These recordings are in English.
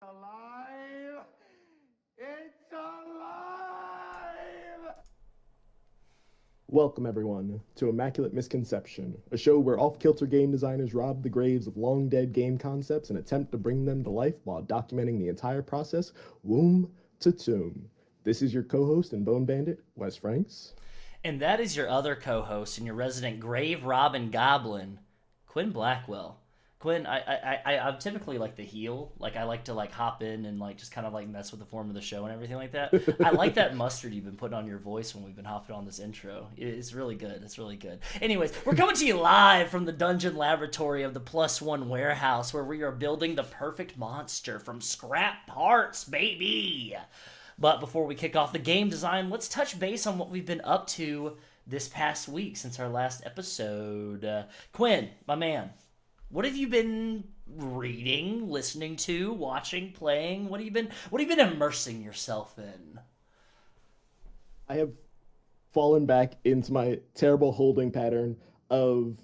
Alive! It's alive! Welcome, everyone, to Immaculate Misconception, a show where off-kilter game designers rob the graves of long-dead game concepts and attempt to bring them to life while documenting the entire process, womb to tomb. This is your co-host and Bone Bandit, Wes Franks. And that is your other co-host and your resident grave robbing goblin, Quinn Blackwell. Quinn, I'm typically like the heel. Like I like to like hop in and like just kind of like mess with the form of the show and everything like that. I like that mustard you've been putting on your voice when we've been hopping on this intro. It's really good. It's really good. Anyways, we're coming to you live from the dungeon laboratory of the Plus One warehouse where we are building the perfect monster from scrap parts, baby. But before we kick off the game design, let's touch base on what we've been up to this past week since our last episode. Quinn, my man, what have you been reading, listening to, watching, playing? What have you been immersing yourself in? I have fallen back into my terrible holding pattern of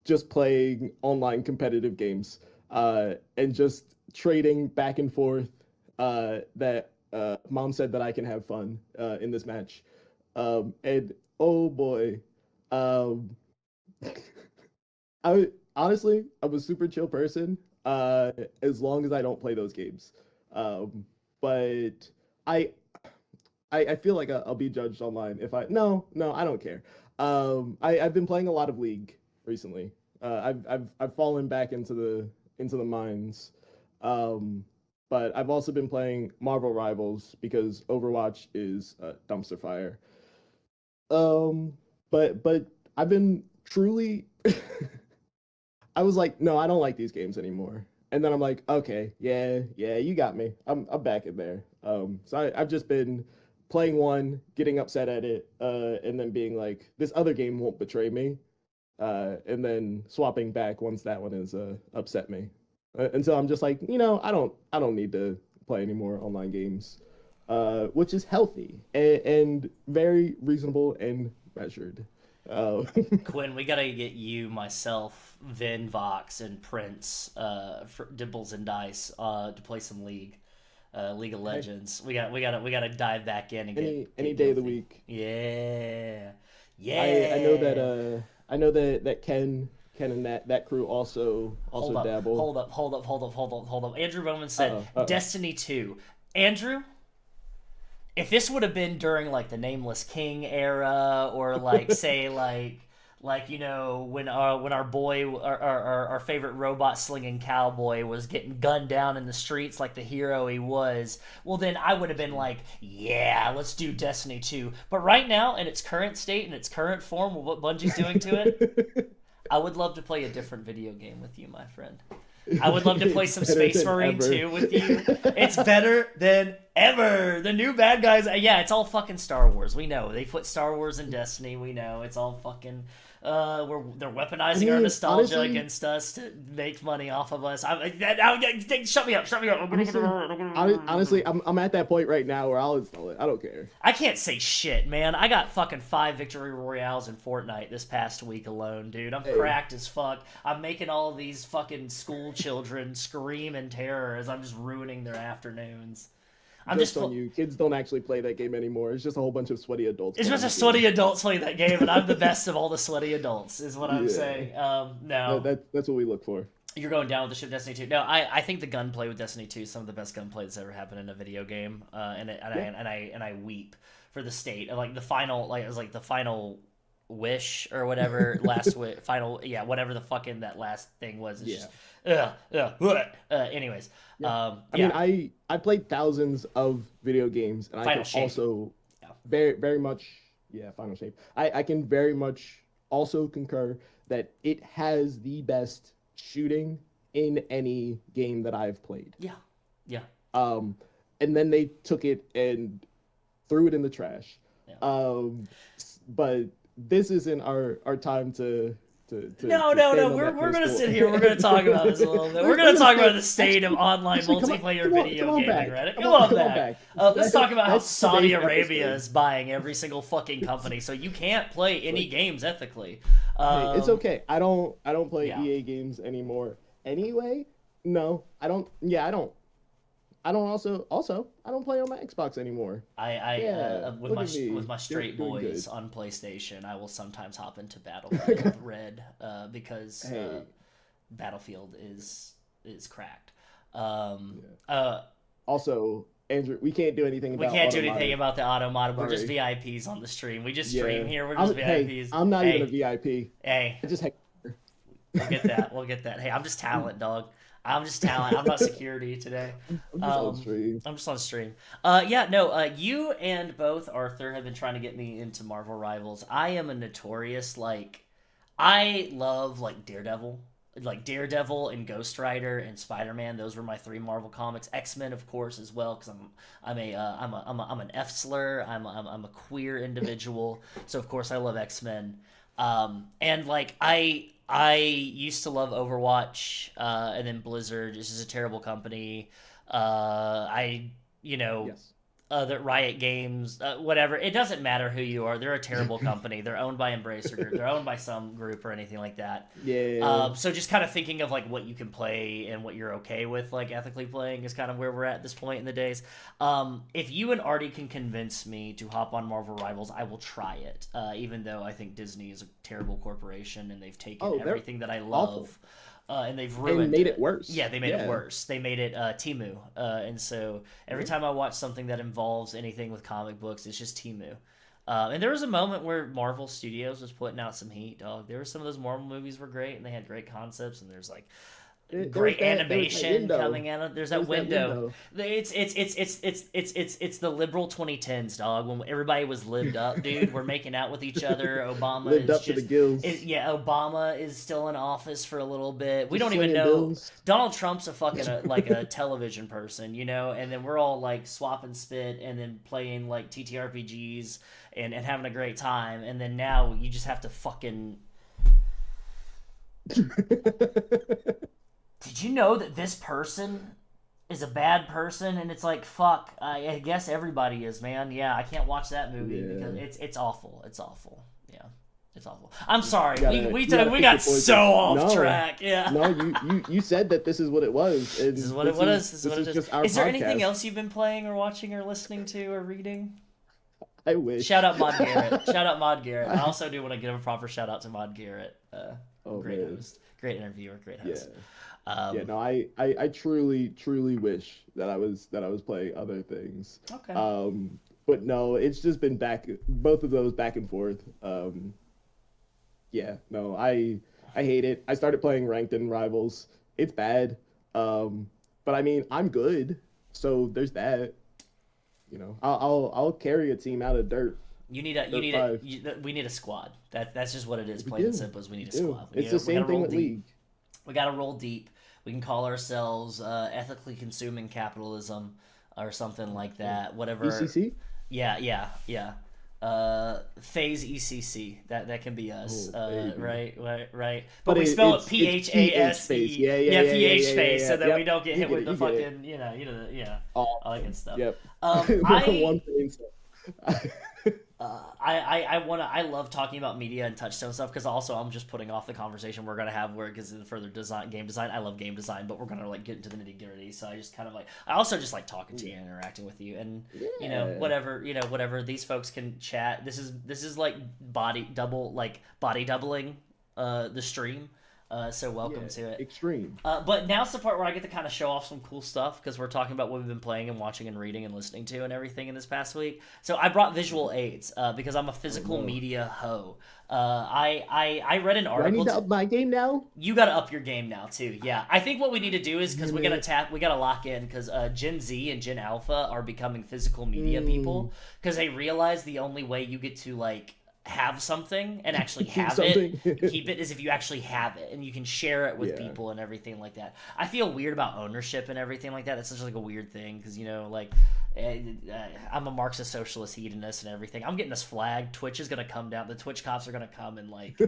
just playing online competitive games and just trading back and forth that Mom said that I can have fun in this match. And oh boy, I honestly, I'm a super chill person as long as I don't play those games. But I, I feel like I'll be judged online if I no I don't care. I've been playing a lot of League recently. I've fallen back into the mines. But I've also been playing Marvel Rivals because Overwatch is dumpster fire. But I've been truly. I was like, no, I don't like these games anymore. And then I'm like, okay, yeah, you got me. I'm back in there. I've just been playing one, getting upset at it, and then being like, this other game won't betray me, and then swapping back once that one has upset me. Until I'm just like, I don't need to play any more online games, which is healthy and very reasonable and measured. Quinn, we gotta get you, myself, Vin, Vox, and Prince, for Dimples and Dice, to play some League, League of Legends. We gotta dive back in and get any day of the week. Yeah, I know that Ken and that crew also dabble. Hold up. Andrew Bowman said Uh-oh. Destiny 2. Andrew, if this would have been during like the Nameless King era, or like say like when our boy our favorite robot slinging cowboy was getting gunned down in the streets like the hero he was, well then I would have been like, yeah, let's do Destiny 2. But right now, in its current state, in its current form, what Bungie's doing to it, I would love to play a different video game with you, my friend. I would love to play some Space Marine 2 with you. It's better than ever. The new bad guys, yeah, it's all fucking Star Wars. We know. They put Star Wars in Destiny. We know. It's all fucking... they're weaponizing our nostalgia honestly, against us to make money off of us. Shut me up. Honestly, I'm at that point right now where I'll install it. I don't care. I can't say shit, man. I got fucking 5 victory royales in Fortnite this past week alone, dude. I'm cracked as fuck. I'm making all of these fucking school children scream in terror as I'm just ruining their afternoons. I'm just on you. Kids don't actually play that game anymore. It's just a whole bunch of sweaty adults. It's just a sweaty adults playing that game, and I'm the best of all the sweaty adults, is what I'm saying. No. That's what we look for. You're going down with the ship Destiny 2. No, I think the gunplay with Destiny 2 is some of the best gunplay that's ever happened in a video game, and I weep for the state of like the final, like it was like the final wish or whatever whatever the fucking that last thing was. It's anyways. I mean, I played thousands of video games, and Final I can Shape. also very much Final Shape. I can very much also concur that it has the best shooting in any game that I've played. Yeah. And then they took it and threw it in the trash. Yeah. But this isn't our time to No. We're gonna sit here. We're gonna talk about this a little bit. We're gonna talk about the state of online multiplayer video gaming, right? Come on back. Let's talk about how Saudi Arabia is buying every single fucking company, so you can't play any games ethically. Hey, it's okay. I don't play EA games anymore. Anyway, no, I don't. Yeah, I don't. I don't also I don't play on my Xbox anymore. Yeah, With look at me with my straight doing boys good. on PlayStation, I will sometimes hop into Battlefield Red because Hey, Battlefield is cracked. Um, yeah. uh, Also, Andrew, we can't do anything we about can't do auto anything modded. about the auto mod. We're just Sorry. VIPs on the stream. We just stream Yeah. here. We're just Hey, VIPs. I'm not even a Hey, VIP. hey, I just heck. we'll get that. We'll get that. Hey, I'm just talent, dog. I'm just talent. I'm not security today. I'm just on Um, stream. I'm just on stream. Yeah, no. You and both Arthur have been trying to get me into Marvel Rivals. I am a notorious like. I love like Daredevil and Ghost Rider and Spider Man. Those were my three Marvel comics. X-Men, of course, as well, because I'm an F slur. I'm a queer individual, so of course I love X-Men. And like I used to love Overwatch, and then Blizzard. This is a terrible company. I you know Yes. The Riot Games, whatever. It doesn't matter who you are. They're a terrible company. They're owned by Embracer Group. They're owned by some group or anything like that. Yeah. So just kind of thinking of like what you can play and what you're okay with, like ethically playing, is kind of where we're at this point in the days. If you and Artie can convince me to hop on Marvel Rivals, I will try it. Even though I think Disney is a terrible corporation and they've taken Oh, they're everything that I awful. love. And they've ruined And made it worse. Yeah, they made it Yeah. worse. They made it Timu, and so every time I watch something that involves anything with comic books, it's just Timu. And there was a moment where Marvel Studios was putting out some heat, dog. There were some of those Marvel movies were great, and they had great concepts, and there's like great animation coming out. There's that window. It's the liberal 2010s, dog. When everybody was lived up, dude. We're making out with each other. Obama Lived is up just to the gills. yeah. Obama is still in office for a little bit. We Just don't even slinging know. bills. Donald Trump's a fucking like a television person, you know. And then we're all like swapping spit and then playing like TTRPGs and having a great time. And then now you just have to fucking. Did you know that this person is a bad person? And it's like, fuck, I guess everybody is, man. Yeah, I can't watch that movie because it's awful. It's awful. Yeah, it's awful. I'm sorry. We got so off track. Yeah. No, you said that this is what it was. And This is what it was. This is what it is. Just our Is there podcast. anything else you've been playing or watching or listening to or reading? I wish. Shout out Mod Garrett. Shout out Mod Garrett. I also do want to give a proper shout out to Mod Garrett. Great man. host, great interviewer, great host. Yeah. Yeah. No, I truly wish that I was playing other things. Okay. But no, it's just been both of those back and forth. Yeah, no, I hate it. I started playing ranked in Rivals. It's bad. But I mean, I'm good, so there's that. You know, I'll carry a team out of dirt. We need a squad. That's just what it is. Plain and simple, is we need a We do. squad. It's the same thing with League. We got to roll deep. We can call ourselves ethically consuming capitalism or something like that. Whatever. ECC? Yeah. Phase ECC. That can be us. Right. But we spell it PHASE. Yeah, PH face, so that we don't get hit with the fucking, all that good stuff. Yep. I love talking about media and Touchstone stuff because also I'm just putting off the conversation we're gonna have where it gets into further game design. I love game design, but we're gonna like get into the nitty gritty. So I just kind of like I also just like talking to you and interacting with you, and whatever these folks can chat. This is like body doubling the stream. So welcome to it. Extreme. But now's the part where I get to kind of show off some cool stuff because we're talking about what we've been playing and watching and reading and listening to and everything in this past week. So I brought visual aids because I'm a physical media hoe. I read an article. I need to up my game now. You got to up your game now too. Yeah, I think what we need to do is because we got to lock in because Gen Z and Gen Alpha are becoming physical media people because they realize the only way you get to like have something and actually have it, keep it, is if you actually have it and you can share it with people and everything like that. I feel weird about ownership and everything like that. It's such like a weird thing because I'm a Marxist socialist hedonist and everything. I'm getting this flag. Twitch is gonna come down. The Twitch cops are gonna come and like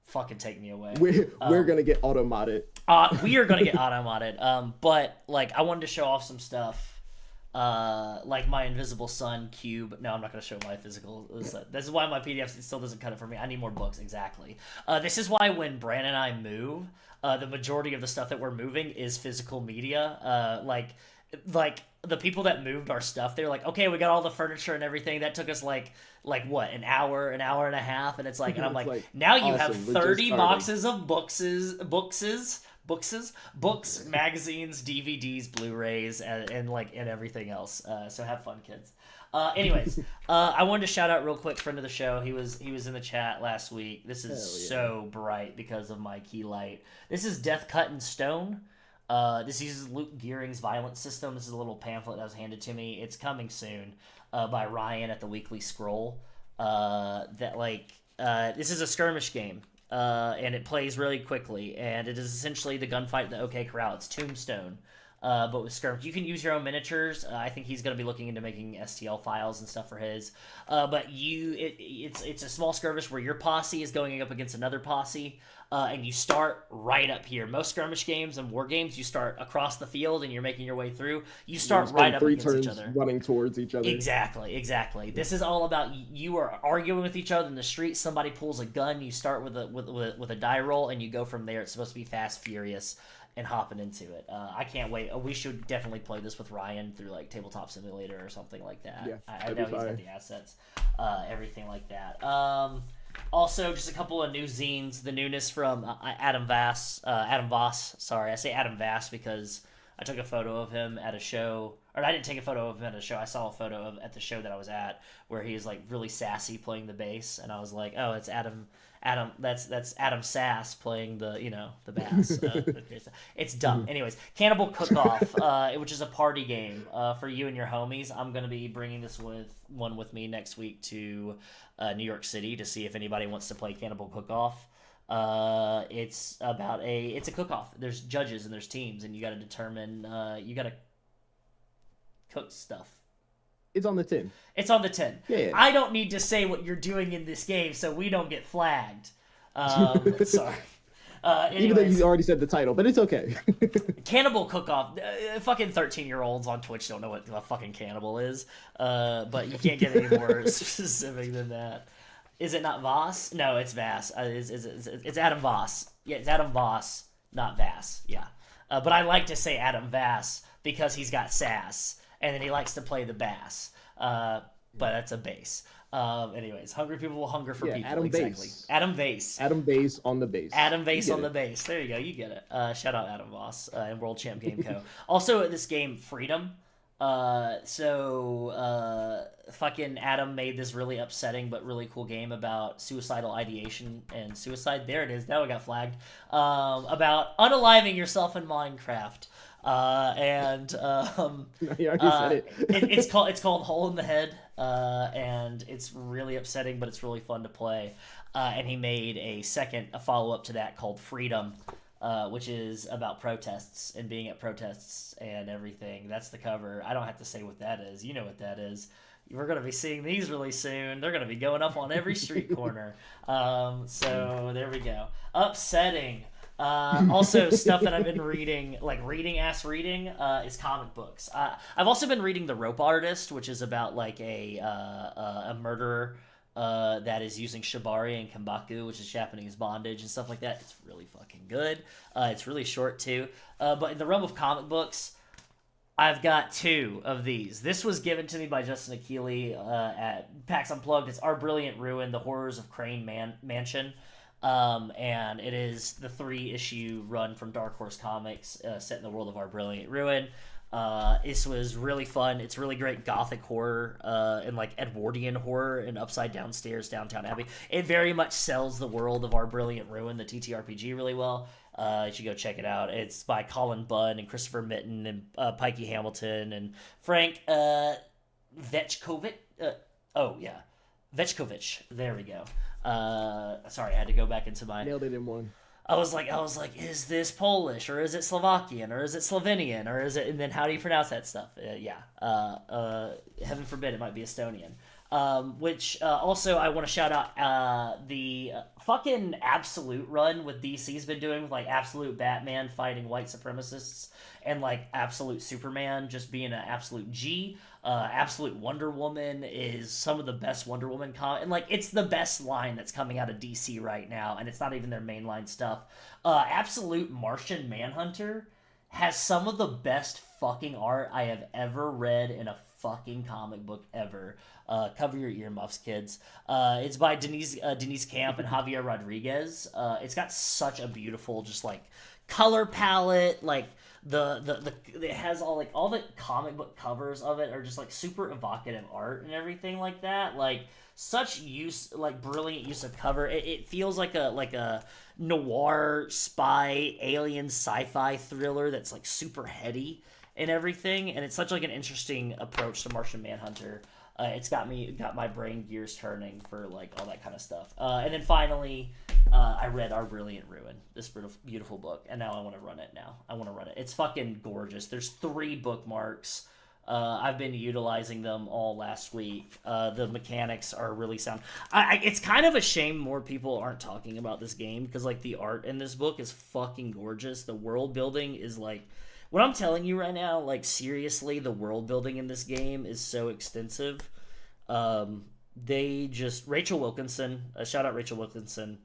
fucking take me away. We're gonna get auto-modded. We are gonna get auto-modded. But like I wanted to show off some stuff. Like my invisible sun cube. No, I'm not going to show my physical. This is why my PDF still doesn't cut it for me. I need more books. Exactly. This is why when Brandon and I move, the majority of the stuff that we're moving is physical media. like the people that moved our stuff, they were like, okay, we got all the furniture and everything. That took us like what, an hour and a half, and it's like, and I'm It's like, like, now you have awesome, we're just 30 starting. boxes of books, magazines, DVDs, Blu-rays, and everything else. So have fun, kids. Anyways, I wanted to shout out real quick, friend of the show. He was in the chat last week. This is so bright because of my key light. This is Death Cut in Stone. This uses Luke Gearing's Violence System. This is a little pamphlet that was handed to me. It's coming soon by Ryan at the Weekly Scroll. This is a skirmish game. And it plays really quickly, and it is essentially the gunfight in the OK Corral. It's Tombstone, but with skirmish. You can use your own miniatures. I think he's going to be looking into making STL files and stuff for his. But it's a small skirmish where your posse is going up against another posse, and you start right up here. Most skirmish games and war games, you start across the field and you're making your way through. You start right up against each other, running towards each other. Exactly. This is all about you are arguing with each other in the street. Somebody pulls a gun. You start with a die roll, and you go from there. It's supposed to be fast, furious, and hopping into it. I can't wait. We should definitely play this with Ryan through like Tabletop Simulator or something like that. Yeah, I know he's got the assets, everything like that. Also, just a couple of new zines. The newness from Adam Voss. Sorry, I say Adam Vass because I took a photo of him at a show. Or I didn't take a photo of him at a show. I saw a photo at the show that I was at where he is like really sassy playing the bass, and I was like, oh, it's Adam. That's Adam Sass playing the bass. It's dumb. Anyways, Cannibal Cook-Off, which is a party game for you and your homies. I'm gonna be bringing this with me next week to New York City to see if anybody wants to play Cannibal Cook-Off. It's a cook-off. There's judges and there's teams, and you got to determine. You got to cook stuff. It's on the tin. It's on the tin. Yeah. I don't need to say what you're doing in this game so we don't get flagged. Sorry. Even though you already said the title, but it's okay. Cannibal Cook-Off. Fucking 13-year-olds on Twitch don't know what a fucking cannibal is. But you can't get any more specific than that. Is it not Voss? No, it's Vass. It's Adam Voss. Yeah, it's Adam Voss, not Vass. Yeah. But I like to say Adam Vass because he's got sass. And then he likes to play the bass. But that's a bass. Anyways, hungry people will hunger for people. Adam exactly. Vase. Adam Vase. Adam Vase on the bass. Adam Vase on the bass. There you go. You get it. Shout out Adam Voss and World Champ Game Co. Also, this game, Freedom. Fucking Adam made this really upsetting but really cool game about suicidal ideation and suicide. There it is. Now we got flagged. About unaliving yourself in Minecraft. You already said it. It's called Hole in the Head, and it's really upsetting, but it's really fun to play. And he made a follow-up to that called Freedom, which is about protests and being at protests and everything. That's the cover. I don't have to say what that is. You know what that is. We're going to be seeing these really soon. They're going to be going up on every street corner. So there we go. Upsetting. Also, stuff that I've been reading, like reading, is comic books. I've also been reading The Rope Artist, which is about like a murderer that is using shibari and kambaku, which is Japanese bondage and stuff like that. It's really fucking good. It's really short too. But in the realm of comic books, I've got 2 of these. This was given to me by Justin Akili at PAX Unplugged. It's Our Brilliant Ruin, The Horrors of Crane Mansion. And it is the 3-issue run from Dark Horse Comics set in the world of Our Brilliant Ruin. This was really fun. It's really great gothic horror and like Edwardian horror and upside down stairs, Downtown Abbey. It very much sells the world of Our Brilliant Ruin, the TTRPG, really well. You should go check it out. It's by Colin Bunn and Christopher Mitten and Pikey Hamilton and Frank Vechkovich. Vechkovich. There we go. Sorry, I had to go back into my... Nailed it in one. I was like, is this Polish or is it Slovakian or is it Slovenian or is it? And then how do you pronounce that stuff? Heaven forbid it might be Estonian. Which also I want to shout out the fucking Absolute run with DC's been doing with like Absolute Batman fighting white supremacists and like Absolute Superman just being an absolute G. Absolute Wonder Woman is some of the best Wonder Woman and like it's the best line that's coming out of DC right now, and it's not even their mainline stuff. Absolute Martian Manhunter has some of the best fucking art I have ever read in a fucking comic book ever. Cover your earmuffs, kids. It's by Denise Camp and Javier Rodriguez. It's got such a beautiful, just like color palette. Like it has all the comic book covers of it are just like super evocative art and everything like that. Like such brilliant use of cover. It feels like a noir spy alien sci-fi thriller that's like super heady and everything, and it's such like an interesting approach to Martian Manhunter. It's got my brain gears turning for like all that kind of stuff. And then finally, I read Our Brilliant Ruin, this beautiful book, and now I want to run it. It's fucking gorgeous. There's 3 bookmarks. I've been utilizing them all last week. The mechanics are really sound. It's kind of a shame more people aren't talking about this game, because like the art in this book is fucking gorgeous. The world building is like, what I'm telling you right now, like seriously, the world building in this game is so extensive. Rachel Wilkinson, shout out Rachel Wilkinson,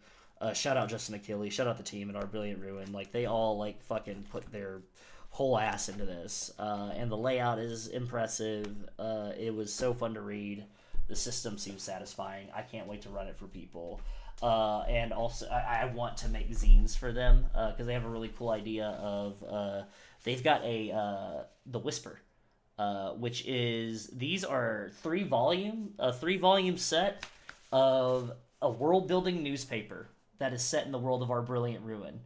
shout out Justin Achilles, shout out the team at Our Brilliant Ruin. Like they all like fucking put their whole ass into this, and the layout is impressive. It was so fun to read. The system seems satisfying. I can't wait to run it for people. And also, I want to make zines for them because they have a really cool idea of. They've got The Whisper, which is, these are 3-volume set of a world-building newspaper that is set in the world of Our Brilliant Ruin.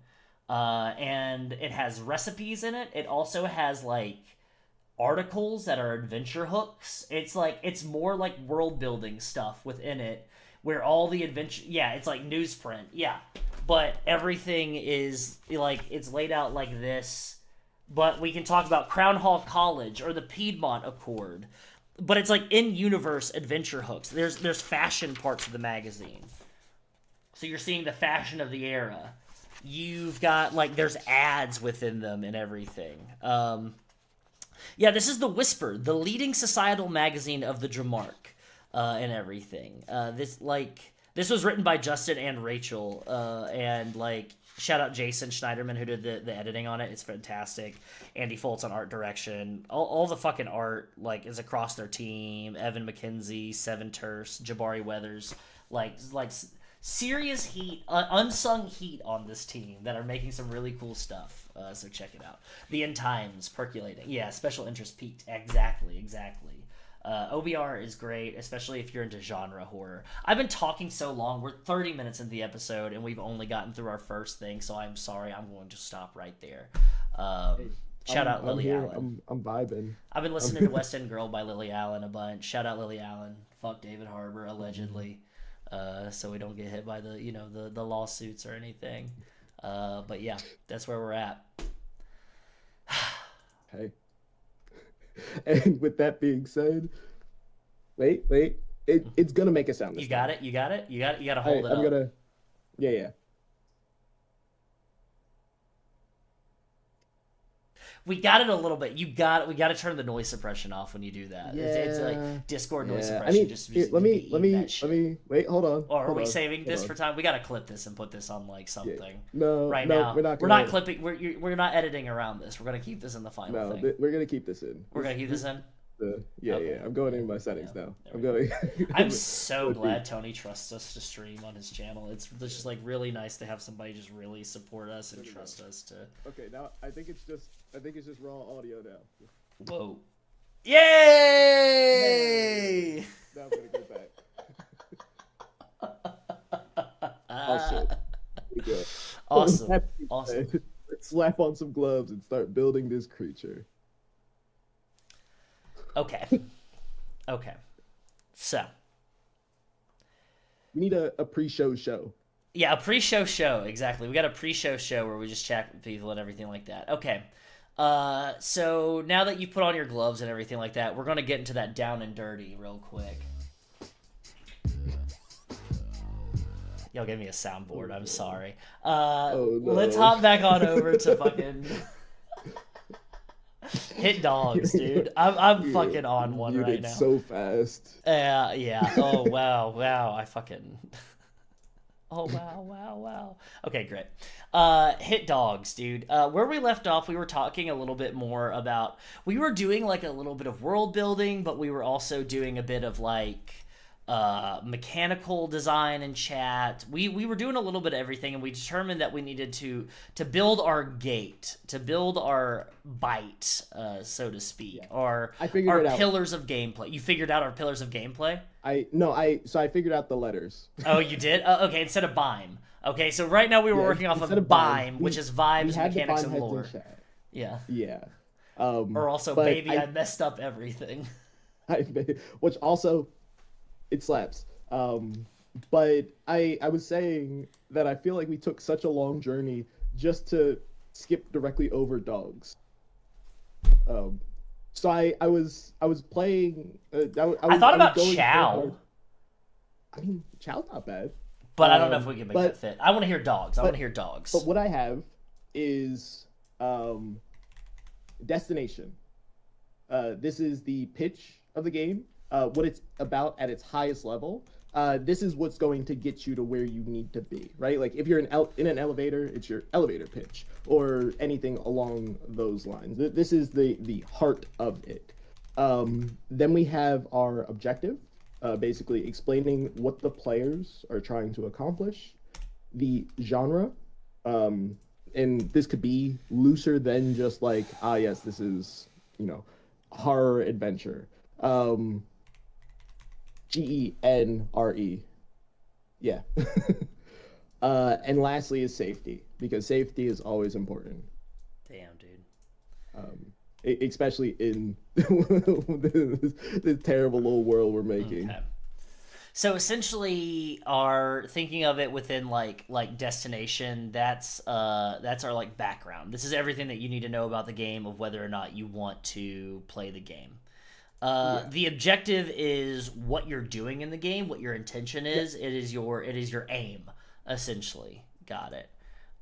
And it has recipes in it. It also has, like, articles that are adventure hooks. It's more like world-building stuff within it, where all the adventure... Yeah, it's like newsprint, yeah. But everything is, like, it's laid out like this... But we can talk about Crown Hall College or the Piedmont Accord. But it's like in-universe adventure hooks. There's fashion parts of the magazine. So you're seeing the fashion of the era. You've got, like, there's ads within them and everything. Yeah, this is The Whisper, the leading societal magazine of the Dramark and everything. This was written by Justin and Rachel, and, like, shout out Jason Schneiderman who did the editing on it. It's fantastic. Andy Foltz on art direction. All the fucking art like is across their team. Evan McKenzie, Seven Terse, Jabari Weathers. Like serious heat, unsung heat on this team that are making some really cool stuff. So check it out. The End Times percolating. Yeah, special interest peaked. Exactly. OBR is great, especially if you're into genre horror. I've been talking so long. We're 30 minutes into the episode, and we've only gotten through our first thing, so I'm sorry. I'm going to stop right there. Shout out Lily Allen. I'm vibing. I've been listening to West End Girl by Lily Allen a bunch. Shout out Lily Allen. Fuck David Harbour, allegedly. So we don't get hit by the lawsuits or anything. But yeah, that's where we're at. Hey. And with that being said, wait, it's gonna make a sound. You got it. You got to hold it up. I'm gonna, yeah. We got it a little bit. We got to turn the noise suppression off when you do that. Yeah. It's like Discord noise suppression. I mean, just let me wait. Hold on. Or are we saving this for time? We got to clip this and put this on like something. Yeah. No, now we're not clipping. We're not editing around this. We're gonna keep this in the final thing. We're gonna keep this in. We're gonna keep this in. Okay. I'm going in my settings now. I'm so glad Tony trusts us to stream on his channel. It's just like really nice to have somebody just really support us and trust us to. Okay, now I think it's just raw audio now. Whoa! Yay! Now I'm gonna go back. Oh shit! We good. Awesome. Let's slap on some gloves and start building this creature. Okay. So. We need a pre-show show. Yeah, a pre-show show, exactly. We got a pre-show show where we just chat with people and everything like that. Okay. So now that you put on your gloves and everything like that, we're going to get into that down and dirty real quick. Y'all gave me a soundboard. I'm sorry. No. Let's hop back on over to fucking... Hit dogs, dude. I'm fucking on one right now. So fast. Yeah. Oh wow. I fucking Oh, wow. Okay, great. Hit dogs, dude. Where we left off, we were talking a little bit more about, we were doing like a little bit of world building, but we were also doing a bit of like mechanical design and chat. We were doing a little bit of everything, and we determined that we needed to build our gate, to build our bite, so to speak, our pillars of gameplay. You figured out our pillars of gameplay? So I figured out the letters. Oh, you did? Okay, instead of BIME. Okay, so right now we were working off of BIME, which is vibes, mechanics, and lore. Yeah. Yeah. Or also, baby, I messed up everything. Which also, it slaps. But I was saying that I feel like we took such a long journey just to skip directly over dogs. So I was playing. I thought about Chow. I mean, Chow's not bad. But I don't know if we can make that fit. I want to hear dogs. But what I have is destination. This is the pitch of the game. What it's about at its highest level. This is what's going to get you to where you need to be, right? Like if you're in an elevator, it's your elevator pitch or anything along those lines. This is the heart of it. Then we have our objective, basically explaining what the players are trying to accomplish, the genre, and this could be looser than just like, yes, this is, horror adventure. genre. Yeah. And lastly is safety, because safety is always important. Damn, dude. Especially in this terrible little world we're making. Okay. So essentially, our thinking of it within like destination, that's our like background. This is everything that you need to know about the game, of whether or not you want to play the game. The objective is what you're doing in the game, what your intention is. Yeah. It is your aim, essentially. Got it.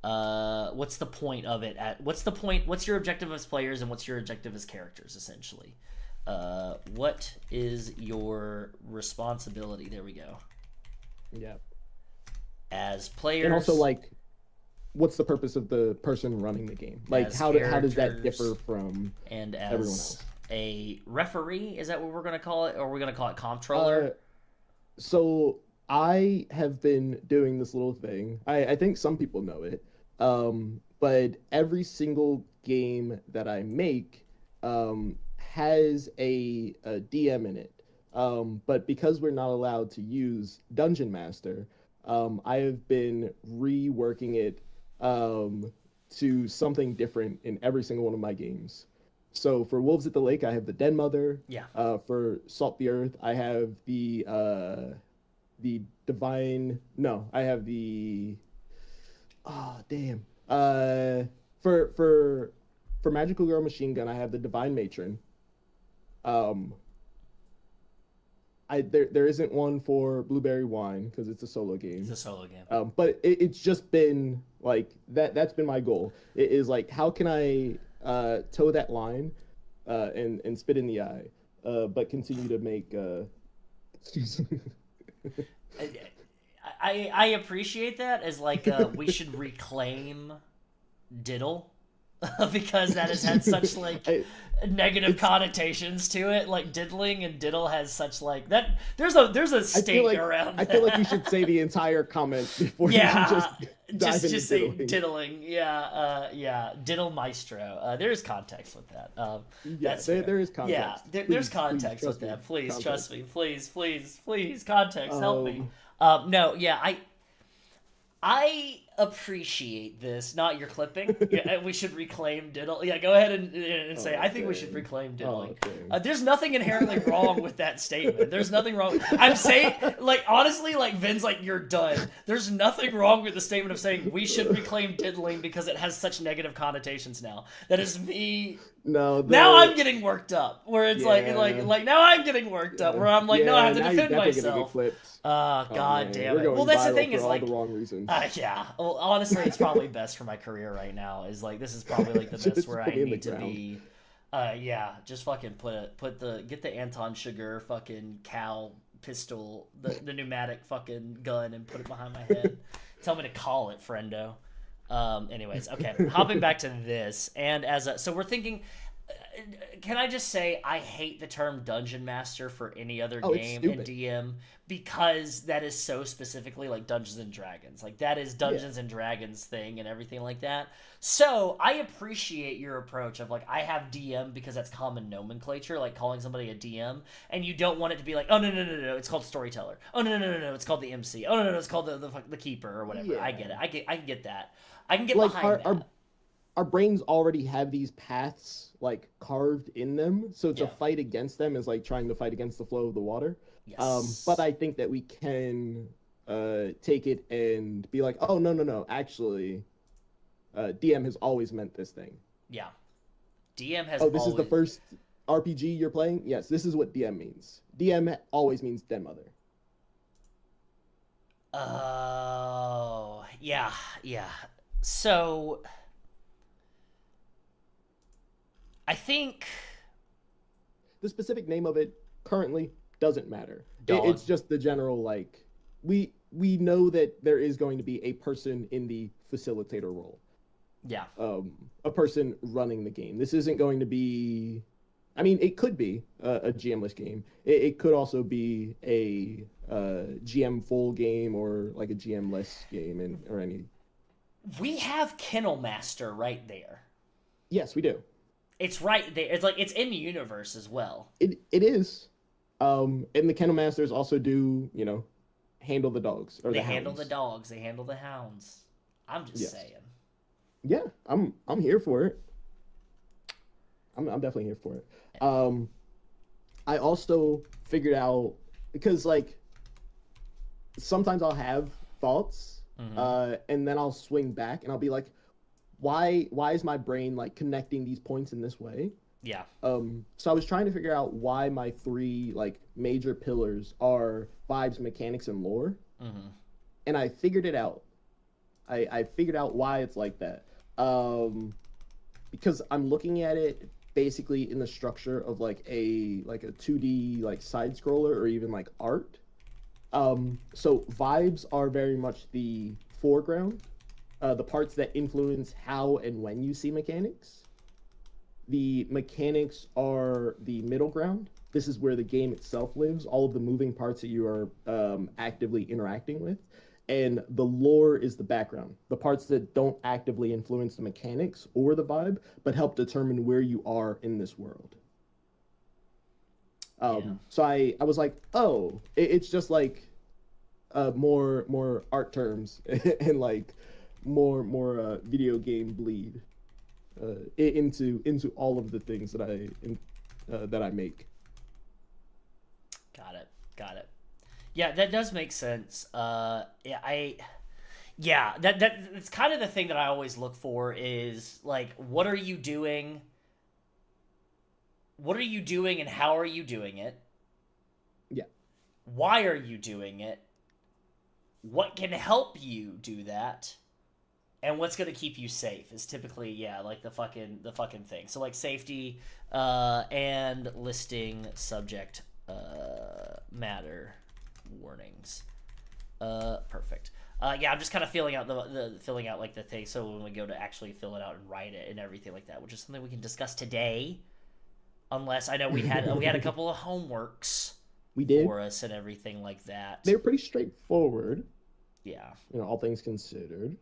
What's the point of it? What's your objective as players, and what's your objective as characters, essentially? What is your responsibility? There we go. Yeah. As players, and also like, what's the purpose of the person running the game? Like, how does that differ from everyone else? A referee, is that what we're going to call it, or are we going to call it comptroller? So I have been doing this little thing. I think some people know it, but every single game that I make has a DM in it. But because we're not allowed to use Dungeon Master, I have been reworking it to something different in every single one of my games. So for Wolves at the Lake, I have the Den Mother. Yeah. For Salt the Earth, I have the Divine. No, I have the. Oh damn. For Magical Girl Machine Gun, I have the Divine Matron. There isn't one for Blueberry Wine because it's a solo game. It's a solo game. But it's just been like that. That's been my goal. It is like, how can I toe that line and spit in the eye, but continue to make I appreciate that as like we should reclaim diddle because that has had such like negative connotations to it. Like diddling and diddle has such like that. There's a stake around that. I feel like you should say the entire comment before you just say diddling. Yeah, diddle maestro. There is context with that. There is context. Yeah, there's context with that. Please trust me. Please, context. Help me. No, yeah, I appreciate this. Not your clipping. Yeah, we should reclaim diddle. Yeah, go ahead and say, I think we should reclaim diddling. There's nothing inherently wrong with that statement. There's nothing wrong. I'm saying, like, honestly, like, Vin's like, you're done. There's nothing wrong with the statement of saying we should reclaim diddling because it has such negative connotations now. That is me. No. Now I'm getting worked up. Where it's like now I'm getting worked up. Where I'm like, no, I have to defend myself. God damn it. Well, that's the thing is like, all the wrong reasons. Yeah. Well, honestly, it's probably best for my career right now. Is like, this is probably like the best where I need to be. Yeah, just fucking get the Anton Sugar fucking cow pistol, the pneumatic fucking gun, and put it behind my head. Tell me to call it, friendo. Anyways, okay, hopping back to this, and so we're thinking. Can I just say I hate the term Dungeon Master for any other game in DM because that is so specifically like Dungeons and Dragons. Like that is Dungeons and Dragons thing and everything like that. So I appreciate your approach of like I have DM because that's common nomenclature, like calling somebody a DM, and you don't want it to be like, oh no, it's called storyteller. Oh no, it's called the MC. Oh no, it's called the keeper or whatever. Yeah. I get it. I can get that. I can get like behind that. Our brains already have these paths like carved in them, so to fight against them is like trying to fight against the flow of the water. Yes. But I think that we can take it and be like, oh no, actually, DM has always meant this thing. Yeah, DM has. This is the first RPG you're playing. Yes, this is what DM means. DM always means den mother. Oh yeah. So. I think the specific name of it currently doesn't matter. It's just the general, like, we know that there is going to be a person in the facilitator role. Yeah. A person running the game. This isn't going to be, I mean, it could be a GM-less game. It could also be a GM full game or like a GM-less game or any. We have Kennel Master right there. Yes, we do. It's right there. It's like it's in the universe as well. It is. And the Kennel Masters also do, handle the dogs or they handle the dogs. They handle the hounds. I'm just saying. Yeah, I'm here for it. I'm definitely here for it. I also figured out because like sometimes I'll have thoughts, and then I'll swing back and I'll be like, why is my brain like connecting these points in this way? Yeah. So I was trying to figure out why my three like major pillars are vibes, mechanics, and lore. And I figured it out. I figured out why it's like that. Because I'm looking at it basically in the structure of like a 2D like side scroller or even like art. So vibes are very much the foreground. The parts that influence how and when you see mechanics. The mechanics are the middle ground. This is where the game itself lives, all of the moving parts that you are actively interacting with. And the lore is the background, the parts that don't actively influence the mechanics or the vibe, but help determine where you are in this world. So I was like, it's just like more art terms and like more video game bleed into all of the things that I make. Got it. Yeah, that does make sense. That's kind of the thing that I always look for is like, what are you doing? What are you doing and how are you doing it? Yeah. Why are you doing it? What can help you do that? And what's going to keep you safe is typically, like the fucking thing. So like safety and listing subject matter warnings. Perfect. I'm just kind of filling out like the thing. So when we go to actually fill it out and write it and everything like that, which is something we can discuss today. Unless I know we had a couple of homeworks for us and everything like that. They're pretty straightforward. Yeah. All things considered.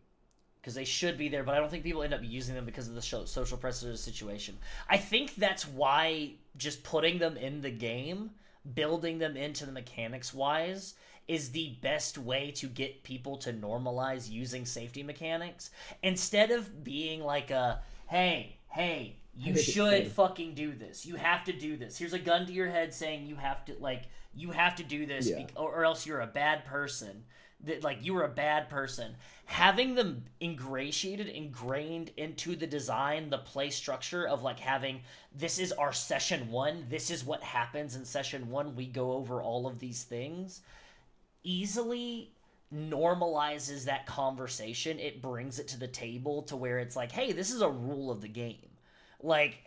Because they should be there, but I don't think people end up using them because of the social pressure situation. I think that's why just putting them in the game, building them into the mechanics-wise, is the best way to get people to normalize using safety mechanics. Instead of being like hey, you should fucking do this. You have to do this. Here's a gun to your head saying you have to do this, or else you're a bad person. That like you were a bad person. Having them ingrained into the design, the play structure of like having, this is our session 1, this is what happens in session 1, we go over all of these things, easily normalizes that conversation. It brings it to the table to where it's like, hey, this is a rule of the game. Like,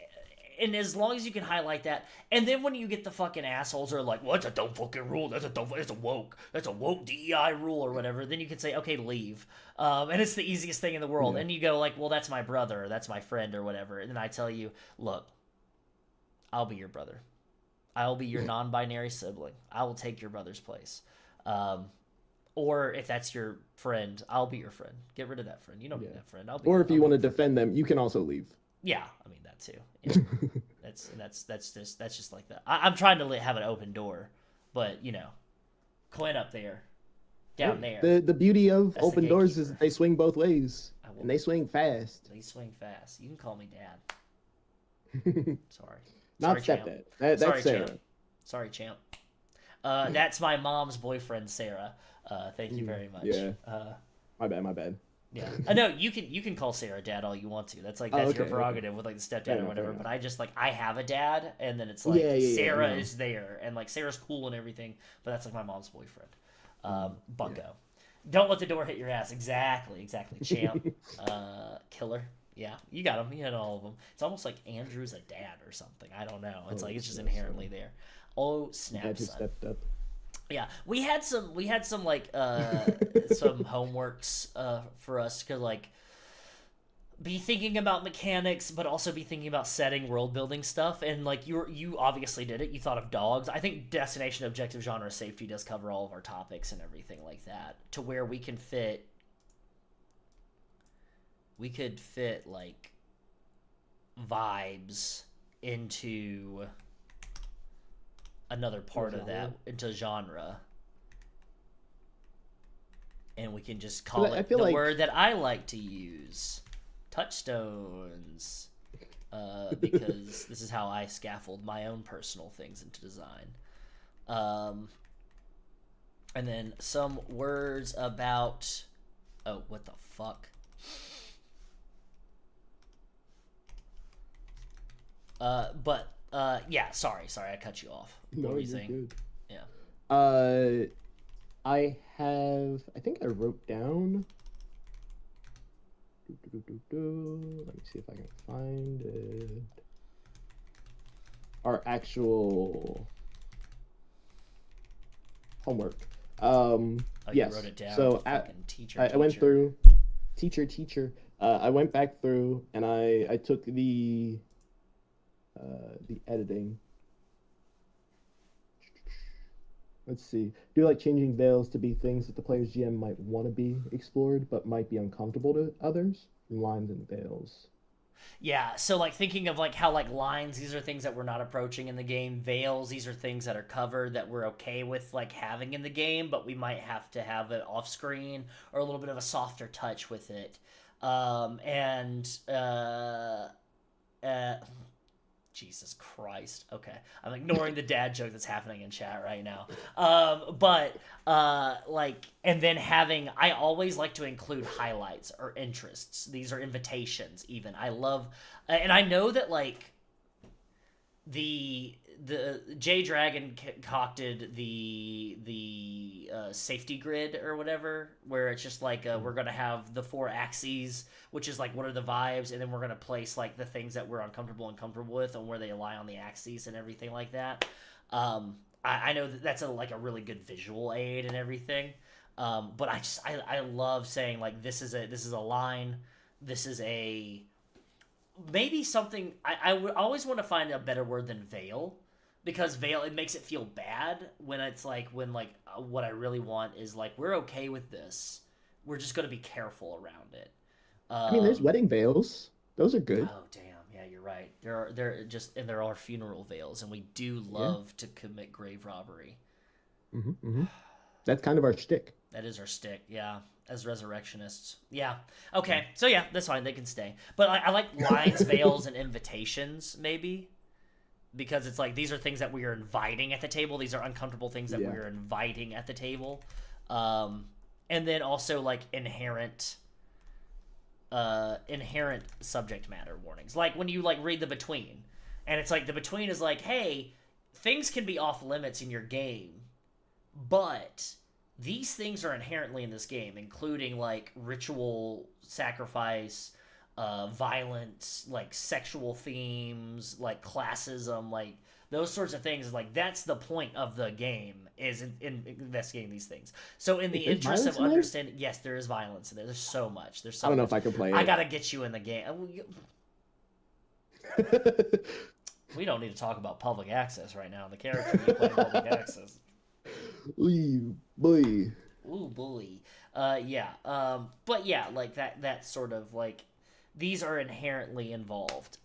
and as long as you can highlight that, and then when you get the fucking assholes who are like, well, that's a dumb fucking rule, that's a woke DEI rule or whatever, then you can say, okay, leave. And it's the easiest thing in the world. Yeah. And you go like, well, that's my brother, or that's my friend or whatever. And then I tell you, look, I'll be your brother. I'll be your non-binary sibling. I will take your brother's place. Or if that's your friend, I'll be your friend. Get rid of that friend. You don't need that friend. Or if you want to defend them, you can also leave. Yeah, I mean that too. Yeah. that's just like that. I'm trying to have an open door, but you know, Quinn up there, down there. The beauty of That's open doors is that they swing both ways, and they swing fast. They swing fast. You can call me Dad. Sorry. Not Sorry, stepdad. That's Sorry, Sarah. Champ. Sorry, Champ. That's my mom's boyfriend, Sarah. Thank you very much. Yeah. My bad. Yeah. No, you can call Sarah Dad all you want to. That's your prerogative with like the stepdad or whatever. But I just like I have a dad, and then it's like Sarah is there, and like Sarah's cool and everything, but that's like my mom's boyfriend. Bunko. Yeah. Don't let the door hit your ass. Exactly. Champ. Killer. Yeah, you got him. You had all of them. It's almost like Andrew's a dad or something. I don't know. It's like it's just inherently there. Oh snap! Dad just stepped up. Yeah, we had some like some homeworks for us to like be thinking about mechanics, but also be thinking about setting, world building stuff. And like you obviously did it. You thought of dogs. I think destination, objective, genre, safety does cover all of our topics and everything like that, to where we can fit. We could fit like vibes into another part of that, into genre, and we can just call it the word that I like to use, touchstones, because this is how I scaffold my own personal things into design. And then some words about, oh, what the fuck? Yeah, sorry, I cut you off. What were you saying? Good. Yeah. I think I wrote down. Let me see if I can find it. Our actual homework. Yes. You wrote it down. So I went through teacher. I went back through and I took the editing. Let's see. Do you like changing veils to be things that the player's GM might want to be explored, but might be uncomfortable to others? Lines and veils. Yeah, so like thinking of like how like lines, these are things that we're not approaching in the game. Veils, these are things that are covered that we're okay with like having in the game, but we might have to have it off screen or a little bit of a softer touch with it. Jesus Christ. Okay. I'm ignoring the dad joke that's happening in chat right now. And then I always like to include highlights or interests. These are invitations even. I love, and I know that like the J Dragon concocted the safety grid or whatever, where it's just like we're gonna have the 4 axes, which is like what are the vibes, and then we're gonna place like the things that we're uncomfortable with and where they lie on the axes and everything like that. I know that's a really good visual aid and everything, but I love saying like this is a line, this is a maybe something. I would always want to find a better word than veil, because veil, it makes it feel bad when it's like what I really want is like we're okay with this, we're just going to be careful around it. I mean, there's wedding veils, those are good. Oh damn, yeah, you're right. There are funeral veils, and we do love to commit grave robbery. That's kind of our shtick. That is our shtick, yeah. As resurrectionists, yeah. Okay, so yeah, that's fine. They can stay. But I like lines, veils, and invitations, maybe, because it's like these are things that we are inviting at the table. These are uncomfortable things that we are inviting at the table, and then also like inherent subject matter warnings. Like when you like read the between, and it's like the between is like, hey, things can be off limits in your game, but these things are inherently in this game, including like ritual sacrifice, violence, like sexual themes, like classism, like those sorts of things. Like that's the point of the game, is in investigating these things. So in the There's interest of violence in there? understanding, yes, there is violence in there. There's so much. There's so I don't know much. if I can play it. I gotta get you in the game. We don't need to talk about public access right now. The character you play in public access. Ooh, boy. Ooh, bully. Yeah. But yeah, like that sort of like, these are inherently involved.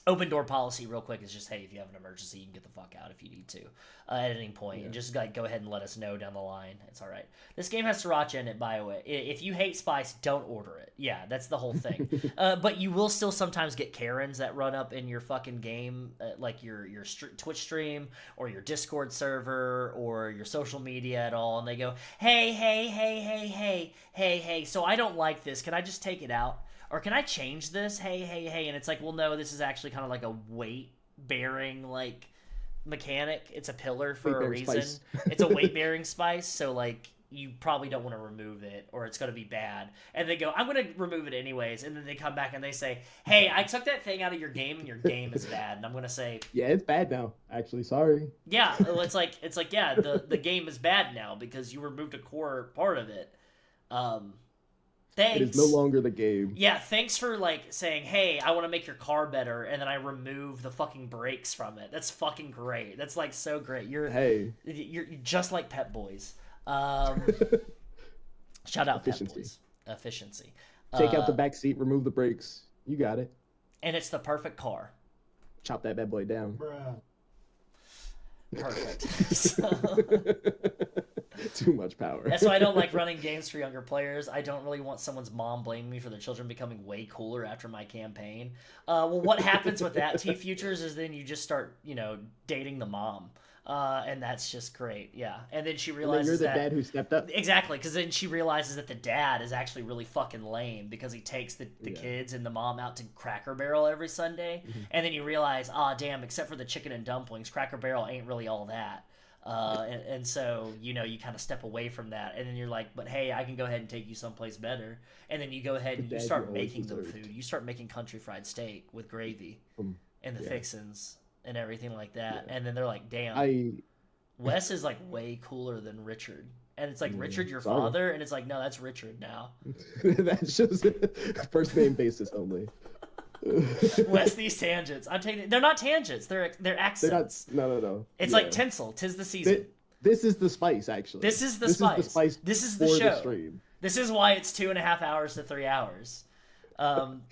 Open door policy, real quick, is just, hey, if you have an emergency, you can get the fuck out if you need to at any point, and just like go ahead and let us know down the line. It's all right. This game has sriracha in it, by the way. If you hate spice, don't order it. Yeah, that's the whole thing. But you will still sometimes get Karens that run up in your fucking game, like your Twitch stream or your Discord server or your social media at all, and they go, hey, so I don't like this. Can I just take it out? Or can I change this? Hey. And it's like, well, no, this is actually kind of like a weight-bearing, like, mechanic. It's a pillar for a reason. It's a weight-bearing spice, so, like, you probably don't want to remove it, or it's going to be bad. And they go, I'm going to remove it anyways. And then they come back and they say, hey, I took that thing out of your game, and your game is bad. And I'm going to say... Yeah, it's bad now, actually. Sorry. Yeah, it's like yeah, the game is bad now because you removed a core part of it. Thanks. It is no longer the game. Yeah, thanks for, like, saying, hey, I want to make your car better, and then I remove the fucking brakes from it. That's fucking great. That's, like, so great. You're just like Pep Boys. Shout out Pep Boys. Efficiency. Take out the back seat, remove the brakes. You got it. And it's the perfect car. Chop that bad boy down. Bruh. Perfect. Too much power. That's why I don't like running games for younger players. I don't really want someone's mom blaming me for their children becoming way cooler after my campaign. Well, what happens with that, T-Futures, is then you just start, dating the mom. And that's just great, yeah. And then she realizes you're the dad who stepped up. Exactly, because then she realizes that the dad is actually really fucking lame because he takes the kids and the mom out to Cracker Barrel every Sunday. Mm-hmm. And then you realize, damn, except for the chicken and dumplings, Cracker Barrel ain't really all that. And so, you kind of step away from that. And then you're like, but hey, I can go ahead and take you someplace better. And then you go ahead and you start making them food. You start making country fried steak with gravy and the fixins and everything like that. Yeah. And then they're like, damn, Wes is like way cooler than Richard. And it's like, Richard, your father? And it's like, no, that's Richard now. That's just first name basis only. Wes, these tangents. I'm taking. They're not tangents. They're accents. No. It's like tinsel. 'Tis the season. This is the spice, actually. This is the spice. This is the show. The stream. This is why it's 2.5 hours to 3 hours.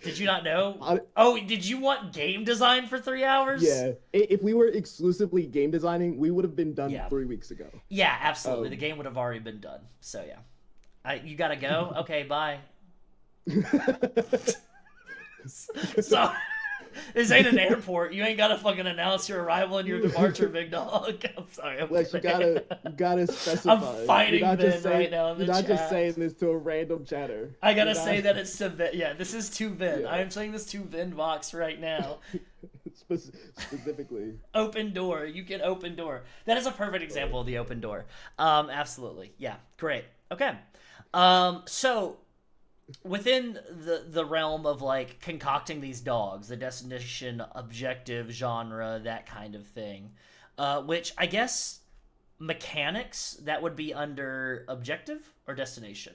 Did you not know? Did you want game design for 3 hours? Yeah. If we were exclusively game designing, we would have been done 3 weeks ago. Yeah, absolutely. The game would have already been done. So yeah. You gotta go. Okay, bye. So, this ain't an airport. You ain't gotta fucking announce your arrival and your departure, big dog. I'm sorry. You gotta specify. I'm fighting Ben right now in the chat. You're not just saying this to a random chatter. I gotta say that it's to Vin. Yeah, this is to Vin. Yeah. I am saying this to Vinvox right now. Specifically. Open door. You get open door. That is a perfect example of the open door. Absolutely. Yeah. Great. Okay. So, within the realm of like concocting these dogs, the destination, objective, genre, that kind of thing, which I guess mechanics, that would be under objective or destination?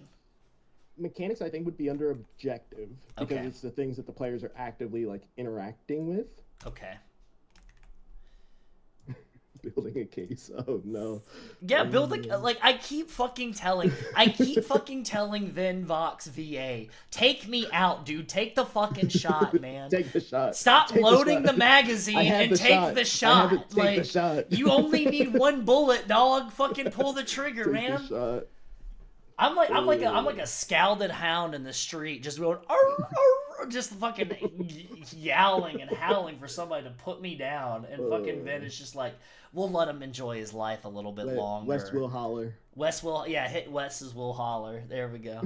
Mechanics, I think, would be under objective because it's the things that the players are actively like interacting with. Okay. Building a case. Oh no. Yeah, I keep fucking telling Vinvox VA, take me out, dude. Take the fucking shot, man. Take the shot. Stop loading the magazine and take the shot. Take the shot. You only need one bullet, dog. Fucking pull the trigger, take man. The shot. I'm like a scalded hound in the street, just going, arr, arr, just fucking yowling and howling for somebody to put me down, and fucking Vin is just like, we'll let him enjoy his life a little bit longer. Wes will holler. Hit Wes's will holler. There we go.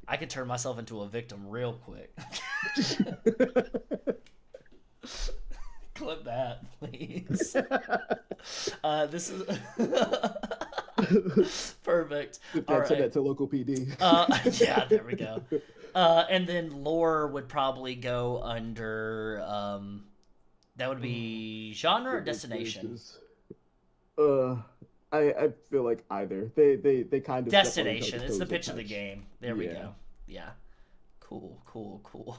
I could turn myself into a victim real quick. Clip that, please. This is. Perfect. Send All that right. to local PD. Yeah, there we go. And then lore would probably go under that would be genre or Goodness destination. gracious. Uh, I feel like either they kind of step on each Destination. other's It's the toes at pitch of the times. game. There we Yeah. go. Yeah. Cool. Cool. Cool.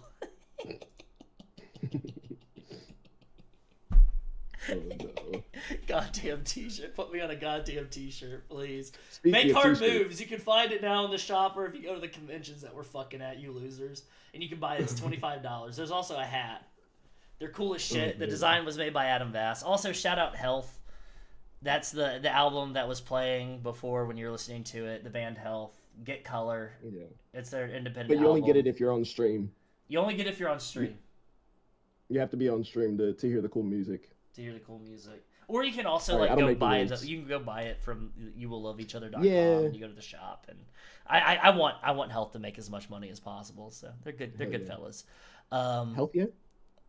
Oh no. Goddamn t-shirt. Put me on a goddamn t-shirt, please. Speaking Make of hard t-shirts, moves. You can find it now in the shop, or if you go to the conventions that we're fucking at, you losers, and you can buy it. It's $25. There's also a hat. They're cool as shit. The design was made by Adam Vass. Also, shout out Health. That's the album that was playing before when you're listening to it. The band Health. Get Color. Yeah. It's their independent But you only album. get it if you're on stream. You only get it if you're on stream. You have to be on stream to hear the cool music. To hear the cool music. Or you can also Sorry, I like don't go make the buy it. rules. You can go buy it from youwillloveeachother.com. Yeah. You go to the shop, and I want Health to make as much money as possible. So they're good. They're Hell good yeah. fellas. Health yeah?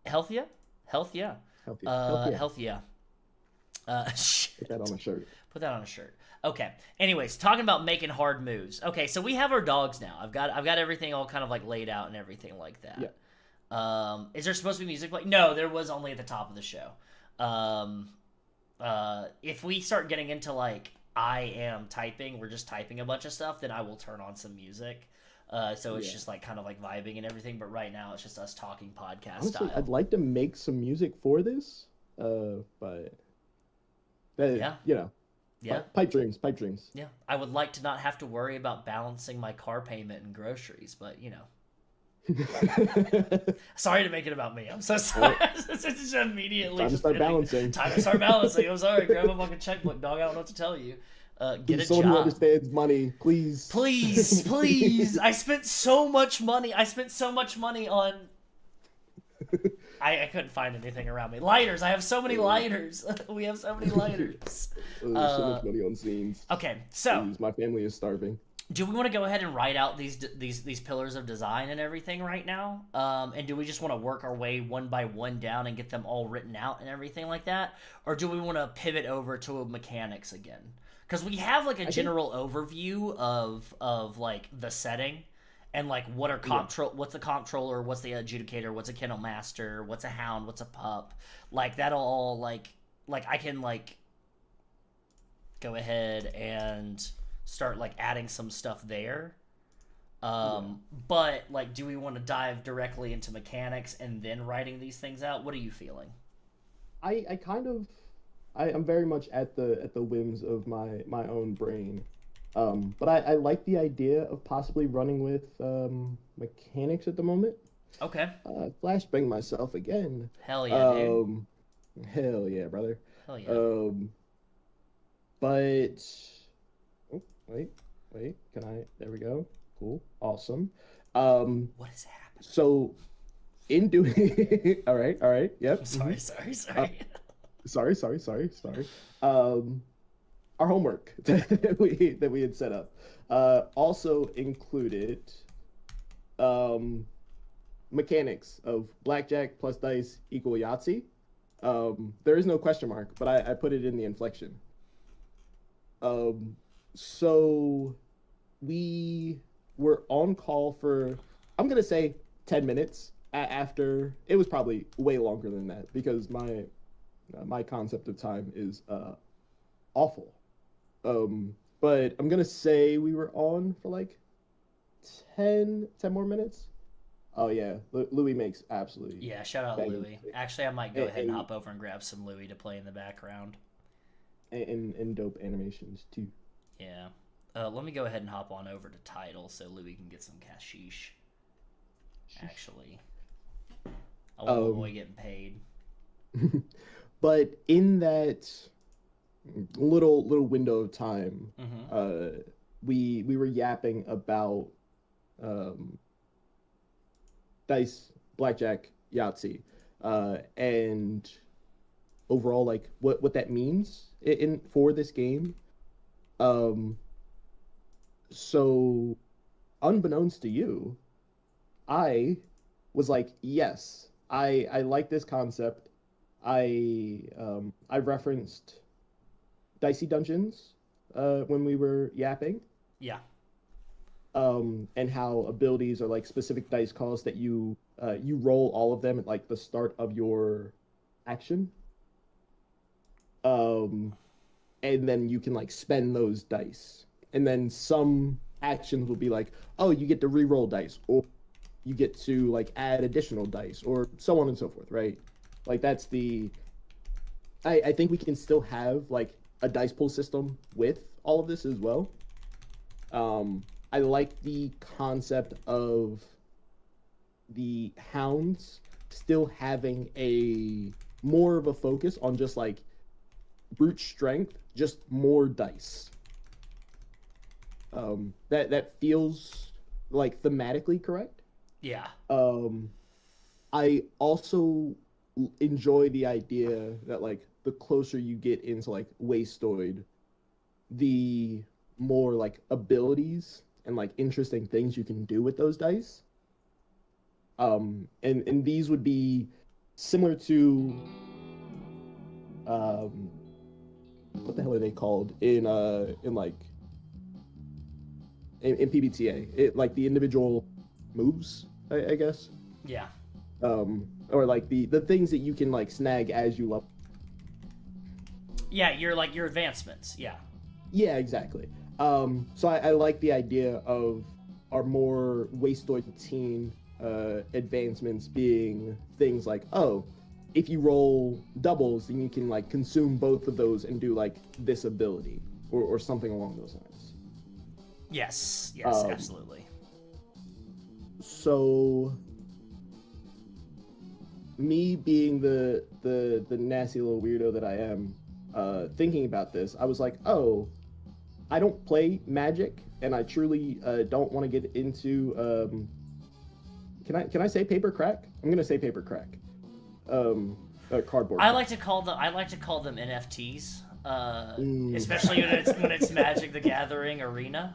Health yeah. Health yeah. Health yeah. Health yeah. Shit. Put that on a shirt. Put that on a shirt. Okay. Anyways, talking about making hard moves. Okay, so we have our dogs now. I've got everything all kind of like laid out and everything like that. Yeah. Is there supposed to be music playing? No, there was only at the top of the show. If we start getting into like I am typing, we're just typing a bunch of stuff, then I will turn on some music. So it's just like kind of like vibing and everything. But right now it's just us talking podcast Honestly, style. I'd like to make some music for this. But Yeah. you know. Yeah. Pipe dreams. Yeah. I would like to not have to worry about balancing my car payment and groceries, but you know. Sorry to make it about me. I'm so sorry. It's just immediately Time to just start hitting- balancing. Time to start balancing. I'm sorry. Grab a fucking checkbook, dog. I don't know what to tell you. Get a Someone who job. understands money, please. Please. I spent so much money. On. I couldn't find anything around me. Lighters. I have so many lighters. We have so many lighters. So much money on scenes. Okay, so Please, my family is starving. do we want to go ahead and write out these pillars of design and everything right now? And do we just want to work our way one by one down and get them all written out and everything like that? Or do we want to pivot over to mechanics again? Because we have like a general overview of like the setting and like what are what's the comptroller, what's the adjudicator, what's a kennel master, what's a hound, what's a pup, like that'll all like I can like go ahead and start like adding some stuff there. But like, do we want to dive directly into mechanics and then writing these things out? What are you feeling? I'm very much at the whims of my own brain. But I like the idea of possibly running with mechanics at the moment. Okay. Flashbang myself again. Hell yeah, dude. Hell yeah, brother. Hell yeah. But wait, can I? There we go. Cool, awesome. What is happening? So, in doing, all right, yep. Sorry. Sorry. Our homework that we had set up also included mechanics of blackjack plus dice equal Yahtzee. There is no question mark, but I put it in the inflection. So we were on call for, I'm gonna say 10 minutes after. It was probably way longer than that because my concept of time is awful. But I'm gonna say we were on for like 10 more minutes. Oh yeah, Louis makes absolutely. Yeah, shout out banging Louis. music. Actually, I might go ahead and hop over and grab some Louis to play in the background. And dope animations too. Yeah. Let me go ahead and hop on over to title so Louis can get some cashish. Actually, I want my boy getting paid. But in that little window of time, we were yapping about dice, blackjack, Yahtzee, and overall like what that means in for this game. So unbeknownst to you, I was like, yes, I like this concept. I referenced Dicey Dungeons when we were yapping. Yeah. And how abilities are like specific dice calls that you roll all of them at like the start of your action. Um, and then you can like spend those dice. And then some actions will be like, oh, you get to re-roll dice, or you get to like add additional dice, or so on and so forth, right? Like that's the I think we can still have like a dice pool system with all of this as well. I like the concept of the hounds still having a more of a focus on just like brute strength, just more dice. That feels like thematically correct. Yeah. I also enjoy the idea that like the closer you get into like wastoid, the more like abilities and like interesting things you can do with those dice. And these would be similar to um what the hell are they called in like in PBTA? It like the individual moves, I guess. Yeah. Or like the things that you can like snag as you level. Yeah, you're like your advancements. Yeah. Yeah, exactly. So I like the idea of our more wastoid teen advancements being things like, oh, if you roll doubles, then you can like consume both of those and do like this ability or something along those lines. Yes. Yes. Absolutely. So me being the nasty little weirdo that I am, thinking about this, I was like, oh, I don't play Magic, and I truly don't want to get into. Can I say paper crack? I'm gonna say paper crack. Cardboard. I like to call them NFTs, especially when it's Magic the Gathering Arena.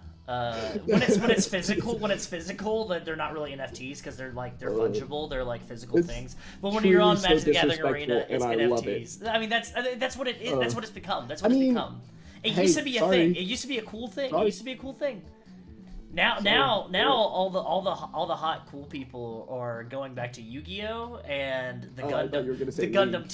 When it's physical, that they're not really NFTs because they're fungible. They're like physical things. But when you're on Magic the Gathering Arena, it's NFTs. I mean, that's what it is. That's what it's become. That's what it's become. It used to be a thing. It used to be a cool thing. It used to be a cool thing. Now all the hot cool people are going back to Yu-Gi-Oh and the Gundam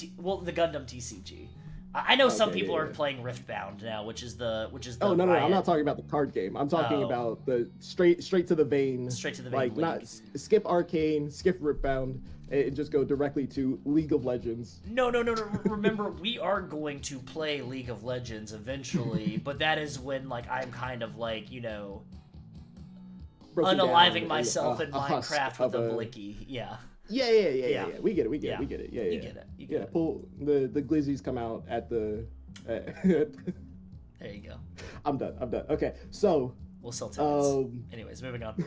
TCG. I know some people are playing Riftbound now, which is the Oh no, I'm not talking about the card game. I'm talking about the straight to the vein. Straight to the vein. Like league. Not skip Arcane, skip Riftbound, and just go directly to League of Legends. No. Remember, we are going to play League of Legends eventually, but that is when like I'm kind of like, you know, unaliving myself in Minecraft with a blicky. Yeah. Yeah. We get it. Yeah. You get it. Pull the glizzies come out at the. There you go. I'm done. Okay, so we'll sell tickets. Anyways, moving on.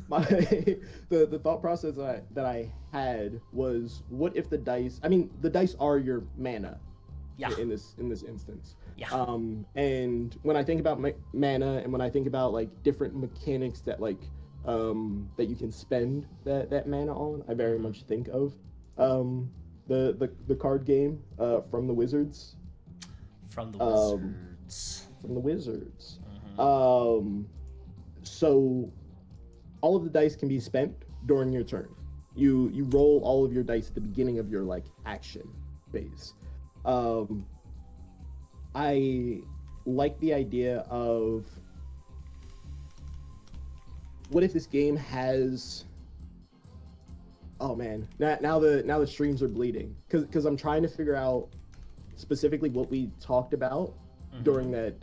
The thought process that I had was, what if the dice? I mean, the dice are your mana. Yeah. In this instance. Yeah. And when I think about mana, and when I think about like different mechanics that like that you can spend that mana on, I very much think of the card game from the Wizards. From the Wizards. From the Wizards. So all of the dice can be spent during your turn. You roll all of your dice at the beginning of your like action phase. I like the idea of, what if this game has, oh man, now the streams are bleeding because I'm trying to figure out specifically what we talked about during that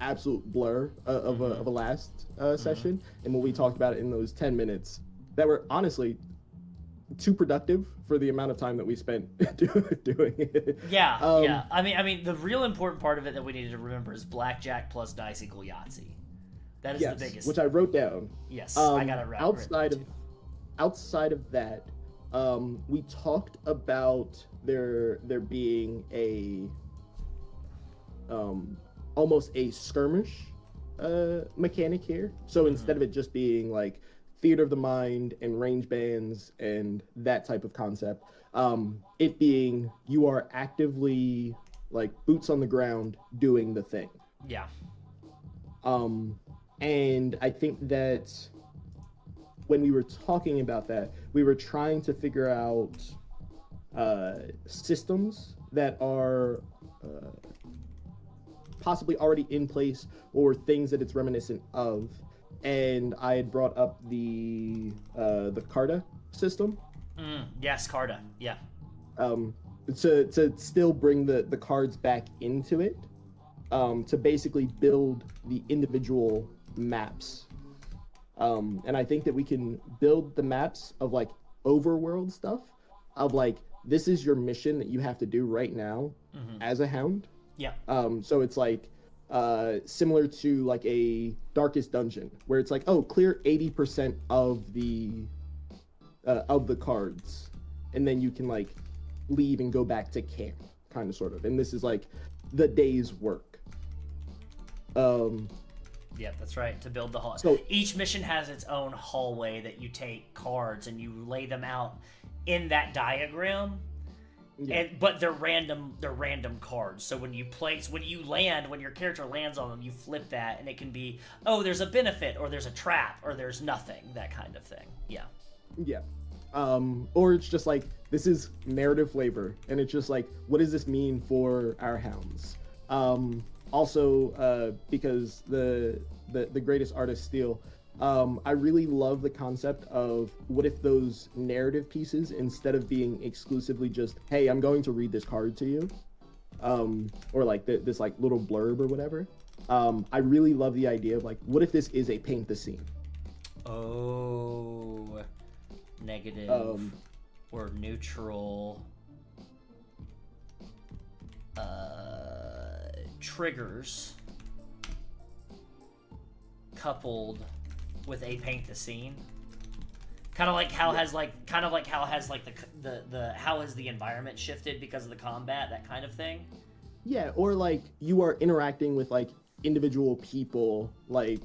absolute blur of a last session, and what we talked about in those 10 minutes that were honestly too productive for the amount of time that we spent doing it. Yeah. I mean, the real important part of it that we needed to remember is blackjack plus dice equal Yahtzee. That is the biggest. Which I wrote down. Yes, I got it right. Outside of that, we talked about there being a almost a skirmish mechanic here. So instead of it just being like theater of the mind and range bands and that type of concept, it being you are actively like boots on the ground doing the thing. Yeah. And I think that when we were talking about that, we were trying to figure out systems that are possibly already in place or things that it's reminiscent of. And I had brought up the Carta system. Yes, Carta. Yeah. To still bring the cards back into it, to basically build the individual maps. And I think that we can build the maps of like overworld stuff, of like, this is your mission that you have to do right now as a hound. Yeah. So it's like similar to like a Darkest Dungeon, where it's like, oh, clear 80% of the cards, and then you can like leave and go back to camp, kind of, sort of. And this is like the day's work. Yeah, that's right. To build the hall. So each mission has its own hallway that you take cards and you lay them out in that diagram. yeah, But they're random cards. So when your character lands on them, you flip that and it can be, oh, there's a benefit, or there's a trap, or there's nothing, that kind of thing. Yeah. yeah. Or it's just like, this is narrative flavor, and it's just like, what does this mean for our hounds? Also, because the greatest artist steal, I really love the concept of what if those narrative pieces, instead of being exclusively just, hey, I'm going to read this card to you, or like this like little blurb or whatever. I really love the idea of like, what if this is a paint the scene? Oh, negative or neutral triggers coupled with a paint the scene, kind of like how has like the how has the environment shifted because of the combat, that kind of thing. Yeah, or like you are interacting with like individual people, like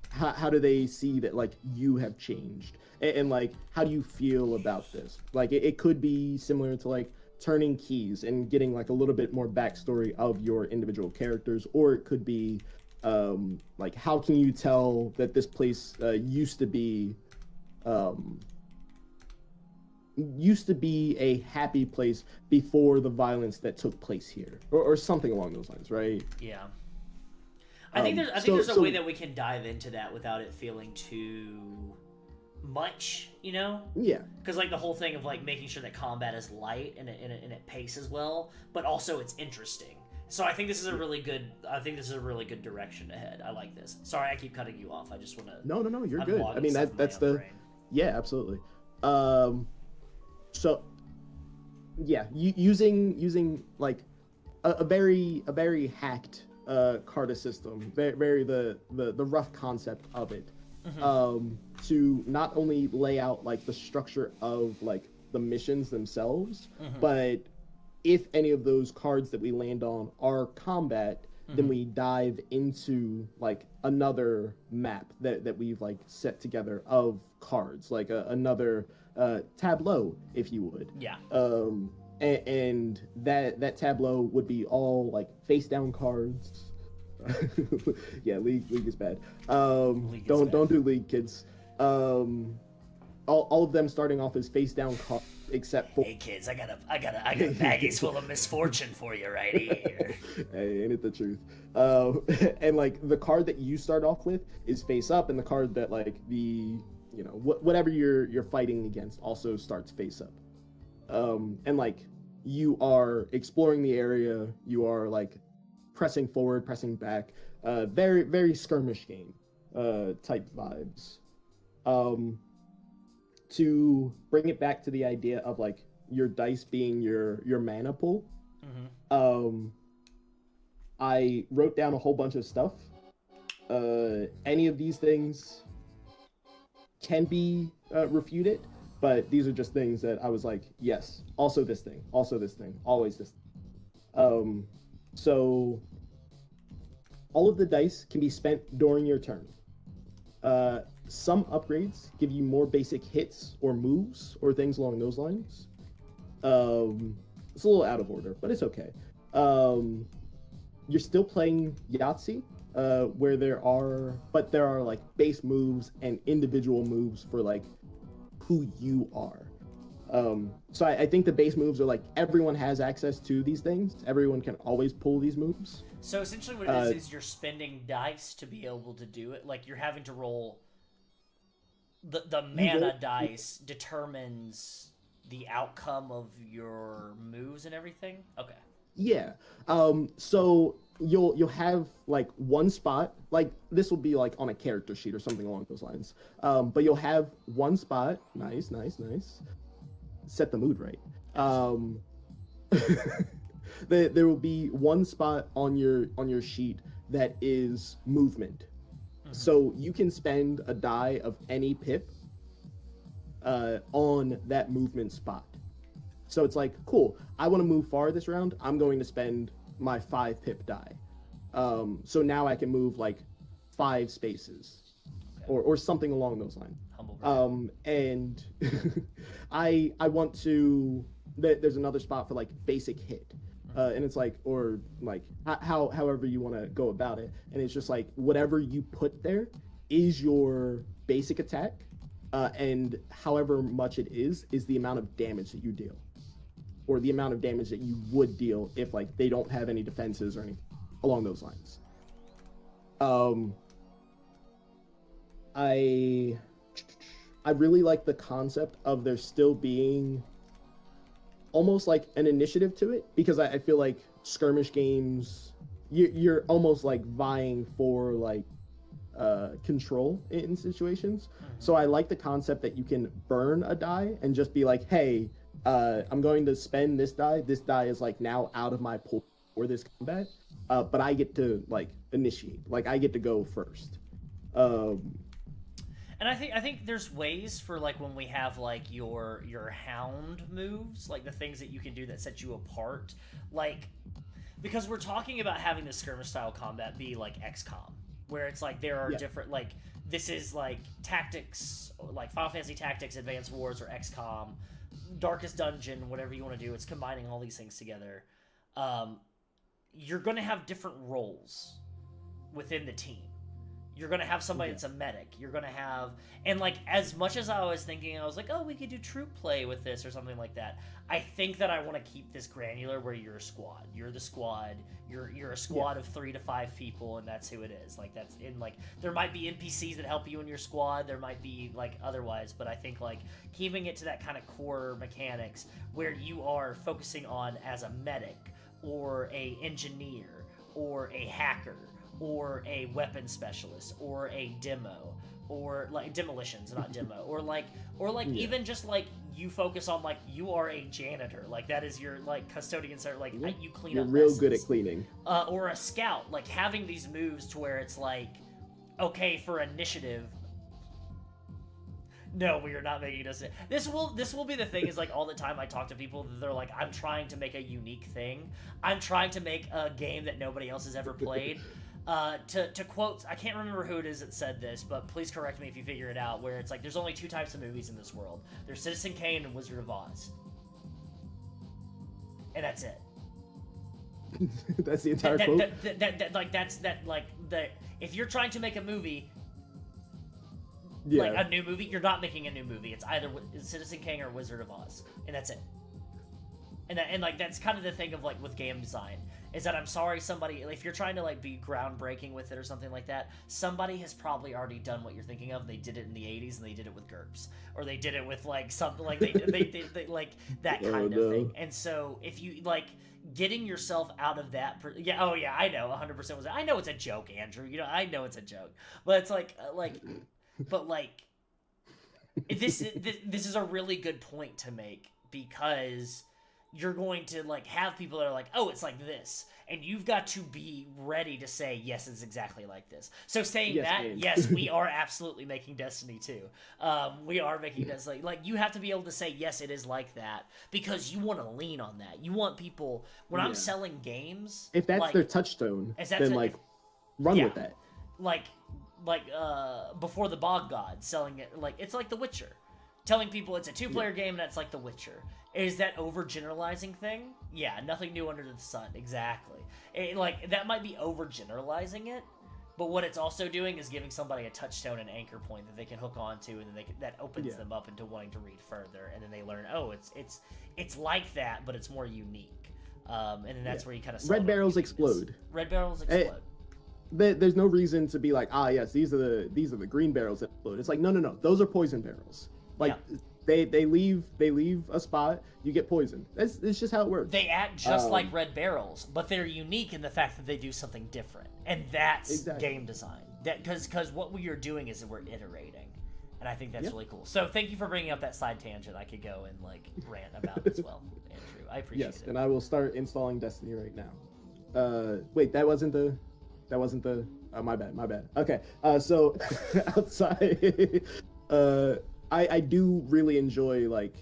how do they see that like you have changed, and like how do you feel about this? Like it could be similar to like turning keys and getting like a little bit more backstory of your individual characters, or it could be like, how can you tell that this place used to be a happy place before the violence that took place here, or something along those lines, right? Yeah. I think there's a way that we can dive into that without it feeling too much, you know? Yeah. Because like the whole thing of like making sure that combat is light and it paces well, but also it's interesting. So I think this is a really good direction to head. I like this. Sorry, I keep cutting you off. I just want to. No, you're good. I mean, that's the brain. Yeah, absolutely. So yeah, using like a very hacked Carta system, very the rough concept of it, to not only lay out like the structure of like the missions themselves, but if any of those cards that we land on are combat, then we dive into like another map that we've like set together of cards, like another tableau, if you would. Yeah. And that tableau would be all like face down cards. Yeah, league is bad. Don't do league, kids. All of them starting off as face down cards, except for. Hey kids, I got a baggies full of misfortune for you right here. Hey, ain't it the truth? And like the card that you start off with is face up, and the card that like whatever you're fighting against also starts face up. And like you are exploring the area, you are like pressing forward, pressing back, very very skirmish game type vibes. To bring it back to the idea of like your dice being your mana pool, I wrote down a whole bunch of stuff. Any of these things can be refuted, but these are just things that I was like, yes, also this thing, always this thing. So all of the dice can be spent during your turn. Some upgrades give you more basic hits or moves or things along those lines. It's a little out of order, but it's okay. you're still playing Yahtzee, where there are like base moves and individual moves for like who you are. So I think the base moves are like everyone has access to these things. Everyone can always pull these moves. So essentially what it is you're spending dice to be able to do it. Like you're having to roll the mana dice determines the outcome of your moves and everything. Okay. Yeah. So you'll have like one spot, like this will be like on a character sheet or something along those lines. But you'll have one spot. Nice. Set the mood right. There will be one spot on your sheet that is movement. Mm-hmm. So you can spend a die of any pip on that movement spot. So it's like, cool, I want to move far this round. I'm going to spend my 5 pip die. So now I can move like 5 spaces, okay, or something along those lines. And I want to. There's another spot for like basic hit, and it's like, or like however you want to go about it, and it's just like whatever you put there is your basic attack, and however much it is the amount of damage that you deal, or the amount of damage that you would deal if like they don't have any defenses or anything along those lines. I really like the concept of there still being almost like an initiative to it, because I feel like skirmish games, you're almost like vying for like control in situations. Mm-hmm. So I like the concept that you can burn a die and just be like, hey, I'm going to spend this die. This die is like now out of my pool for this combat, but I get to like initiate. Like I get to go first. And I think there's ways for like when we have like your hound moves, like the things that you can do that set you apart, like because we're talking about having the skirmish style combat be like XCOM, where it's like there are different, like this is like tactics, like Final Fantasy Tactics, Advanced Wars, or XCOM, Darkest Dungeon, whatever you want to do. It's combining all these things together. You're going to have different roles within the team. You're going to have somebody that's a medic. You're going to have... And, like, as much as I was thinking, I was like, oh, we could do troop play with this or something like that. I think that I want to keep this granular where you're a squad. You're the squad. You're a squad of 3 to 5 people, and that's who it is. Like, that's in, like... There might be NPCs that help you in your squad. There might be, like, otherwise. But I think, like, keeping it to that kind of core mechanics where you are focusing on as a medic or a engineer or a hacker or a weapon specialist, or a demo, or like demolitions, not demo, or like even just like you focus on like you are a janitor, like that is your like custodian, sir, like you clean You're up. You're real messes. Good at cleaning. Or a scout, like having these moves to where it's like, okay, for initiative. No, we are not making this. This will be the thing. Is like all the time I talk to people, they're like, I'm trying to make a unique thing. I'm trying to make a game that nobody else has ever played. To quote, I can't remember who it is that said this, but please correct me if you figure it out, where it's like, there's only 2 types of movies in this world. There's Citizen Kane and Wizard of Oz. And that's it. That's the entire quote? If you're trying to make a movie, yeah, like a new movie, you're not making a new movie. It's either Citizen Kane or Wizard of Oz. And that's it. And like, that's kind of the thing of like with game design. Is that I'm sorry, somebody, if you're trying to like be groundbreaking with it or something like that, somebody has probably already done what you're thinking of. They did it in the 80s and they did it with GURPS, or they did it with like something like they like that kind of thing. And so if you like getting yourself out of that, I know 100% was. I know it's a joke, Andrew. You know, I know it's a joke, but it's this is a really good point to make, because you're going to like have people that are like, oh, it's like this, and you've got to be ready to say, yes, it's exactly like this. So saying yes, we are absolutely making Destiny 2. We are making Destiny. Like, you have to be able to say, yes, it is like that, because you want to lean on that. You want people, when I'm selling games, if that's like, their touchstone, then like run with that. Like Before the Bog God selling it, like it's like The Witcher. telling people it's a 2-player game and that's like The Witcher. Is that overgeneralizing thing? Yeah, nothing new under the sun. Exactly. Like, that might be overgeneralizing it, but what it's also doing is giving somebody a touchstone and anchor point that they can hook onto, and then that opens them up into wanting to read further, and then they learn, oh, it's like that, but it's more unique. And then that's where you kind of Red barrels explode. Red barrels explode. There's no reason to be like, yes, these are the green barrels that explode. It's like, no, those are poison barrels. Like, they leave a spot, you get poisoned. It's just how it works. They act just like red barrels, but they're unique in the fact that they do something different, and that's game design. That because what we are doing is that we're iterating, and I think that's really cool. So thank you for bringing up that side tangent. I could go and like rant about as well, Andrew. I appreciate it. Yes, and I will start installing Destiny right now. Wait, that wasn't the. Oh, my bad. Okay, so outside, I do really enjoy like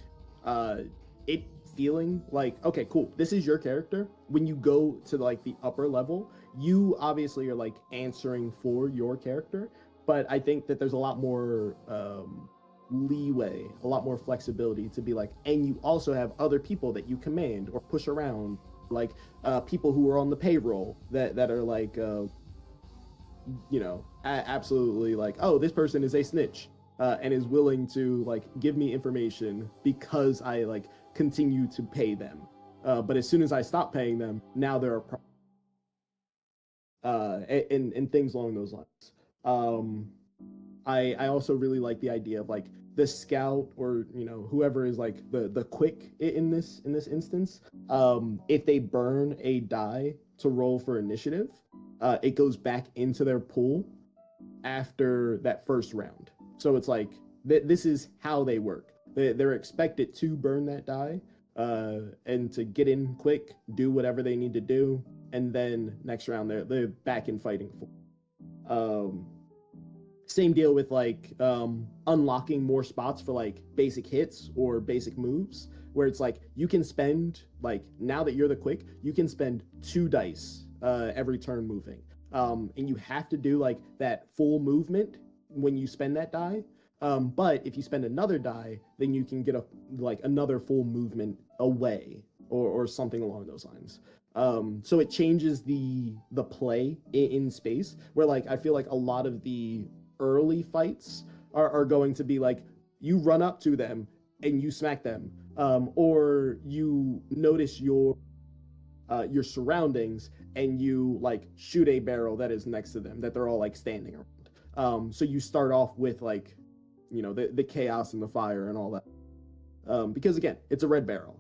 it feeling like, okay, cool, this is your character. When you go to like the upper level, you obviously are like answering for your character, but I think that there's a lot more leeway, a lot more flexibility to be like, and you also have other people that you command or push around, like people who are on the payroll that are like absolutely like, oh, this person is a snitch and is willing to like give me information because I like continue to pay them, but as soon as I stop paying them, now there are and things along those lines. I also really like the idea of like the scout, or whoever is like the quick in this instance, if they burn a die to roll for initiative, it goes back into their pool after that first round. So it's like this is how they work. They're expected to burn that die and to get in quick, do whatever they need to do, and then next round they're back in fighting for. Same deal with like unlocking more spots for like basic hits or basic moves, where it's like you can spend, like, now that you're the quick, you can spend 2 dice every turn moving, and you have to do like that full movement when you spend that die, but if you spend another die, then you can get another full movement away or something along those lines. So it changes the play in space, where like I feel like a lot of the early fights are going to be like, you run up to them and you smack them, or you notice your surroundings and you like shoot a barrel that is next to them that they're all like standing around. So you start off with like the chaos and the fire and all that, because again, it's a red barrel.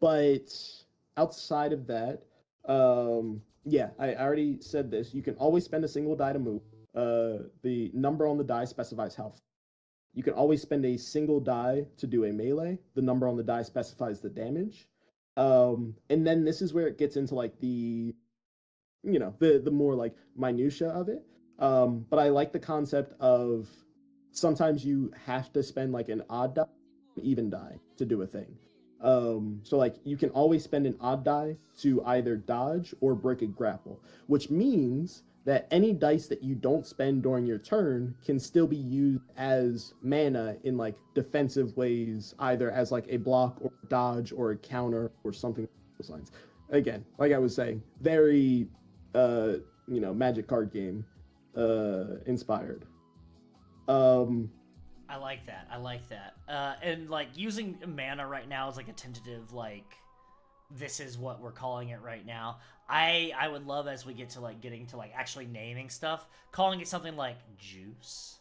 But outside of that, I already said this. You can always spend a single die to move. The number on the die specifies how far. You can always spend a single die to do a melee. The number on the die specifies the damage. And then this is where it gets into like the more like minutia of it. But I like the concept of sometimes you have to spend like an odd die, even die to do a thing. So like you can always spend an odd die to either dodge or break a grapple, which means that any dice that you don't spend during your turn can still be used as mana in like defensive ways, either as like a block or dodge or a counter or something along those lines. Again, like I was saying, very Magic card game inspired. I like that. And like using mana right now is like a tentative, like, this is what we're calling it right now. I would love, as we get to like getting to like actually naming stuff, calling it something like juice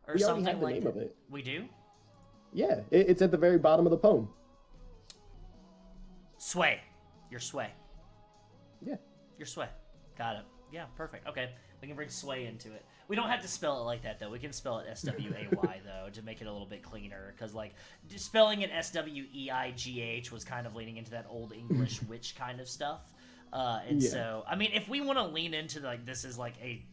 or we something have the like name that. Of it. We do? Yeah, it's at the very bottom of the poem. Sway. Your sway. Yeah. Your sway. Got it. Yeah, perfect. Okay. We can bring sway into it. We don't have to spell it like that, though. We can spell it S-W-A-Y, though, to make it a little bit cleaner. Because, like, spelling it S-W-E-I-G-H was kind of leaning into that old English witch kind of stuff. So, I mean, if we want to lean into, like, this is, like, a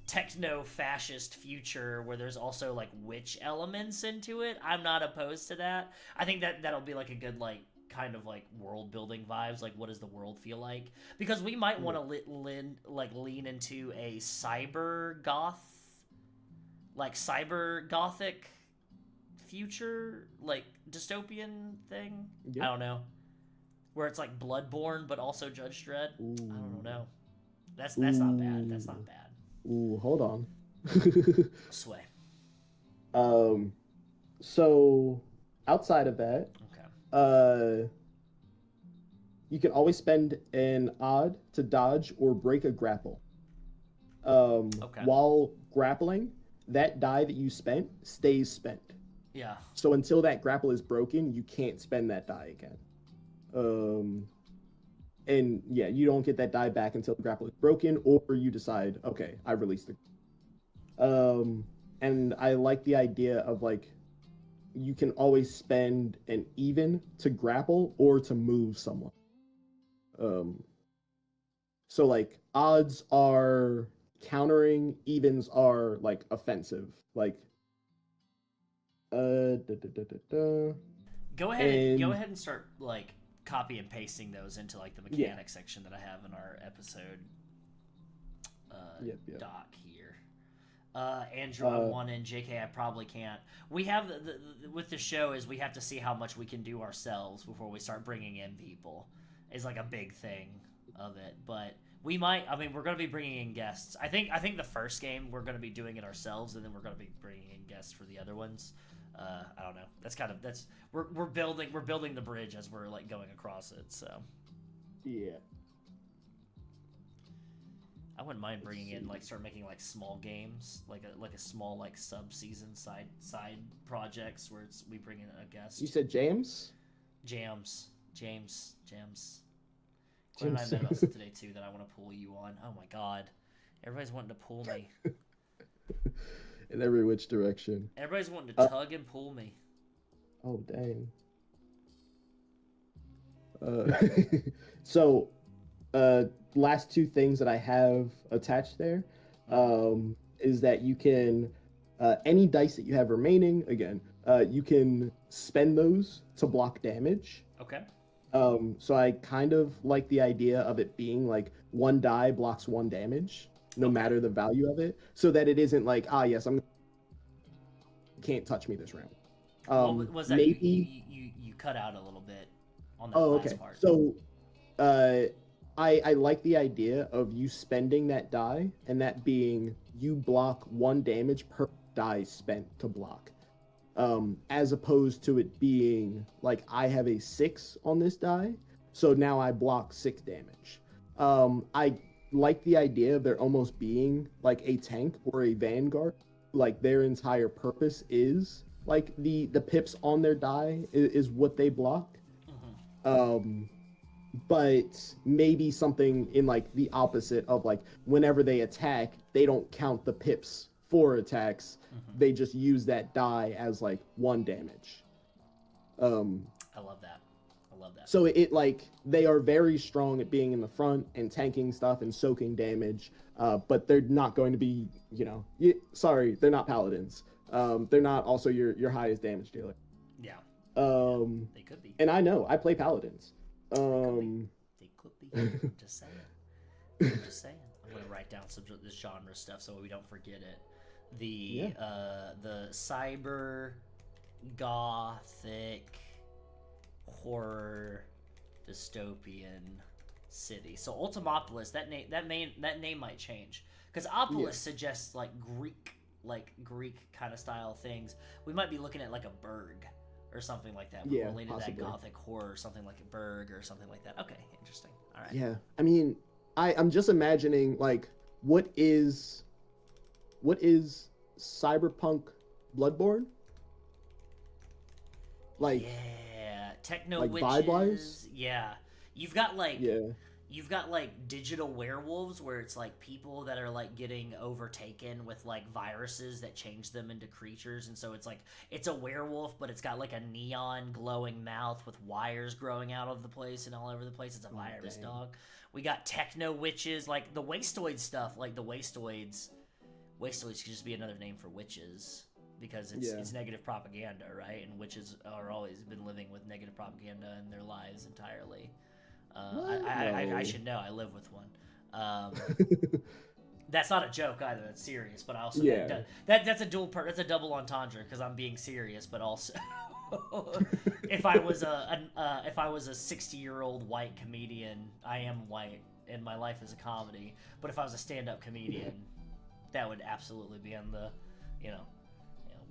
techno-fascist future where there's also, like, witch elements into it, I'm not opposed to that. I think that'll be, like, a good, like, kind of like world building vibes, like what does the world feel like, because we might want to lean into a cyber gothic future like dystopian thing. Yeah. I don't know, where it's like Bloodborne but also Judge Dredd. I don't know. That's not bad. That's not bad. Ooh, hold on. Sway. So outside of that, Okay. you can always spend an odd to dodge or break a grapple. Okay. While grappling, that die that you spent stays spent. Yeah. So until that grapple is broken, you can't spend that die again. And yeah, you don't get that die back until the grapple is broken, or you decide, okay, I release the. And I like the idea of like, you can always spend an even to grapple or to move someone. So like odds are countering, evens are like offensive. Like, Go ahead and start like copy and pasting those into like the mechanics section that I have in our episode doc here. Andrew, I want in. JK, I probably can't. We have with the show is we have to see how much we can do ourselves before we start bringing in people. Is like a big thing of it, but we might. I mean, we're going to be bringing in guests. I think the first game we're going to be doing it ourselves, and then we're going to be bringing in guests for the other ones. I don't know. We're building the bridge as we're like going across it. So yeah. I wouldn't mind bringing in like start making like small games, like a small like sub season side projects where we bring in a guest. You said James? James. Glenn and I met about something today too that I want to pull you on. Oh my god, everybody's wanting to pull me. In every which direction. Everybody's wanting to tug and pull me. Oh dang. So last two things that I have attached there is that you can any dice that you have remaining, again, you can spend those to block damage. Okay. So I kind of like the idea of it being like one die blocks one damage, no matter the value of it, so that it isn't like, yes, you can't touch me this round. What was that? Maybe you cut out a little bit on that last part. So I like the idea of you spending that die and that being you block one damage per die spent to block. As opposed to it being like I have a 6 on this die, so now I block 6 damage. I like the idea of there almost being like a tank or a vanguard, like their entire purpose is like the pips on their die is what they block. But maybe something in like the opposite of like whenever they attack, they don't count the pips for attacks. They just use that die as like 1 damage. I love that. So it like they are very strong at being in the front and tanking stuff and soaking damage, but they're not going to be, they're not paladins. They're not also your highest damage dealer. Yeah. They could be. And I know I play paladins. They could be. Just saying. I'm gonna write down some of this genre stuff so we don't forget it. The cyber gothic horror dystopian city. So Ultimopolis, that name might change because Opolis suggests like Greek kind of style things. We might be looking at like a burg or something like that. Related possibly. To that gothic horror, something like a burg or something like that. Okay, interesting. All right. Yeah, I mean, I'm just imagining like what is cyberpunk Bloodborne? Like techno like witches. Vibe-wise? Yeah. You've got like digital werewolves where it's like people that are like getting overtaken with like viruses that change them into creatures, and so it's like it's a werewolf but it's got like a neon glowing mouth with wires growing out of the place and all over the place. It's a virus dog. We got techno witches, like the wastoid stuff, like the wastoids could just be another name for witches because it's negative propaganda, right? And witches are always been living with negative propaganda in their lives entirely. I should know. I live with one. That's not a joke either. That's serious. But I also that's a that's a double entendre because I'm being serious, but also if I was a 60-year-old white comedian, I am white and my life is a comedy. But if I was a stand-up comedian, that would absolutely be on the,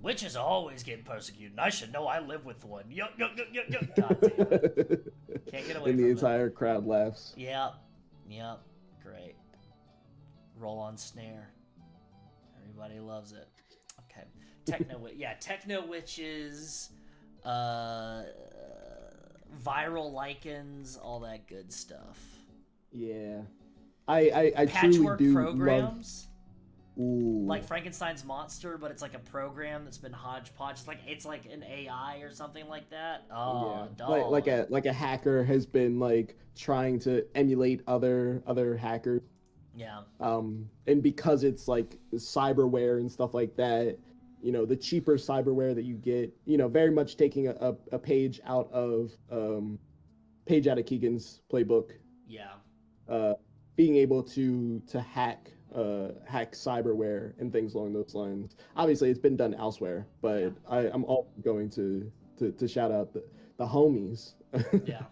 witches always get persecuted. And I should know. I live with one. Yuck, yuck, yuck, yuck, yuck. God damn. Can't get away and from the it. entire crowd laughs. Yep. Great. Roll on snare. Everybody loves it. Okay. Techno witches, viral lichens, all that good stuff. Yeah. I Patchwork truly do programs. Ooh. Like Frankenstein's monster, but it's like a program that's been hodgepodge. It's like an AI or something like that. Oh, yeah. Like a hacker has been like trying to emulate other hackers. Yeah. And because it's like cyberware and stuff like that, the cheaper cyberware that you get, very much taking a page out of Keegan's playbook. Yeah. Being able to hack cyberware and things along those lines. Obviously, it's been done elsewhere, but I'm all going to shout out the homies. Yeah.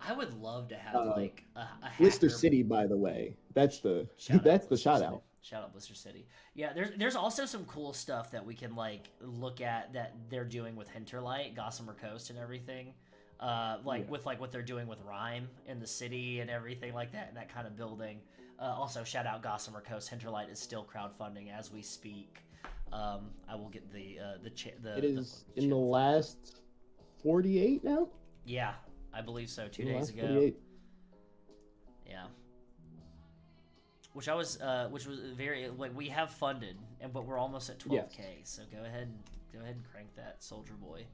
I would love to have like a hacker. Blister City, by the way. That's the shout out. Shout out Blister City. Yeah, there's also some cool stuff that we can like look at that they're doing with Hinterlight, Gossamer Coast, and everything. With like what they're doing with Rhyme in the city and everything like that, and that kind of building. Also, shout out Gossamer Coast. Hinterlight is still crowdfunding as we speak. I will get It is in the last 48 now. Yeah, I believe so. 2 days ago. 48. Yeah. Which was very like we have funded, but we're almost at 12K. Yes. So go ahead and crank that soldier boy,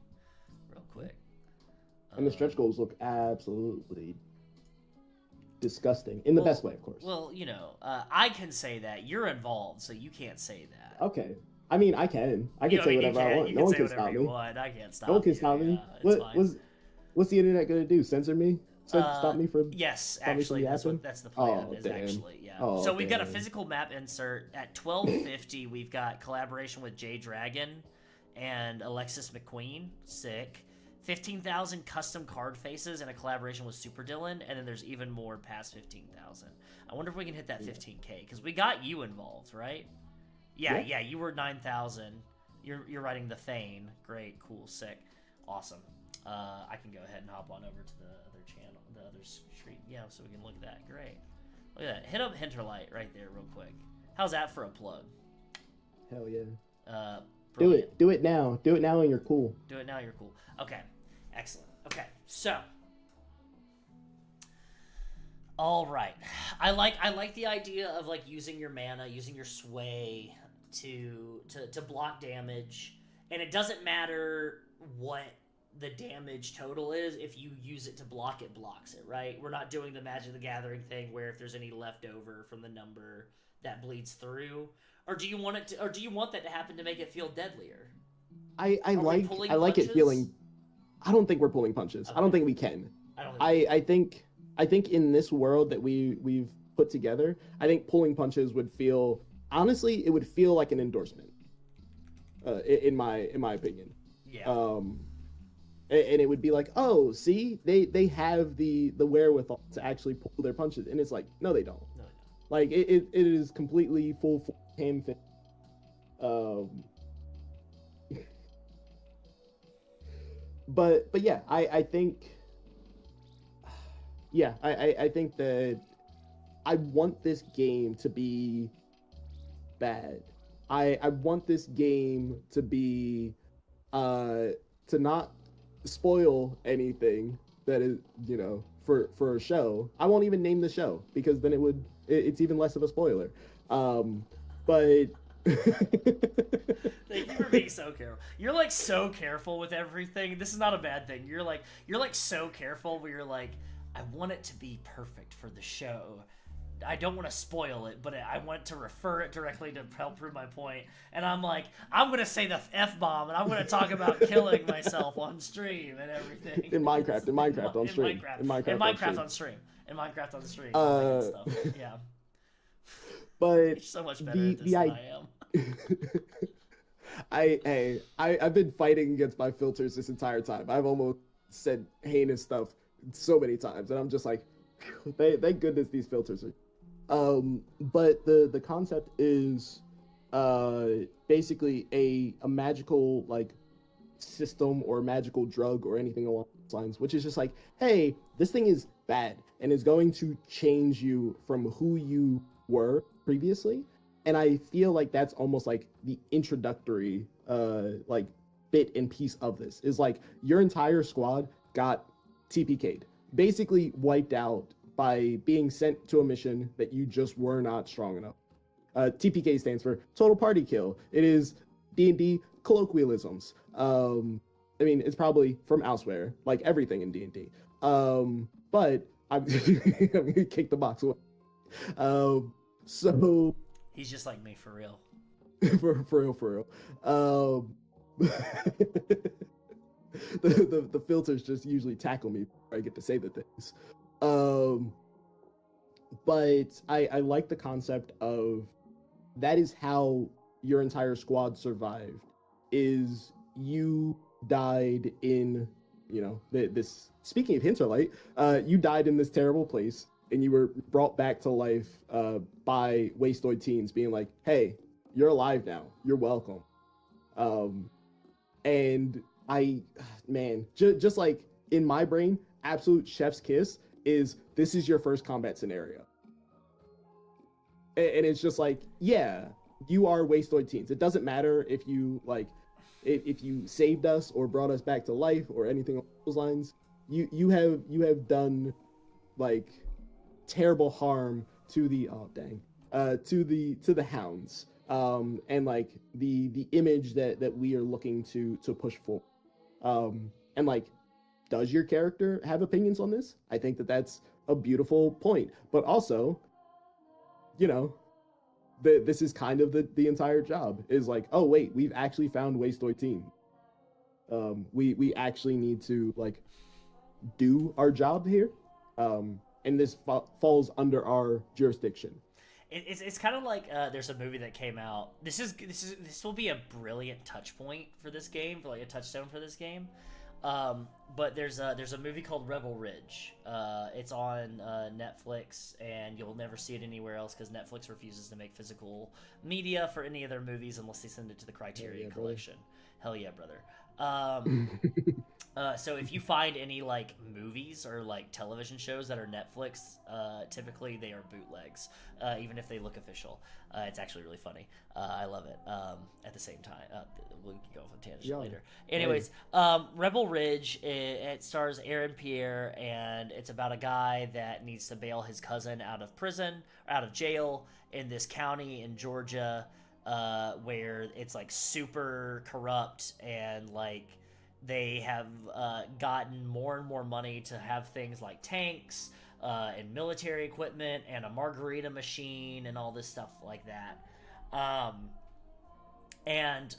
real quick. And the stretch goals look absolutely disgusting in the best way, of course. Well, I can say that you're involved, so you can't say that. Okay. I mean, I can say whatever I want. No one can stop me. I can't stop. No one can stop me. What's the internet gonna do? Censor me? Stop me from? Yes, actually, that's the plan. So we've got a physical map insert at 12:50. We've got collaboration with Jay Dragon and Alexis McQueen. Sick. 15,000 custom card faces and a collaboration with Super Dylan, and then there's even more past 15,000. I wonder if we can hit that 15K because we got you involved, right? Yeah. You were 9,000. You're writing the Thane. Great, cool, sick, awesome. I can go ahead and hop on over to the other channel, the other stream. Yeah, so we can look at that. Great. Look at that. Hit up Hinterlight right there, real quick. How's that for a plug? Hell yeah. Brilliant. Do it now. Do it now, and you're cool. Do it now, you're cool. Okay. Excellent. Okay, so all right, I like the idea of like using your mana, using your sway to block damage, and it doesn't matter what the damage total is. If you use it to block, it blocks it, right? We're not doing the Magic the Gathering thing where if there's any left over from the number that bleeds through, or do you want that to happen to make it feel deadlier? I like it feeling. I don't think we're pulling punches. Okay. I don't think we can. I think in this world that we've put together, I think pulling punches would feel, honestly, it would feel like an endorsement. In my opinion. Yeah. And it would be like, oh, see, they have the wherewithal to actually pull their punches, and it's like, no, they don't. No. Like it is completely full hand fit. But yeah, I think I think that I want this game to be bad. I want this game to be to not spoil anything that is, for a show. I won't even name the show because then it's even less of a spoiler. But Thank you for being so careful. You're like so careful with everything. This is not a bad thing. You're like so careful where you're like, I want it to be perfect for the show. I don't want to spoil it, but I want to refer it directly to help prove my point. And I'm like, I'm going to say the F-bomb, and I'm going to talk about killing myself on stream and everything. In Minecraft on stream. In Minecraft on stream. All that good stuff. Yeah. But You're so much better at this than I am. I've been fighting against my filters this entire time. I've almost said heinous stuff so many times, and I'm just like, thank goodness these filters are. But the concept is basically a magical like system or magical drug or anything along those lines, which is just like, hey, this thing is bad and is going to change you from who you were previously. And I feel like that's almost like the introductory like bit and piece of this is like your entire squad got TPK'd, basically wiped out by being sent to a mission that you just were not strong enough. TPK stands for Total Party Kill. It is D&D colloquialisms. I mean, it's probably from elsewhere, like everything in D&D. But I'm gonna kick the box away. So He's just like me, for real. for real. The filters just usually tackle me before I get to say the things. But I like the concept of that is how your entire squad survived. Is you died in, you know, this. Speaking of Hinterlight, you died in this terrible place, and you were brought back to life by Wastoid teens, being like, "Hey, you're alive now. You're welcome." And man, just like in my brain, absolute chef's kiss is this is your first combat scenario. And it's just like, yeah, you are Wastoid teens. It doesn't matter if you like, if you saved us or brought us back to life or anything along those lines. You have done like terrible harm to the to the hounds. And like the image that we are looking to push for. And like, does your character have opinions on this? I think that's a beautiful point. But also, you know, this is kind of the entire job is like, oh wait, we've actually found Wastoid team. We actually need to like do our job here. And this falls under our jurisdiction. It's kind of like there's a movie that came out. This will be a brilliant touch point for this game, for like a touchstone for this game. But there's a movie called Rebel Ridge. It's on Netflix, and you'll never see it anywhere else because Netflix refuses to make physical media for any of their movies unless they send it to the Criterion Collection. Hell yeah, brother. So if you find any like movies or like television shows that are Netflix, typically they are bootlegs, even if they look official. It's actually really funny. I love it. At the same time, we can go off on a tangent later. Anyways, Rebel Ridge, it stars Aaron Pierre, and it's about a guy that needs to bail his cousin out of prison, or out of jail in this county in Georgia, where it's like super corrupt and like they have gotten more and more money to have things like tanks and military equipment and a margarita machine and all this stuff like that. And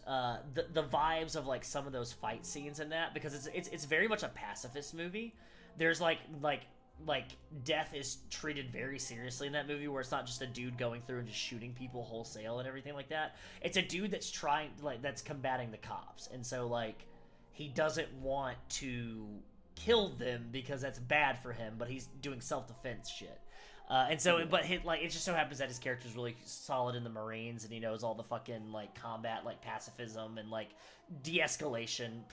the vibes of like some of those fight scenes in that, because it's very much a pacifist movie. There's like death is treated very seriously in that movie, where it's not just a dude going through and just shooting people wholesale and everything like that. It's a dude that's that's combating the cops, and so like he doesn't want to kill them because that's bad for him, but he's doing self-defense shit. And so, but it just so happens that his character's really solid in the Marines, and he knows all the fucking like combat, like pacifism and like de-escalation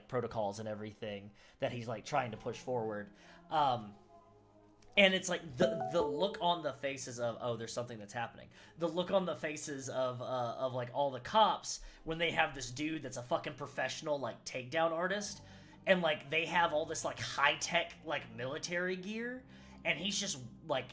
protocols and everything that he's like trying to push forward. And it's like the look on the faces of, oh, there's something that's happening. The look on the faces of like all the cops when they have this dude that's a fucking professional like takedown artist, and like they have all this like high tech like military gear, and he's just like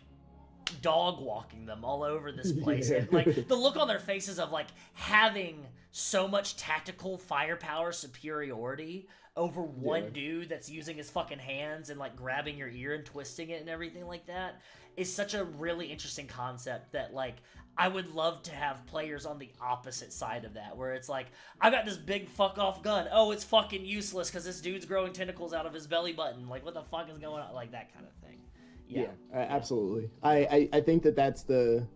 dog walking them all over this place. And like the look on their faces of like having so much tactical firepower superiority over one dude that's using his fucking hands and like grabbing your ear and twisting it and everything like that is such a really interesting concept that like I would love to have players on the opposite side of that, where it's like, I got this big fuck off gun. Oh, it's fucking useless because this dude's growing tentacles out of his belly button. Like, what the fuck is going on? Like that kind of thing. Yeah, absolutely. I think that's the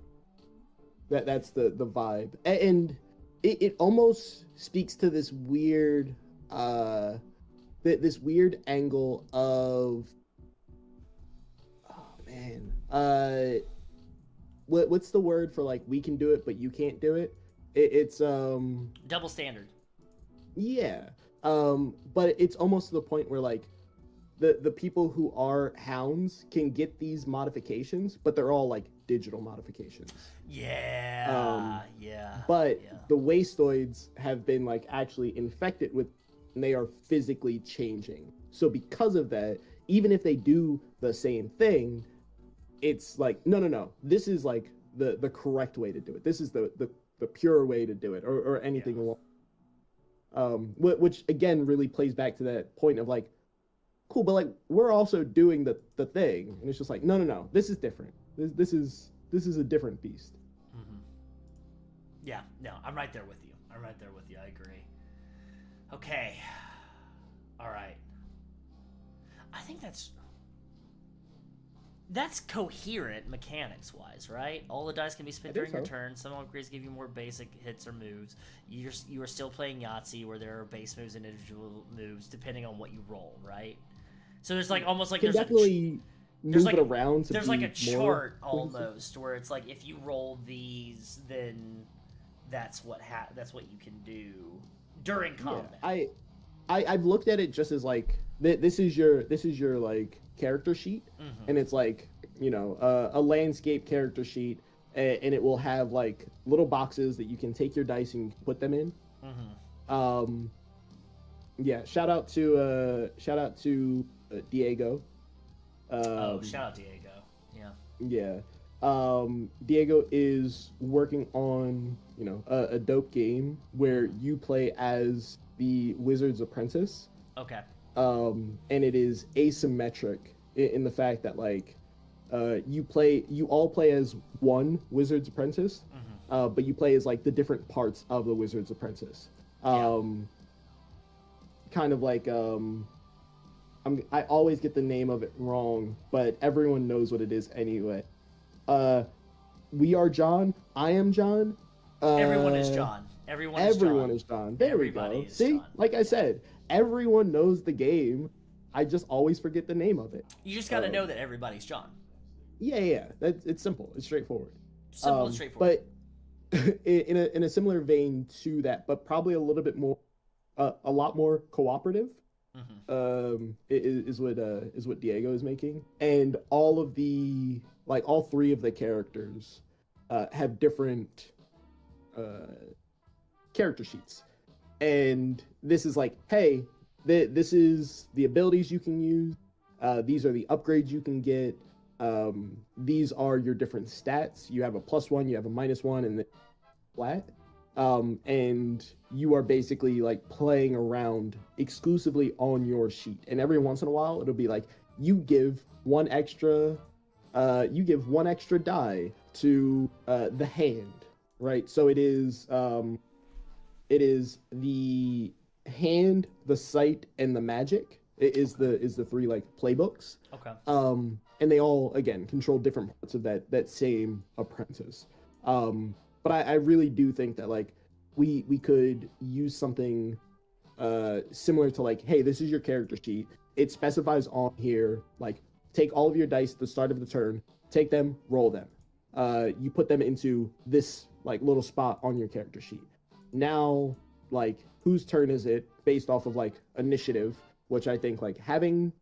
That's the vibe, and it almost speaks to this weird this weird angle of, oh man, what's the word for like we can do it but you can't do it? It's double standard. Yeah, but it's almost to the point where like the people who are hounds can get these modifications, but they're all like digital modifications. Yeah, But the wastoids have been like actually infected with, and they are physically changing. So because of that, even if they do the same thing, it's like no. This is like the correct way to do it. This is the pure way to do it, or anything along. Which again really plays back to that point of like, cool, but like we're also doing the thing, and it's just like no. This is different. This is a different beast. Mm-hmm. Yeah, no, I'm right there with you. I agree. Okay. All right. I think that's coherent mechanics wise, right? All the dice can be spent during your turn. Some upgrades give you more basic hits or moves. You are still playing Yahtzee, where there are base moves and individual moves depending on what you roll, right? So there's like almost like there's definitely move it around. There's like a chart almost where it's like if you roll these, then that's what you can do during combat. Yeah, I've looked at it just as like this is your like character sheet, and it's like, you know, a landscape character sheet, and it will have like little boxes that you can take your dice and put them in. Yeah, shout out to Diego. Shout out Diego. Yeah. Diego is working on, you know, a dope game where you play as the Wizard's Apprentice. Okay. And it is asymmetric in the fact that like you all play as one Wizard's Apprentice, but you play as like the different parts of the Wizard's Apprentice. Kind of like I always get the name of it wrong, but everyone knows what it is anyway. We are John. I am John. Everyone is John. Everyone is John. There we go. See, like I said, everyone knows the game. I just always forget the name of it. You just got to know that everybody's John. Yeah. It's simple. It's straightforward. Simple and straightforward. But in a similar vein to that, but probably a little bit more, a lot more cooperative. Is what Diego is making, and all three of the characters have different character sheets, and this is like, hey, this is the abilities you can use, these are the upgrades you can get, these are your different stats. You have a +1, you have a -1, and then flat. And you are basically like playing around exclusively on your sheet, and every once in a while it'll be like you give one extra die to the hand, right? So it is the hand, the sight, and the magic. It is the three like playbooks. Okay. And they all again control different parts of that same apprentice. But I really do think that like we could use something similar to like, hey, this is your character sheet. It specifies on here like take all of your dice at the start of the turn, take them, roll them. You put them into this like little spot on your character sheet. Now, like, whose turn is it based off of like initiative, which I think like having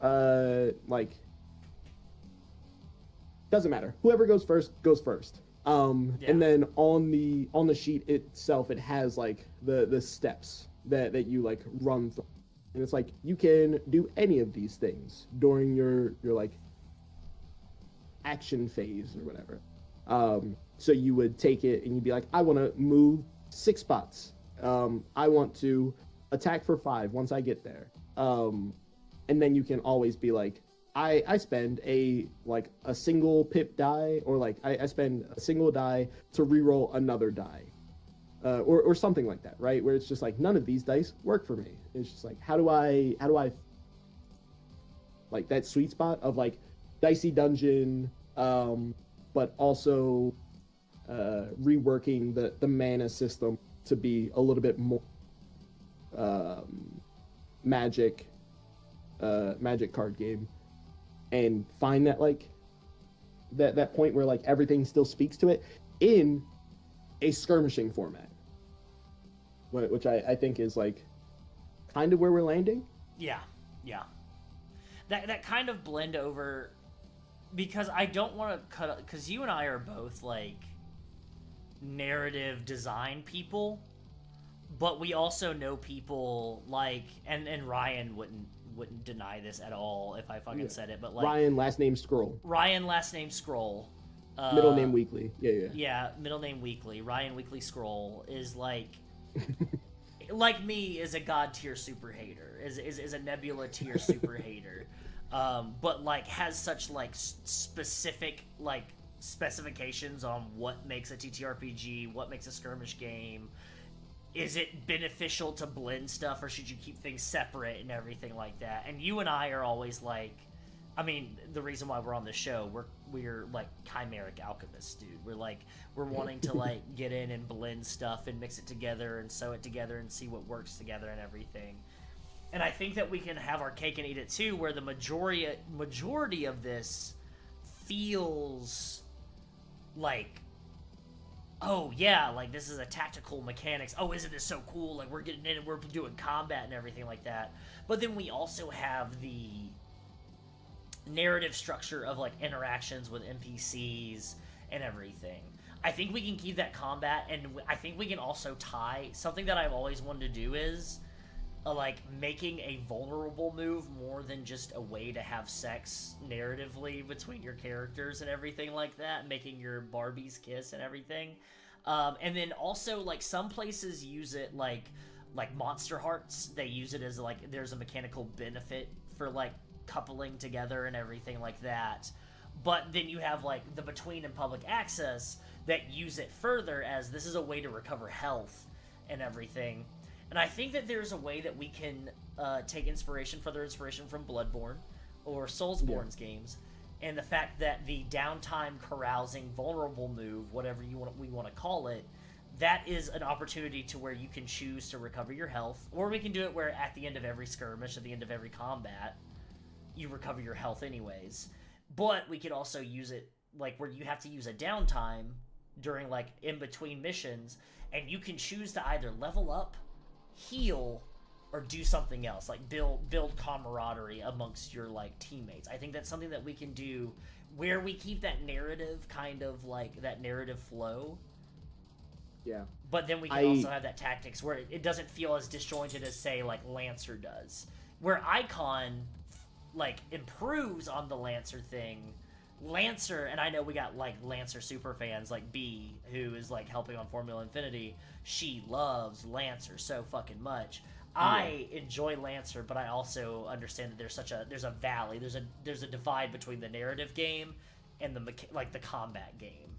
like doesn't matter. Whoever goes first goes first. And then on the sheet itself, it has like the steps that you like run through, and it's like you can do any of these things during your like action phase or whatever. So you would take it and you'd be like, I want to move 6 spots. I want to attack for 5 once I get there. And then you can always be like, I spend a single pip die, or like I spend a single die to reroll another die, or something like that, right? Where it's just like none of these dice work for me. It's just like how do I like that sweet spot of like dicey dungeon, but also reworking the mana system to be a little bit more magic card game, and find that like that point where like everything still speaks to it in a skirmishing format, which I think is like kind of where we're landing. Yeah. That kind of blend over, because I don't want to cut, because you and I are both like narrative design people, but we also know people like, and Ryan wouldn't deny this at all if I fucking said it, but like Ryan, last name Scroll. Middle name Weekly. Yeah, middle name Weekly. Ryan Weekly Scroll is like like me, is a god tier super hater, is a Nebula tier super hater, but like has such like specific like specifications on what makes a TTRPG, what makes a skirmish game. Is it beneficial to blend stuff, or should you keep things separate and everything like that? And you and I are always like, I mean, the reason why we're on this show, we're like chimeric alchemists, dude. We're wanting to like get in and blend stuff and mix it together and sew it together and see what works together and everything. And I think that we can have our cake and eat it too, where the majority of this feels like, oh yeah, like this is a tactical mechanics. Oh, isn't this so cool? Like we're getting in and we're doing combat and everything like that. But then we also have the narrative structure of like interactions with NPCs and everything. I think we can keep that combat, and I think we can also tie something that I've always wanted to do is like making a vulnerable move more than just a way to have sex narratively between your characters and everything like that, making your Barbies kiss and everything. And then also like some places use it like Monster Hearts, they use it as like there's a mechanical benefit for like coupling together and everything like that. But then you have like the Between and Public Access that use it further as this is a way to recover health and everything. And I think that there's a way that we can take further inspiration from Bloodborne or Soulsborne's games, and the fact that the downtime carousing vulnerable move, whatever we want to call it, that is an opportunity to where you can choose to recover your health, or we can do it where at the end of every skirmish, at the end of every combat, you recover your health anyways. But we could also use it like where you have to use a downtime during like in between missions, and you can choose to either level up, heal, or do something else, like build camaraderie amongst your like teammates. I think that's something that we can do where we keep that narrative kind of like that narrative flow. Yeah. But then we can also have that tactics where it doesn't feel as disjointed as say like Lancer does, where Icon like improves on the Lancer thing. Lancer, and I know we got like Lancer super fans like B, who is like helping on Formula Infinity. She loves Lancer so fucking much. I enjoy Lancer, but I also understand that there's a valley, there's a divide between the narrative game and the combat game,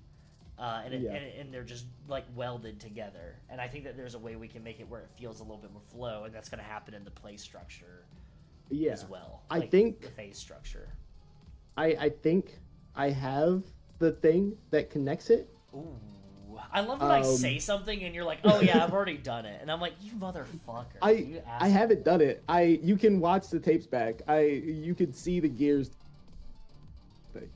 and they're just like welded together. And I think that there's a way we can make it where it feels a little bit more flow, and that's going to happen in the play structure as well. I think the phase structure. I think I have the thing that connects it. Ooh. I love when I say something and you're like, oh yeah, I've already done it. And I'm like, you motherfucker. I haven't done it. You can watch the tapes back. You could see the gears thing.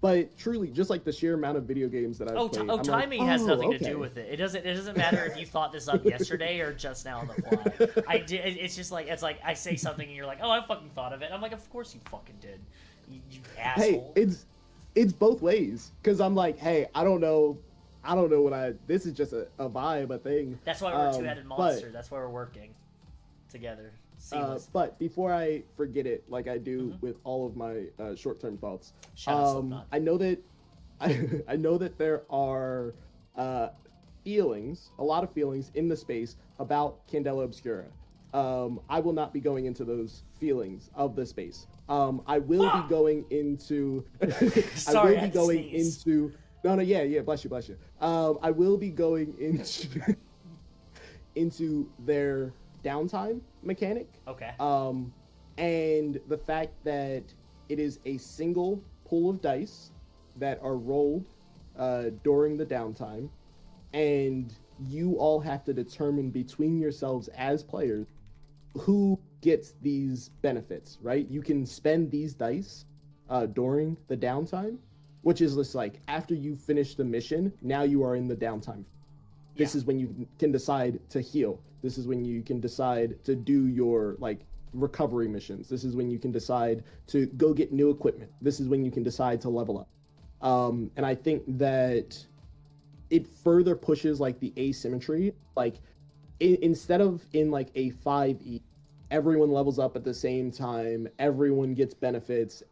But truly, just like the sheer amount of video games that I've played. Timing has nothing to do with it. It doesn't matter if you thought this up yesterday or just now on the fly. It's just like, I say something and you're like, oh, I fucking thought of it. I'm like, of course you fucking did. You asshole. Hey, it's both ways. Because I'm like, hey, I don't know this is just a vibe, a thing. That's why we're a two-headed monster. That's why we're working together. But before I forget it, like I do with all of my short-term thoughts, I know that there are a lot of feelings in the space about Candela Obscura. I will not be going into those feelings of the space. I will be going into. Sorry, I will be going into. No, yeah, bless you. I will be going into their downtime mechanic. Okay. And the fact that it is a single pool of dice that are rolled during the downtime, and you all have to determine between yourselves as players who gets these benefits, right? You can spend these dice during the downtime, which is just like after you finish the mission, now you are in the downtime. This is when you can decide to heal. This is when you can decide to do your like recovery missions. This is when you can decide to go get new equipment. This is when you can decide to level up. And I think that it further pushes like the asymmetry. Like instead of in like a 5e, everyone levels up at the same time, everyone gets benefits.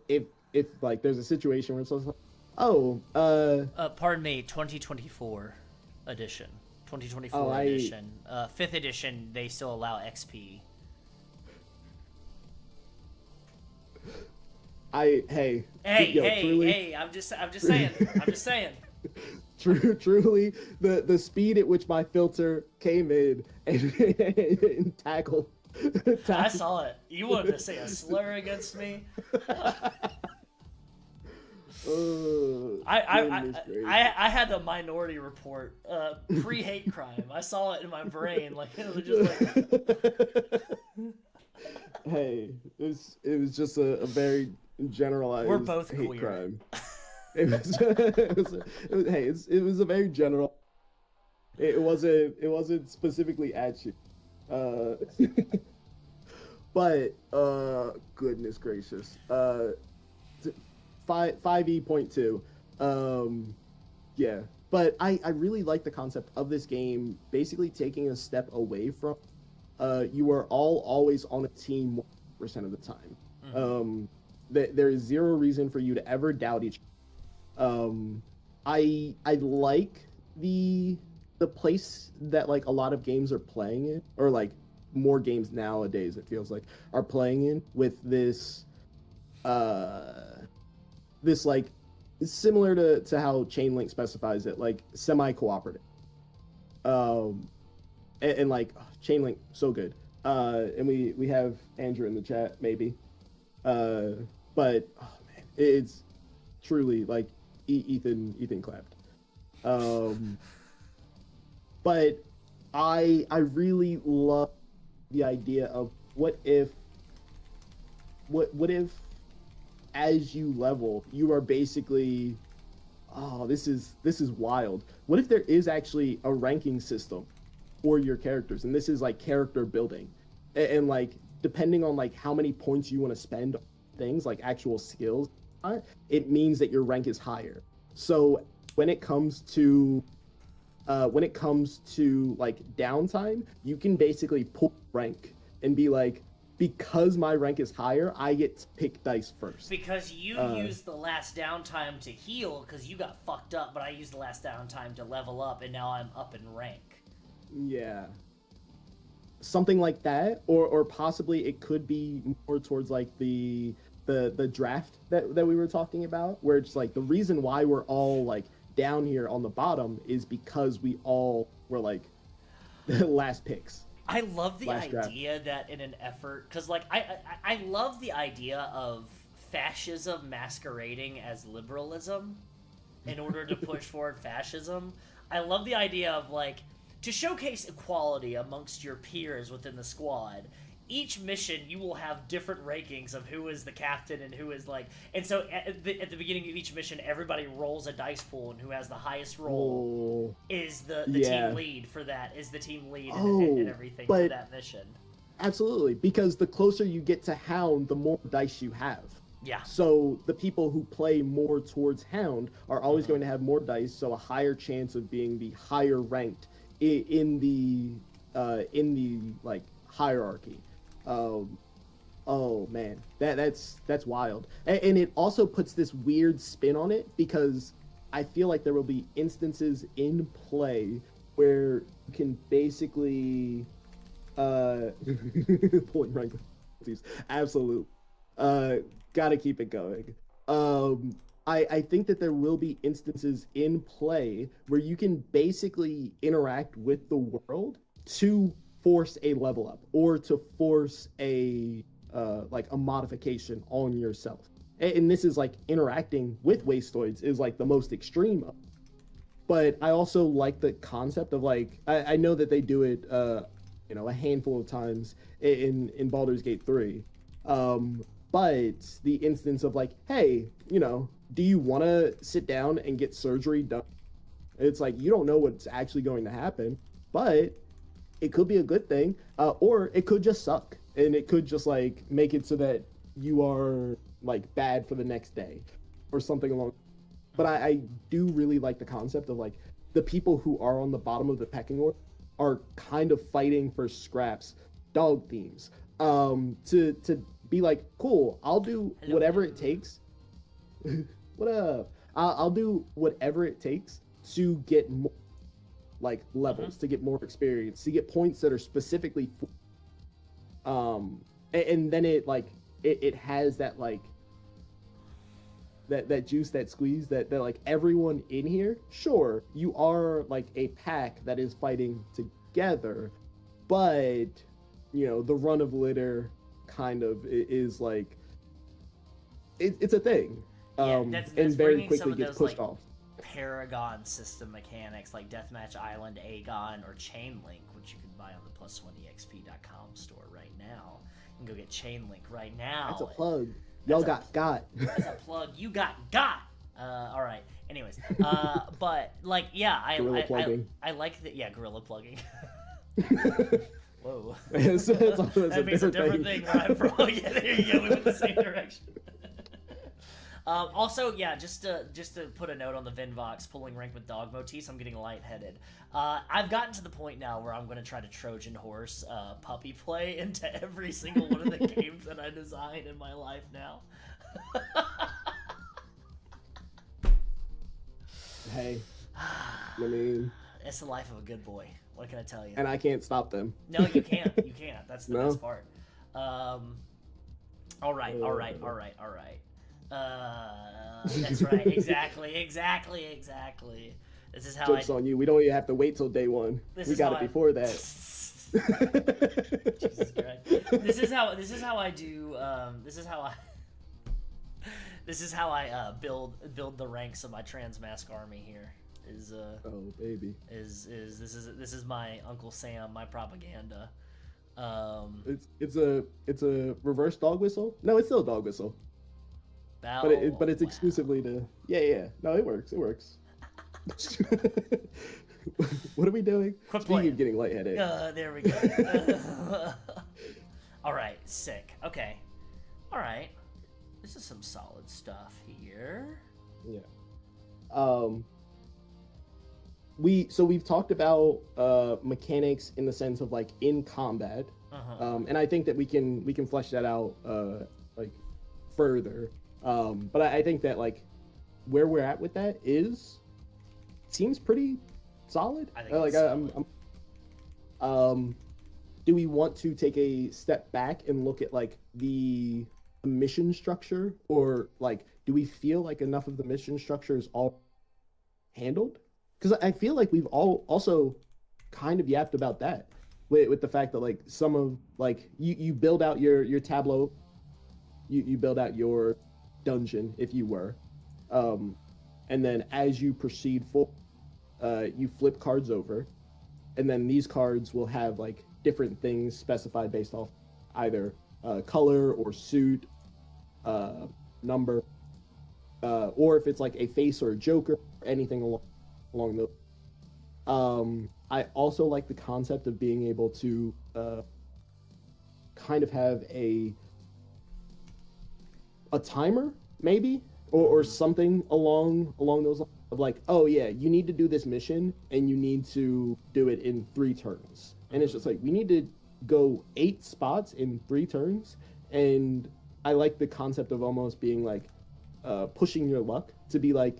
If like there's a situation where it's like, pardon me, 2024 edition, 2024 edition, 5th edition, they still allow XP. Hey, I'm just saying. Truly, the speed at which my filter came in and tackled. I saw it. You wanted to say a slur against me. I had the Minority Report pre-hate crime. I saw it in my brain, like it was just like. Hey, it was just a very generalized. We're both hate queer. Crime. It was a very general. It wasn't specifically at you. But goodness gracious. 5e.2. Yeah. But I really like the concept of this game basically taking a step away from you are all always on a team 100% of the time. Mm-hmm. There is zero reason for you to ever doubt each other. I like the place that like a lot of games are playing in, or like more games nowadays it feels like are playing in with this this like similar to how Chainlink specifies it, like semi-cooperative. And like Chainlink, so good. And we have Andrew in the chat, maybe. But oh man, it's truly like Ethan clapped. But I really love the idea of what if as you level you are basically, oh, this is wild. What if there is actually a ranking system for your characters, and this is like character building, and like depending on like how many points you want to spend on things like actual skills, it means that your rank is higher. So when it comes to like downtime, you can basically pull rank and be like, because my rank is higher, I get to pick dice first. Because you used the last downtime to heal because you got fucked up, but I used the last downtime to level up, and now I'm up in rank. Yeah. Something like that, or possibly it could be more towards like the draft that we were talking about, where it's like the reason why we're all like down here on the bottom is because we all were like the last picks. I love the idea draft. that in an effort, because like I love the idea of fascism masquerading as liberalism in order to push forward fascism. I love the idea of like, to showcase equality amongst your peers within the squad, each mission you will have different rankings of who is the captain and who is like, and so at the beginning of each mission everybody rolls a dice pool, and who has the highest roll is the team lead for that, is the team lead and everything for that mission. Absolutely, because the closer you get to Hound, the more dice you have. Yeah. So the people who play more towards Hound are always going to have more dice, so a higher chance of being the higher ranked in the like hierarchy. Oh man, that's wild, and it also puts this weird spin on it, because I feel like there will be instances in play where you can basically pulling rank. Absolute, gotta keep it going. I think that there will be instances in play where you can basically interact with the world to force a level up, or to force a like a modification on yourself. and this is like interacting with wastoids is like the most extreme. But I also like the concept of like I know that they do it a handful of times in Baldur's Gate 3. But the instance of like, hey, do you want to sit down and get surgery done? It's like you don't know what's actually going to happen, but it could be a good thing, or it could just suck, and it could just like make it so that you are like bad for the next day, or something along. But I do really like the concept of like the people who are on the bottom of the pecking order are kind of fighting for scraps, dog themes, to be like, cool, I'll do whatever it takes. What up? I'll do whatever it takes to get more like levels, to get more experience, to get points that are specifically and then it like it has that like that juice, that squeeze, that like everyone in here, sure, you are like a pack that is fighting together, but the run of litter kind of is like it's a thing. That's and very bringing quickly some of gets those, pushed like, off. Paragon system mechanics like Deathmatch Island, Aegon, or Chainlink, which you can buy on the plus1exp.com store right now. You can go get Chainlink right now. That's a plug. Y'all got. That's a plug. You got. All right. Anyways, but like, yeah, I like that. Yeah, gorilla plugging. Whoa. That means a different thing where I'm from. Yeah, there you go. We went the same direction. Also, yeah, just to put a note on the Vinvox pulling rank with dog motifs, I'm getting lightheaded. I've gotten to the point now where I'm going to try to Trojan horse puppy play into every single one of the games that I design in my life now. Hey, I mean, it's the life of a good boy. What can I tell you? And I can't stop them. No, you can't. You can't. That's the best part. All right. That's right. Exactly. This is how Joke's on you. We don't even have to wait till day one. We got it before that. Jesus Christ. This is how I do. This is how I build the ranks of my Transmask army here. Oh baby. This is my Uncle Sam, my propaganda. It's a reverse dog whistle. No, it's still a dog whistle. But it's exclusively to no, it works. What are we doing? Speaking of getting lightheaded. There we go. All right, sick. Okay. All right. This is some solid stuff here. Yeah. We've talked about mechanics in the sense of like in combat, and I think that we can flesh that out like further. But I think that like where we're at with that seems pretty solid. I think do we want to take a step back and look at like the mission structure, or like do we feel like enough of the mission structure is all handled? Because I feel like we've all also kind of yapped about that with the fact that like some of like you build out your tableau, you build out your dungeon, if you were, and then as you proceed forward, you flip cards over, and then these cards will have like different things specified based off either color or suit, number, or if it's like a face or a joker, or anything along those. I also like the concept of being able to kind of have a timer, maybe, or something along those lines of like, oh yeah, you need to do this mission and you need to do it in 3 turns. And it's just like, we need to go 8 spots in 3 turns. And I like the concept of almost being like pushing your luck to be like,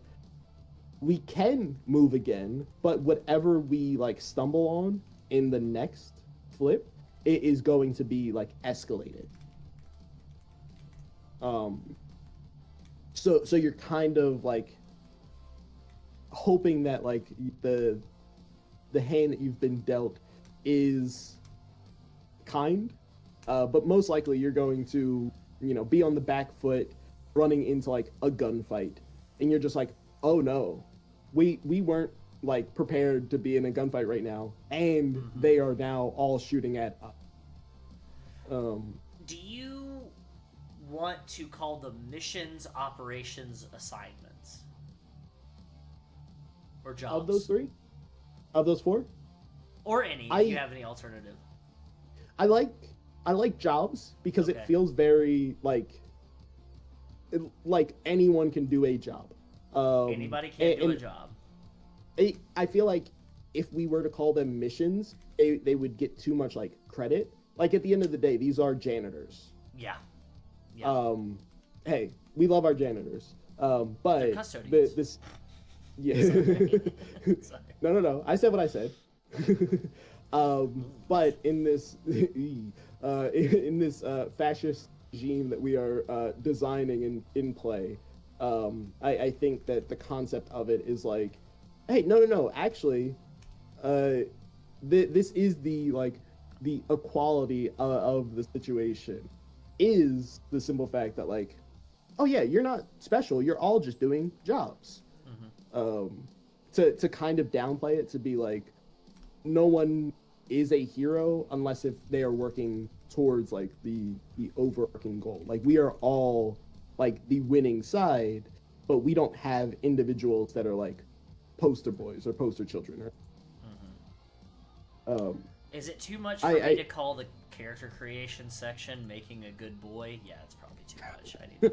we can move again, but whatever we like stumble on in the next flip, it is going to be like escalated. So you're kind of like hoping that like the hand that you've been dealt is kind, but most likely you're going to be on the back foot running into like a gunfight, and you're just like, oh no, we weren't like prepared to be in a gunfight right now, and they are now all shooting at us. Do you want to call the missions operations assignments or jobs? Of those three, of those four, or any if you have any alternative. I like jobs because it feels very like anyone can do a job. Anybody can do a job. I feel like if we were to call them missions, they would get too much like credit. Like at the end of the day, these are janitors. Yeah. Hey, we love our janitors. But they're custodians. this yeah. No. I said what I said. But in this fascist regime that we are designing in play, I think that the concept of it is like, hey, no. Actually, this is the equality of the situation is the simple fact that like, oh yeah, you're not special. You're all just doing jobs. To kind of downplay it, to be like, no one is a hero unless if they are working towards like the overarching goal. Like we are all like the winning side, but we don't have individuals that are like poster boys or poster children. Is it too much for me to call the character creation section making a good boy? Yeah, it's probably too much. I need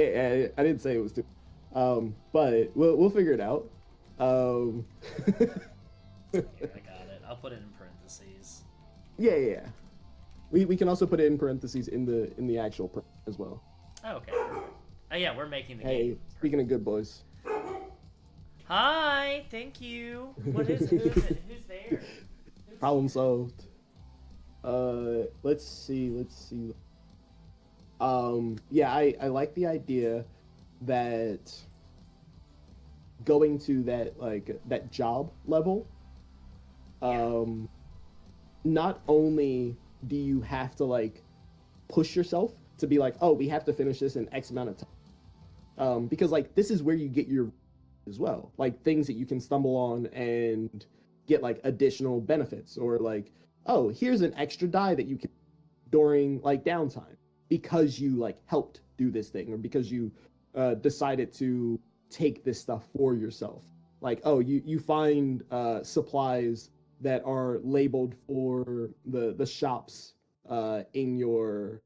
to I didn't say it was too, but we'll figure it out. Yeah, I got it. I'll put it in parentheses. Yeah. We can also put it in parentheses in the actual print as well. Oh, okay. Oh yeah, we're making the game. Hey, speaking of good boys. Hi, thank you. What is it? Who's there? Problem solved. Let's see. Yeah, I like the idea that going to that job level, not only do you have to like push yourself to be like, oh, we have to finish this in X amount of time, because like this is where you get your as well, like things that you can stumble on and get like additional benefits, or like, oh, here's an extra die that you can during like downtime because you like helped do this thing, or because you decided to take this stuff for yourself. Like, oh, you find supplies that are labeled for the shops in your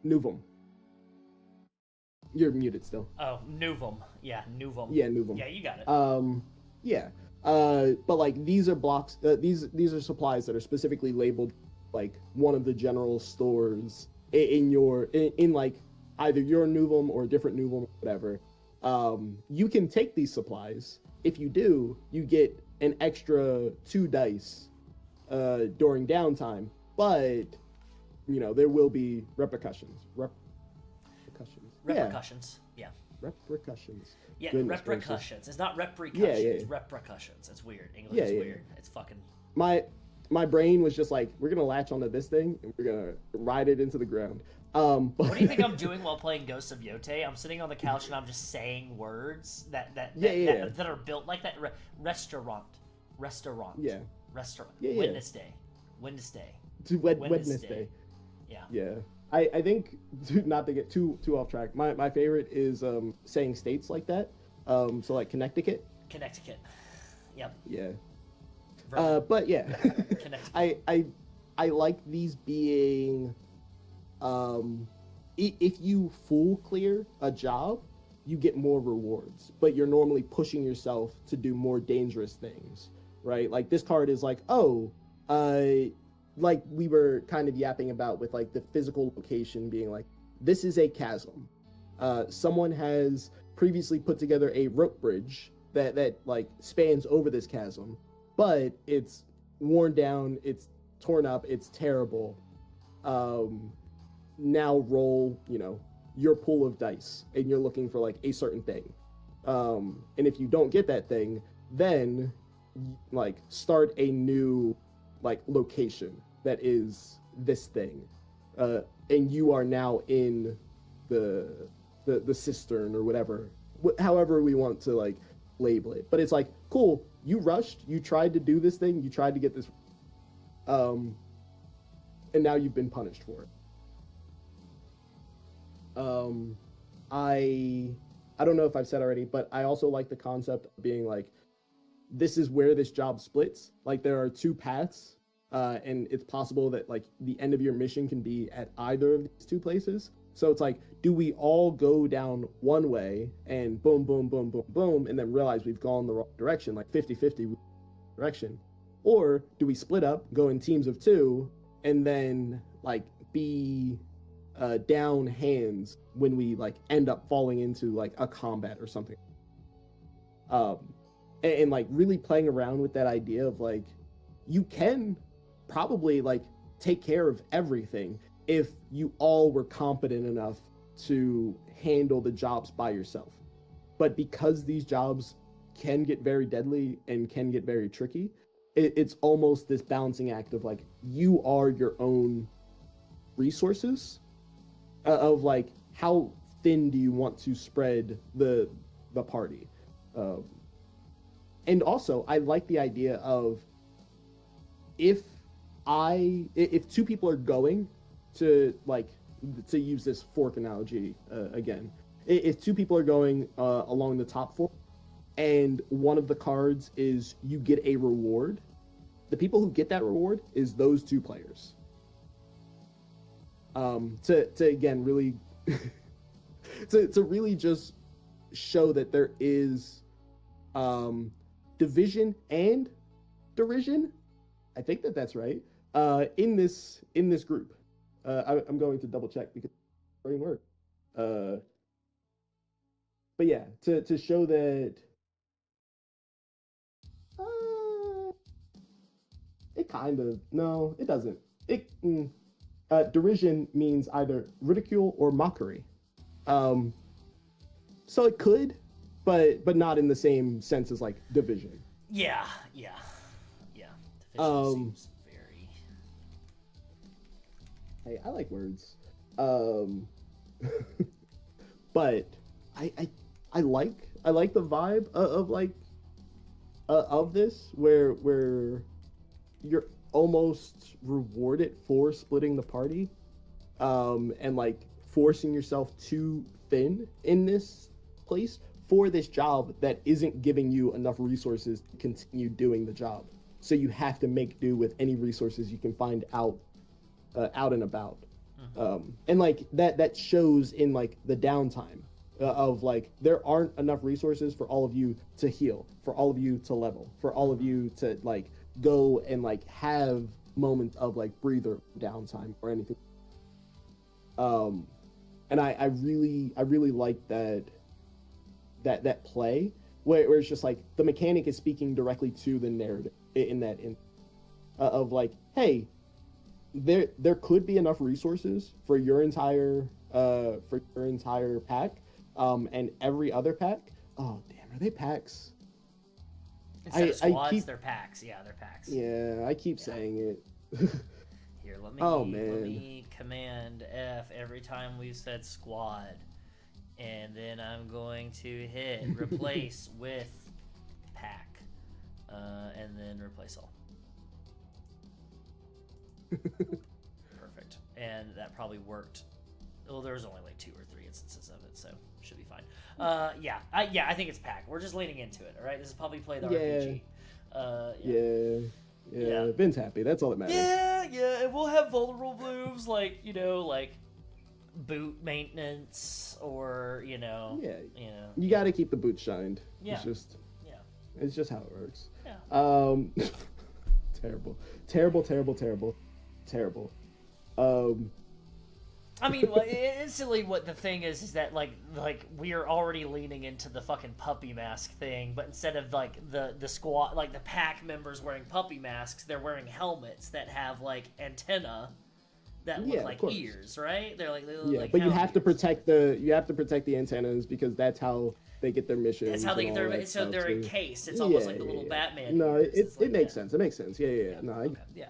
Novum. You're muted still. Oh, Novum. Yeah, Novum. Yeah, Novum. Yeah, you got it. Yeah. But like these are blocks. These are supplies that are specifically labeled like one of the general stores in like either your Novum or a different Novum, whatever. You can take these supplies. If you do, you get an extra 2 dice during downtime. But there will be repercussions. Repercussions. Yeah. Repercussions. Yeah, Goodness repercussions. gracious. It's not repercussions. Yeah. It's repercussions. It's weird. English is weird. It's fucking. My brain was just like, we're gonna latch onto this thing and we're gonna ride it into the ground. What do you think I'm doing while playing Ghosts of Yote? I'm sitting on the couch and I'm just saying words that are built like that. Restaurant. Yeah. Restaurant. Yeah. Wednesday. Wednesday. Yeah. I think, not to get too off track, my favorite is saying states like that. So like Connecticut. Yep. Yeah. But yeah, I like these being, if you full clear a job, you get more rewards, but you're normally pushing yourself to do more dangerous things, right? Like this card is like, oh, like we were kind of yapping about with like the physical location being like, this is a chasm. Someone has previously put together a rope bridge that like spans over this chasm, but it's worn down, it's torn up, it's terrible. Now roll, your pool of dice, and you're looking for like a certain thing. And if you don't get that thing, then like start a new like location that is this thing, and you are now in the cistern or whatever, however we want to like label it. But it's like, cool, you rushed, you tried to do this thing, you tried to get this, and now you've been punished for it. I don't know if I've said already, but I also like the concept of being like, this is where this job splits. Like there are two paths, and it's possible that like the end of your mission can be at either of these two places. So it's like, do we all go down one way and boom, boom, boom, boom, boom, and then realize we've gone the wrong direction, like 50-50 direction? Or do we split up, go in teams of two, and then like be down hands when we like end up falling into like a combat or something? And like really playing around with that idea of like, you can probably like take care of everything if you all were competent enough to handle the jobs by yourself. But because these jobs can get very deadly and can get very tricky, it's almost this balancing act of like, you are your own resources, of like, how thin do you want to spread the party? And also, I like the idea of if two people are going to, like, to use this fork analogy again, if two people are going along the top fork, and one of the cards is you get a reward, the people who get that reward is those two players. To again really to really just show that there is division and derision. I think that's right. In this group, I'm going to double check because it's very word. But yeah, to show that it kind of, no, it doesn't. Derision means either ridicule or mockery. So it could, but not in the same sense as like division. Yeah. Division seems very. Hey, I like words. But I like the vibe of like of this where you're almost rewarded for splitting the party, and like forcing yourself too thin in this place for this job that isn't giving you enough resources to continue doing the job. So you have to make do with any resources you can find out and about. And like that shows in like the downtime of like, there aren't enough resources for all of you to heal, for all of you to level, for all of you to like go and like have moments of like breather downtime or anything. And I really like that play where it's just like the mechanic is speaking directly to the narrative in that of like, hey, there could be enough resources for your entire pack, and every other pack. Oh damn, are they packs? Instead of squads, they're packs. Yeah, they're packs. Yeah, I keep saying it. Here, let me command F every time we've said squad, and then I'm going to hit replace with pack, and then replace all. Perfect. And that probably worked. Well, there was only like 2 or 3 instances of it, so should be fine. I think it's pack. We're just leaning into it. All right, this is probably play the RPG. Yeah. Vin's happy. That's all that matters. Yeah. And we'll have vulnerable moves like boot maintenance or you got to keep the boots shined. Yeah. It's just how it works. Yeah. Terrible. I mean, instantly, what the thing is that like we are already leaning into the fucking puppy mask thing, but instead of like the squad, like the pack members wearing puppy masks, they're wearing helmets that have like antenna, that Yeah, look of like course. ears, right? They look Yeah, like but you hound have to ears. protect the antennas because that's how they get their missions. That's how they and get all their. that So stuff. they're So, encased. It's almost yeah, like the yeah, little yeah. Batman No, ears. It's it like makes that. sense. It makes sense. Yeah, yeah. Yeah. Yeah. No, Okay. Yeah.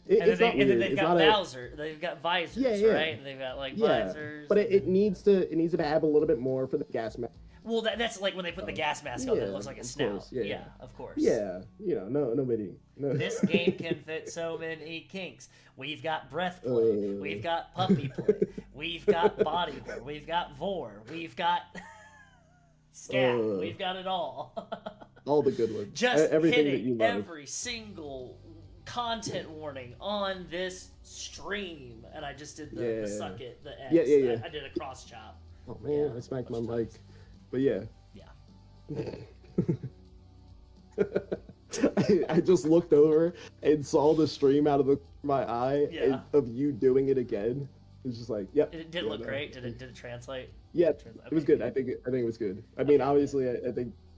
it's not And then weird. they've It's got not a visors. They've got visors, yeah, yeah, right? And they've got like yeah. visors. But and it then- needs to have a little bit more for the gas mask. Well, that's like when they put the gas mask on. Yeah, It looks like a of snout. course, yeah. Of course. Yeah, nobody. No. This game can fit so many kinks. We've got breath play. We've got puppy play. We've got body horror. We've got vor. We've got scat. We've got it all. all the good ones. Just Everything that hitting you love. every single content warning on this stream, and I just did the suck it, the X. Yeah. I did a cross chop. Oh man, I smacked my mic. But yeah. Yeah. I just looked over and saw the stream out of my eye of you doing it again. It was just like, yep. Did it look great? Did it translate? Yeah, Translate? it was good. I think it was good. I mean, obviously, I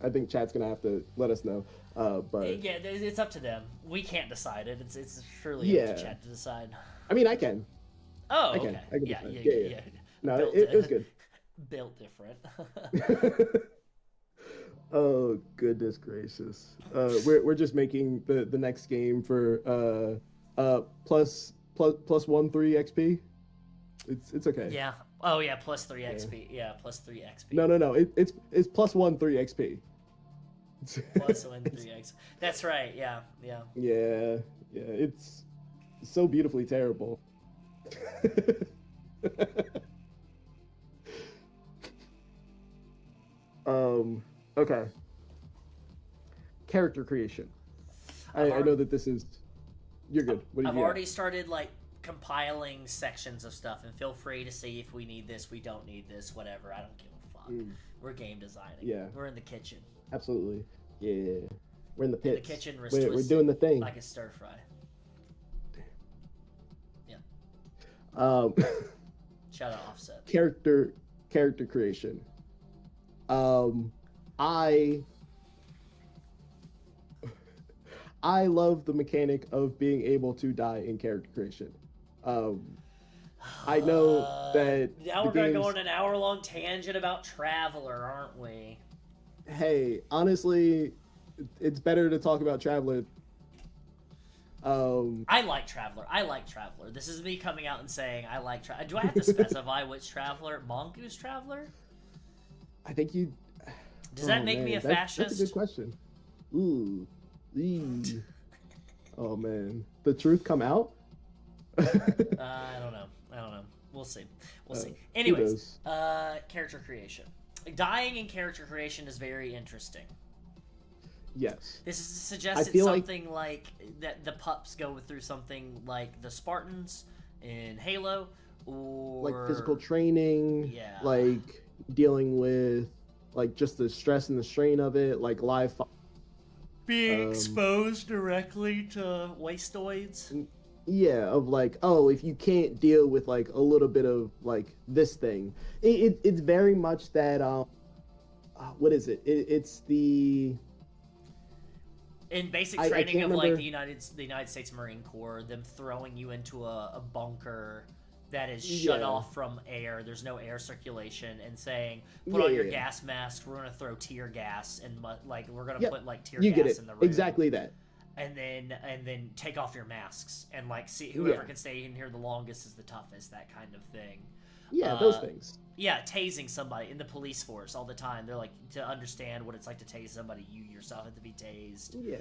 think chat's gonna have to let us know. But Yeah, it's up to them. We can't decide it. It's surely up to chat to decide. I mean, I can. Oh, I can. okay. I can Yeah. decide. Yeah. No, Built it was good. Built different. Oh goodness gracious! We're just making the next game for plus 1 3 XP. It's okay. Yeah. Oh yeah. Plus 3 XP. Yeah. Plus 3 XP. No. It's plus 1 3 XP. Plus 1 3 X. That's right. Yeah. Yeah. It's so beautifully terrible. Okay. Character creation. I know that this is. You're good. What do you I've got? already started like compiling sections of stuff, and feel free to see if we need this, we don't need this, whatever. I don't give a fuck. We're game designing. Yeah. We're in the kitchen. Absolutely. Yeah. We're in the pits. The kitchen. We're doing the thing. like a stir fry. Yeah. Shout out Offset. Character creation. I love the mechanic of being able to die in character creation. I know that now we're gonna go on an hour-long tangent about Traveler, aren't we? Hey, honestly, it's better to talk about Traveler. I like Traveler. This is me coming out and saying I like Traveler. Do I have to specify which Traveler? Mongoose Traveler? I think you. Does that make me a fascist? That's a good question. Ooh. Eee. Oh man, the truth come out? I don't know. We'll see. Anyways, character creation. Dying in character creation is very interesting. Yes. This is suggested something like that the pups go through something like the Spartans in Halo, or like physical training. Yeah. Like dealing with like just the stress and the strain of it, like live. Being exposed directly to wasteoids. Yeah, of like, oh, if you can't deal with like a little bit of like this thing, it's very much that what is it? It's the in basic I training can't of like remember. the United States Marine Corps, them throwing you into a bunker that is shut off from air. There's no air circulation, and saying, "Put on your gas mask. We're gonna throw tear gas and like we're gonna put like tear gas in the room." Exactly that. And then take off your masks and like see whoever can stay in here the longest is the toughest. That kind of thing. Yeah, those things. Yeah, tasing somebody in the police force all the time. They're like, to understand what it's like to tase somebody, you yourself have to be tased. Yeah.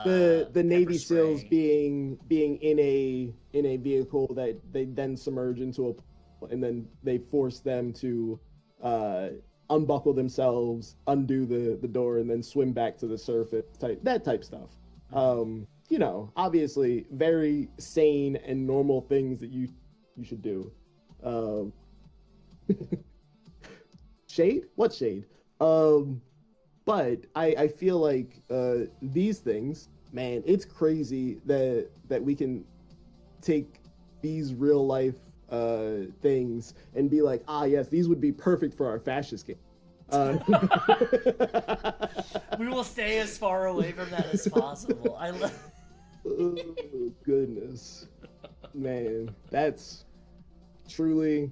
The Navy spray. SEALs being in a vehicle that they then submerge into and then they force them to unbuckle themselves, undo the door, and then swim back to the surface. That type stuff. You know, obviously very sane and normal things that you should do. Shade? What shade? But I feel like these things, man, it's crazy that we can take these real life things and be like, yes, these would be perfect for our fascist game. We will stay as far away from that as possible. Oh, goodness. Man, that's truly,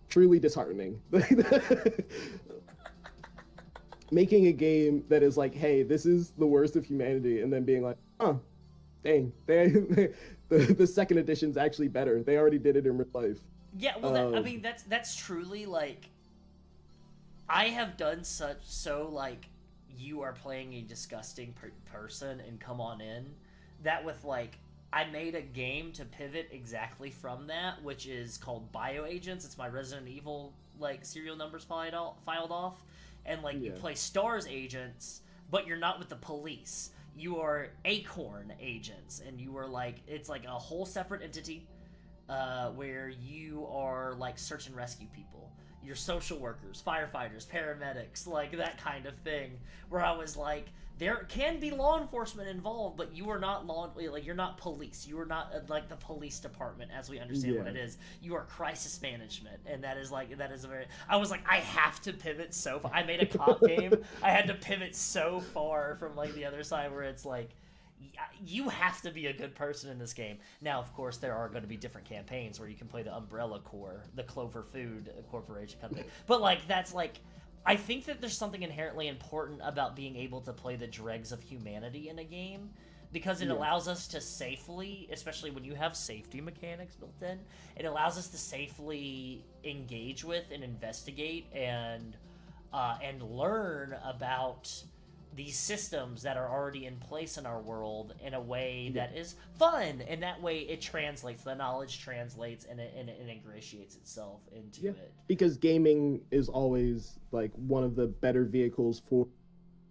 truly disheartening. Making a game that is like, hey, this is the worst of humanity, and then being like, huh, dang, the second edition's actually better. They already did it in real life. Yeah, well, I mean, that's truly like, I have done like, you are playing a disgusting person and come on in, that with like, I made a game to pivot exactly from that, which is called Bioagents. It's my Resident Evil like serial numbers filed off, and like you play Stars agents, but you're not with the police. You are Acorn agents, and you are like, it's like a whole separate entity, where you are like search and rescue people. You're social workers, firefighters, paramedics, like that kind of thing. Where I was like, there can be law enforcement involved, but you are not you're not police. You are not like the police department as we understand what it is. You are crisis management, and that is a very. I was like, I have to pivot so far. I made a cop game. I had to pivot so far from like the other side where it's like, you have to be a good person in this game. Now, of course, there are going to be different campaigns where you can play the Umbrella Corps, the Clover Food Corporation company. But like, that's like, I think that there's something inherently important about being able to play the dregs of humanity in a game, because it allows us to safely, especially when you have safety mechanics built in, it allows us to safely engage with and investigate and learn about these systems that are already in place in our world in a way that is fun, and that way it translates, the knowledge translates, and it ingratiates itself into it. Because gaming is always like one of the better vehicles for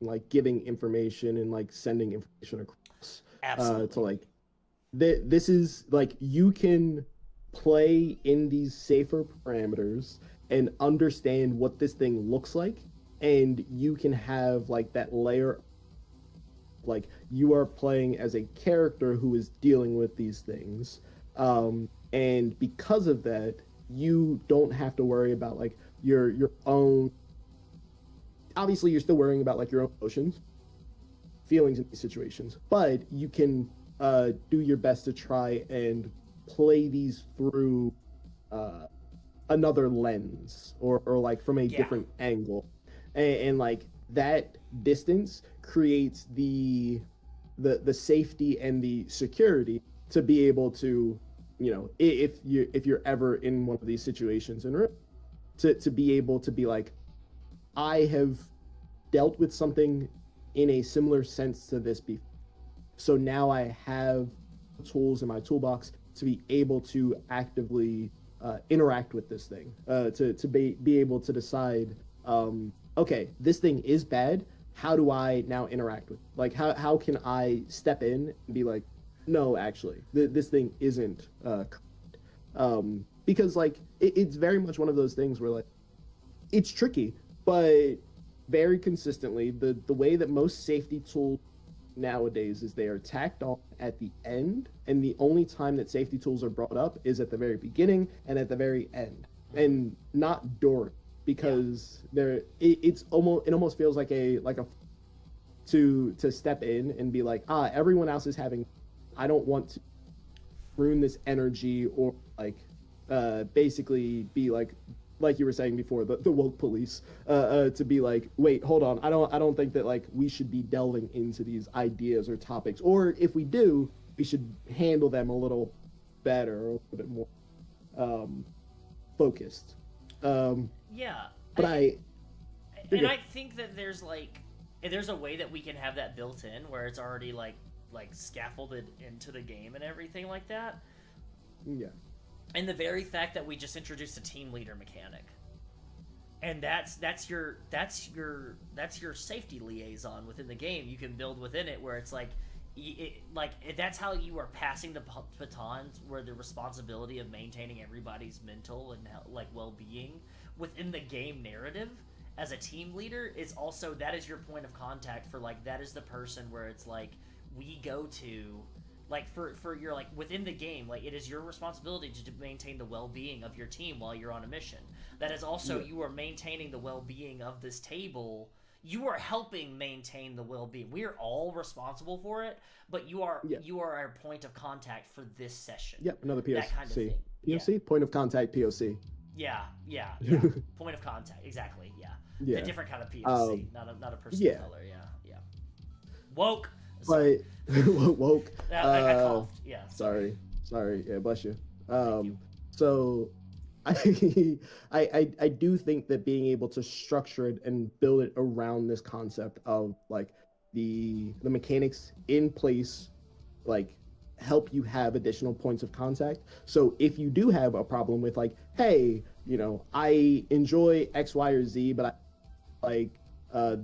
like giving information and like sending information across. Absolutely. To like, this is like, you can play in these safer parameters and understand what this thing looks like, and you can have like that layer, like you are playing as a character who is dealing with these things, and because of that, you don't have to worry about like your own. Obviously, you're still worrying about like your own emotions, feelings in these situations, but you can do your best to try and play these through another lens, or like from a different angle. And like that distance creates the safety and the security to be able to, you know, if you're ever in one of these situations, and to be able to be like, I have dealt with something in a similar sense to this before, so now I have tools in my toolbox to be able to actively interact with this thing, to be able to decide, okay, this thing is bad. How do I now interact with it? Like, how can I step in and be like, no, actually, this thing isn't correct. Because like it's very much one of those things where like it's tricky, but very consistently the way that most safety tools nowadays is they are tacked on at the end, and the only time that safety tools are brought up is at the very beginning and at the very end, and not during. Because it almost feels like a to step in and be like, everyone else is having, I don't want to ruin this energy, or like basically be like you were saying before, the woke police, to be like, wait, hold on, I don't think that like we should be delving into these ideas or topics, or if we do, we should handle them a little better, or a little bit more focused. But I think that there's a way that we can have that built in where it's already like scaffolded into the game and everything like that. Yeah. And the very fact that we just introduced a team leader mechanic, and that's your safety liaison within the game. You can build within it where it's like, that's how you are passing the batons, where the responsibility of maintaining everybody's mental and like well-being within the game narrative as a team leader is also, that is your point of contact for like, that is the person where it's like, we go to like for your like within the game, like it is your responsibility to maintain the well-being of your team while you're on a mission. That is also, you are maintaining the well-being of this table. you are helping maintain the well-being. We are all responsible for it, but you are our point of contact for this session. Yep, another POC. That kind of thing. POC, point of contact, POC. Yeah. Point of contact, exactly. Yeah. A different kind of POC, not a person of color. Yeah. Woke. But woke. I coughed. Yeah. Sorry. Yeah, bless you. You. So I do think that being able to structure it and build it around this concept of like the mechanics in place, like help you have additional points of contact. So if you do have a problem with like, hey, you know, I enjoy X, Y, or Z, but I like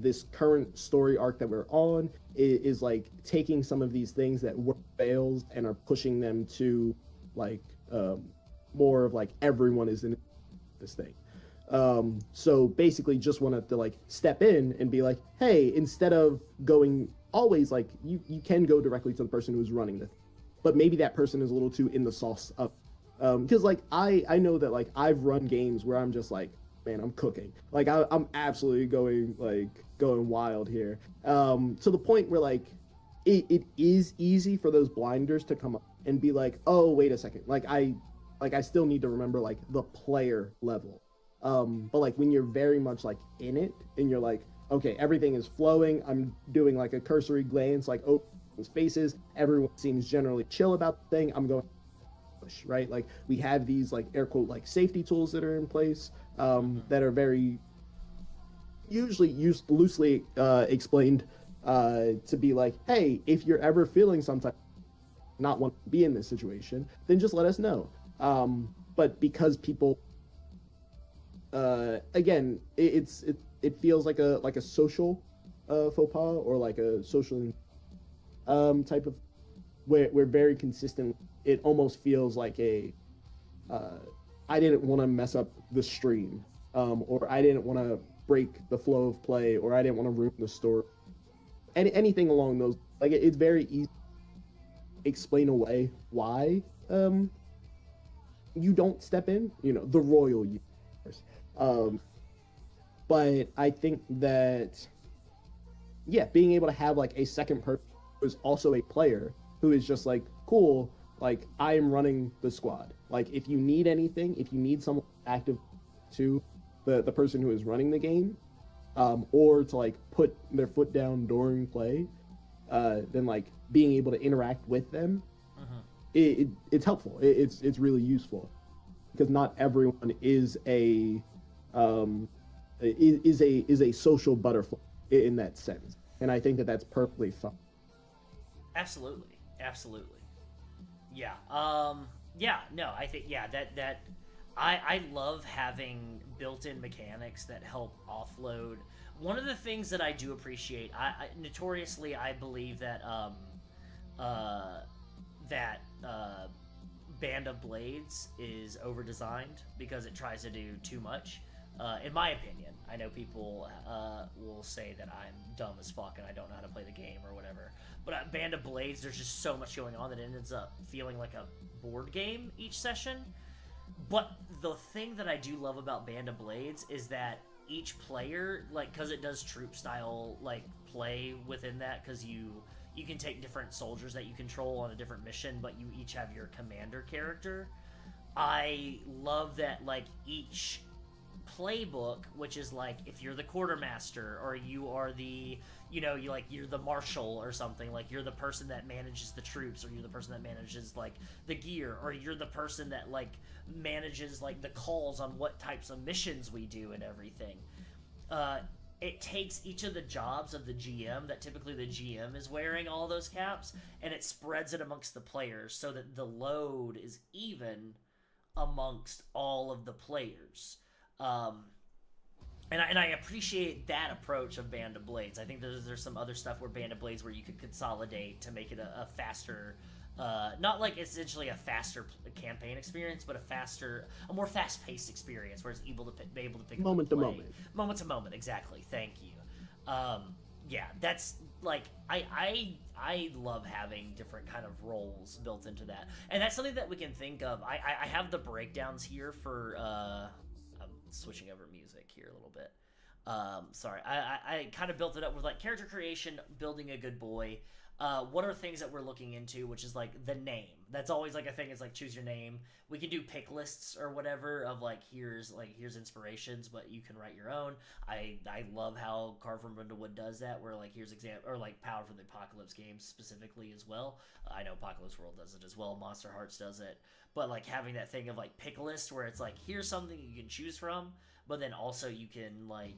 this current story arc that we're on is like taking some of these things that were fails and are pushing them to like more of like everyone is in this thing. So basically just wanted to like step in and be like, hey, instead of going always like you can go directly to the person who's running this, but maybe that person is a little too in the sauce up. Because like I know that like I've run games where I'm just like, man, I'm cooking. Like I'm absolutely going wild here. To the point where like it is easy for those blinders to come up and be like, oh, wait a second. Like I still need to remember like the player level. But like when you're very much like in it and you're like, okay, everything is flowing. I'm doing like a cursory glance, like, oh, faces. Everyone seems generally chill about the thing. I'm going push, right? Like we have these like air quote like safety tools that are in place that are very usually used loosely explained to be like, hey, if you're ever feeling some type not want to be in this situation, then just let us know. But because people again, it feels like a social faux pas or like a social type of where we're very consistent. It almost feels like a I didn't want to mess up the stream, or I didn't want to break the flow of play, or I didn't want to ruin the story. Anything along those, like it's very easy to explain away why you don't step in, you know, the royal universe. But I think that being able to have like a second person who is also a player who is just like, cool, like I am running the squad. Like if you need anything, if you need someone active to the person who is running the game, or to like put their foot down during play, then like being able to interact with them, it's helpful. It's really useful because not everyone is a social butterfly in that sense, and I think that that's perfectly fine. Absolutely. Yeah. No, I think that I love having built-in mechanics that help offload. One of the things that I do appreciate, I notoriously I believe that Band of Blades is over-designed because it tries to do too much. In my opinion, I know people will say that I'm dumb as fuck and I don't know how to play the game or whatever. But at Band of Blades, there's just so much going on that it ends up feeling like a board game each session. But the thing that I do love about Band of Blades is that each player, like, because it does troop style like play within that, because you can take different soldiers that you control on a different mission, but you each have your commander character. I love that, like, each playbook, which is like if you're the quartermaster or you are the, you know, you're the marshal or something, like you're the person that manages the troops, or you're the person that manages like the gear, or you're the person that like manages like the calls on what types of missions we do and everything. It takes each of the jobs of the GM that typically the GM is wearing all those caps, and it spreads it amongst the players so that the load is even amongst all of the players. And I appreciate that approach of Band of Blades. I think there's some other stuff where Band of Blades where you could consolidate to make it a faster, not like essentially a faster campaign experience, but a more fast-paced experience where it's able to be able to pick moment up to moment, moment to moment. Exactly. Thank you. Yeah, that's like I love having different kind of roles built into that, and that's something that we can think of. I have the breakdowns here for. I'm switching over music here a little bit. Sorry, I kind of built it up with like character creation, building a good boy. What are things that we're looking into, which is like the name. That's always like a thing. Is like choose your name. We can do pick lists or whatever of like here's inspirations, but you can write your own. I love how Carve from Brindlewood does that, where like here's or like Power for the Apocalypse games specifically as well. I know Apocalypse World does it as well. Monster Hearts does it, but like having that thing of like pick list where it's like here's something you can choose from, but then also you can like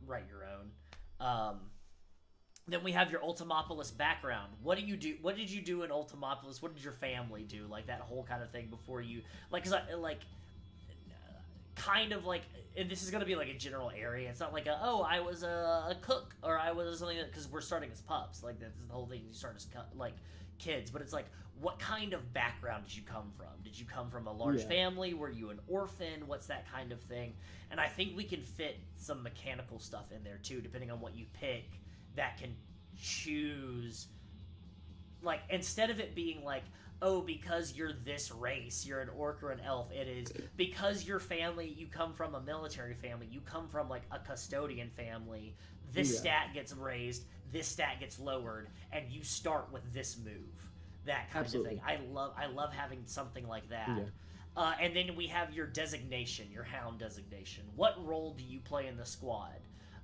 write your own. Then we have your Ultimopolis background. What do you do? What did you do in Ultimopolis? What did your family do? Like that whole kind of thing before you, like, cause I, like, kind of like, and this is gonna be like a general area. It's not like oh, I was a cook or I was something because we're starting as pups. Like that's the whole thing. You start as like kids, but it's like, what kind of background did you come from? Did you come from a large family? Were you an orphan? What's that kind of thing? And I think we can fit some mechanical stuff in there too, depending on what you pick. That can choose, like, instead of it being like, oh, because you're this race, you're an orc or an elf, it is because your family, you come from a military family, you come from like a custodian family, this stat gets raised, this stat gets lowered, and you start with this move. That kind of thing. I love having something like that. And then we have your designation, your hound designation. What role do you play in the squad?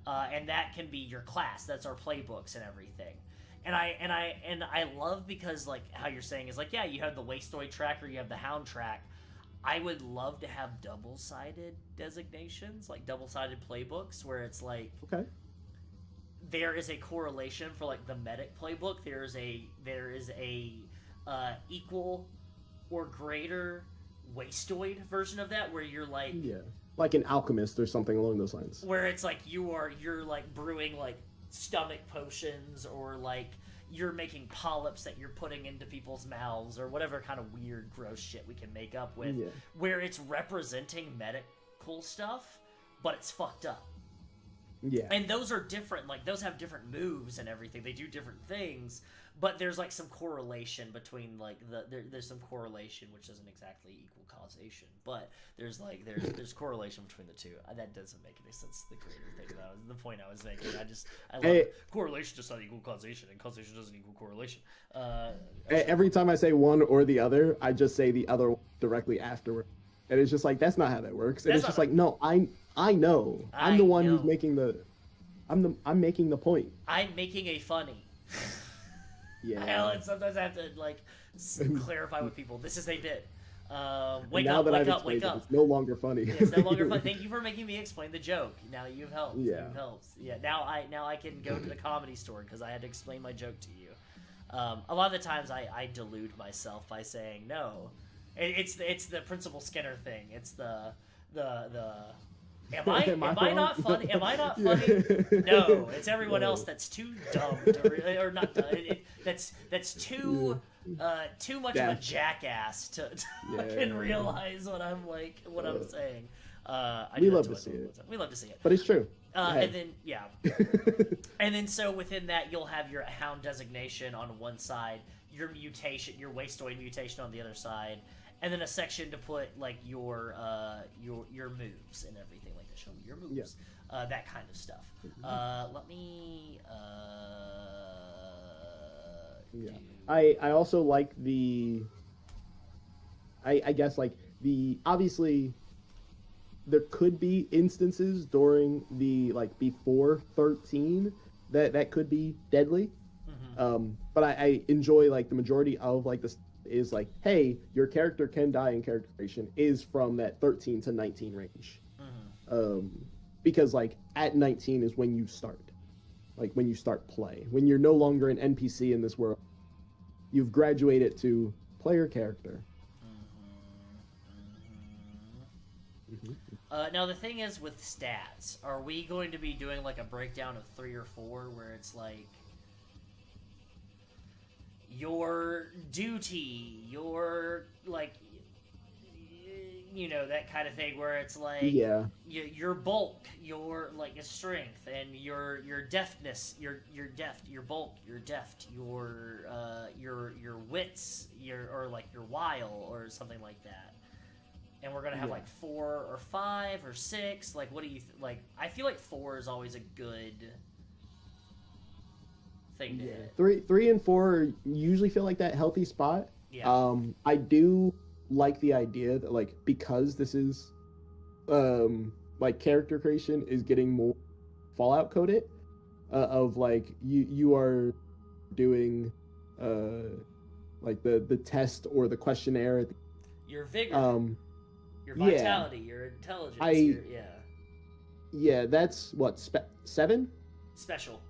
And that can be your class. That's our playbooks and everything. And I love because like how you're saying is like, yeah, you have the Wastoid track or you have the Hound track. I would love to have double-sided designations, like double-sided playbooks, where it's like, there is a correlation for like the medic playbook. There is a equal or greater Wastoid version of that, where you're like, like an alchemist or something along those lines, where it's like you're like brewing like stomach potions, or like you're making polyps that you're putting into people's mouths, or whatever kind of weird gross shit we can make up with, where it's representing medical stuff but it's fucked up. And those are different, like those have different moves and everything, they do different things, but there's like some correlation between like there's some correlation, which doesn't exactly equal causation, but there's correlation between the two. That doesn't make any sense. The greater thing that was the point I was making. I love correlation does not equal causation, and causation doesn't equal correlation. Every time I say one or the other, I just say the other directly afterward, and it's just like that's not how that works. And it's just like, no, I know. I'm the one who's making the. I'm making the point. I'm making a funny. And sometimes I have to like clarify with people. This is a bit. Wake up! Wake up! It's no longer funny. It's no longer funny. Thank you for making me explain the joke. Now you've helped. You've helped. Yeah. Now I can go to the Comedy Store because I had to explain my joke to you. A lot of the times I delude myself by saying no. It's the Principal Skinner thing. It's the. Am I not funny? Am I not funny? No, it's everyone else that's too dumb or not dumb. That's too much of a jackass to fucking realize what I'm saying. We love to see it. We love to see it. But it's true. And then and then so within that you'll have your hound designation on one side, your mutation, your Wastoid mutation on the other side. And then a section to put like your moves and everything like that. Show me your moves, that kind of stuff. Let me. I also like the. I guess like the obviously. There could be instances during the like before 13 that could be deadly, but I enjoy like the majority of like this. Is like, hey, your character can die in character creation is from that 13 to 19 range. Because like at 19 is when you start. Like when you start play. When you're no longer an NPC in this world. You've graduated to player character. Now the thing is with stats, are we going to be doing like a breakdown of 3 or 4 where it's like your duty, your like, you know, that kind of thing where it's like your bulk, your like your strength, and your deftness, your deft, your bulk, your deft, your wits, or like your wile or something like that. and we're gonna have like 4 or 5 or 6. Like, what do you like? I feel like 4 is always a good thing to hit. 3 and 4 usually feel like that healthy spot. Yeah. I do like the idea that like because this is like character creation is getting more Fallout coded of like you are doing like the test or the questionnaire. Your vigor, your vitality, your intelligence. Yeah, that's what 7 special.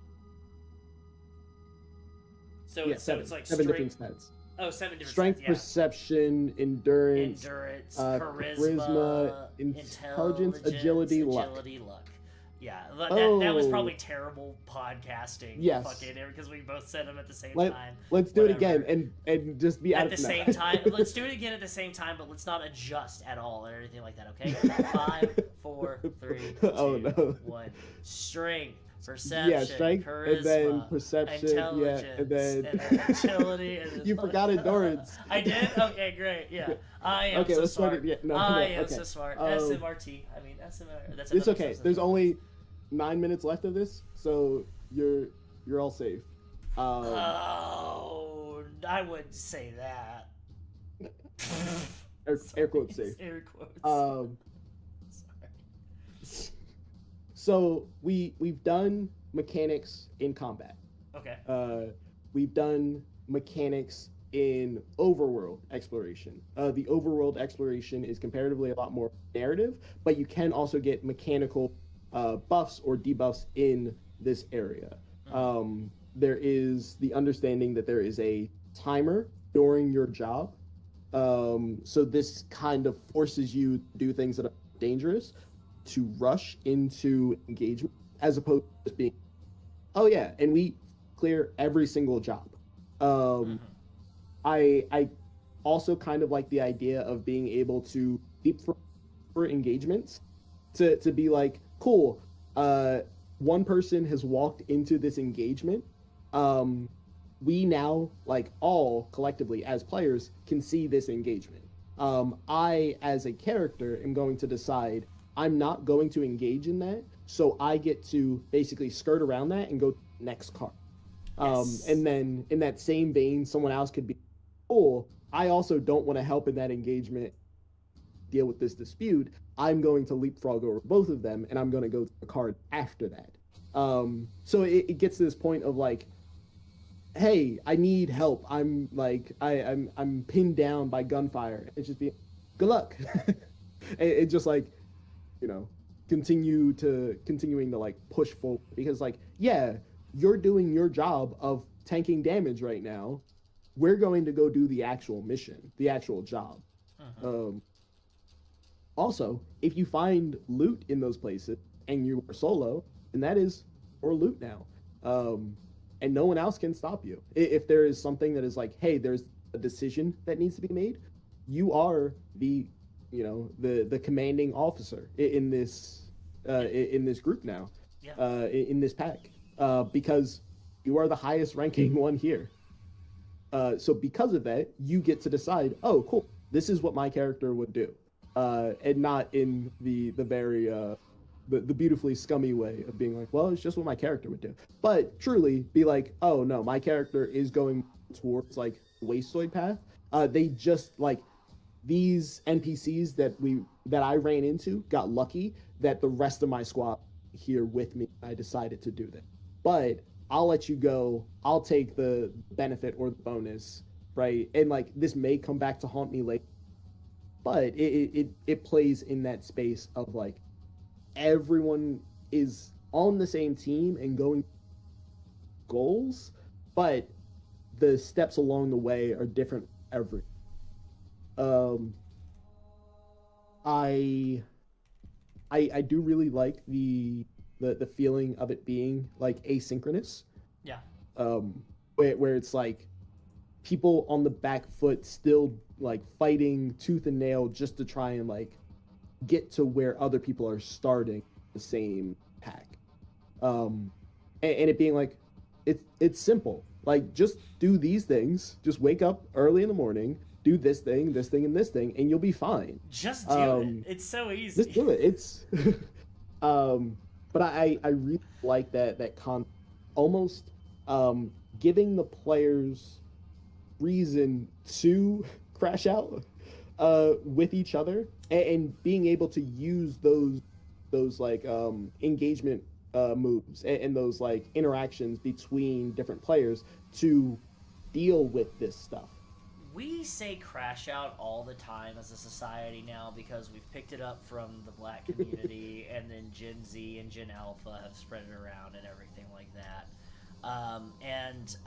So yeah, it's 7, so it's like 7 straight. different stats. Oh, 7 different Strength, stats, yeah. perception, endurance, charisma, intelligence, agility, luck. Yeah, that was probably terrible podcasting. Yes. Fucking, because we both said them at the same time. Let's do it again and just be at the same time. Let's do it again at the same time, but let's not adjust at all or anything like that. Okay? 5, 4, 3, 2, 1. Strength. Perception, strength, charisma, and then perception, intelligence, and then agility. And you forgot endurance. I did? Okay, great. Yeah, I am so smart. I am so smart. SMRT. I mean, SMR. That's it's okay. There's only 9 minutes left of this, so you're all safe. Oh, I wouldn't say that. Air quotes safe. Air quotes. So we've done mechanics in combat. Okay. We've done mechanics in overworld exploration. The overworld exploration is comparatively a lot more narrative, but you can also get mechanical buffs or debuffs in this area. There is the understanding that there is a timer during your job. So this kind of forces you to do things that are dangerous, to rush into engagement as opposed to just being, oh yeah, and we clear every single job. I also kind of like the idea of being able to deep for engagements to be like, cool, one person has walked into this engagement. We now, like all collectively as players, can see this engagement. I, as a character, am going to decide I'm not going to engage in that, so I get to basically skirt around that and go to the next card. Yes. And then in that same vein, someone else could be, oh, I also don't want to help in that engagement deal with this dispute. I'm going to leapfrog over both of them, and I'm going to go to the card after that. So it gets to this point of like, hey, I need help. I'm like, I'm pinned down by gunfire. It's just good luck. It just like, you know, continuing to like push forward because like, yeah, you're doing your job of tanking damage right now. We're going to go do the actual mission, the actual job. Also, if you find loot in those places and you are solo, then that is your loot now. And no one else can stop you. If there is something that is like, hey, there's a decision that needs to be made, you are the commanding officer in this group now, in this pack, because you are the highest ranking one here. So because of that, you get to decide, oh, cool, this is what my character would do, and not in the very the beautifully scummy way of being like, well, it's just what my character would do. But truly be like, oh no, my character is going towards like Wasteoid path. They just like these NPCs that I ran into got lucky that the rest of my squad here with me. I decided to do that. But I'll let you go. I'll take the benefit or the bonus, right? And like this may come back to haunt me later, but it plays in that space of like everyone is on the same team and going goals, but the steps along the way are different every. I do really like the feeling of it being like asynchronous. Yeah. Where it's like people on the back foot still like fighting tooth and nail just to try and like get to where other people are starting the same pack. And it being like it's simple. Like just do these things. Just wake up early in the morning, do this thing, and this thing, and you'll be fine. Just do it. It's so easy. Just do it. It's but I really like that almost giving the players reason to crash out with each other, and being able to use those like engagement moves and those like interactions between different players to deal with this stuff. We say crash out all the time as a society now because we've picked it up from the black community, and then Gen Z and Gen Alpha have spread it around and everything like that. And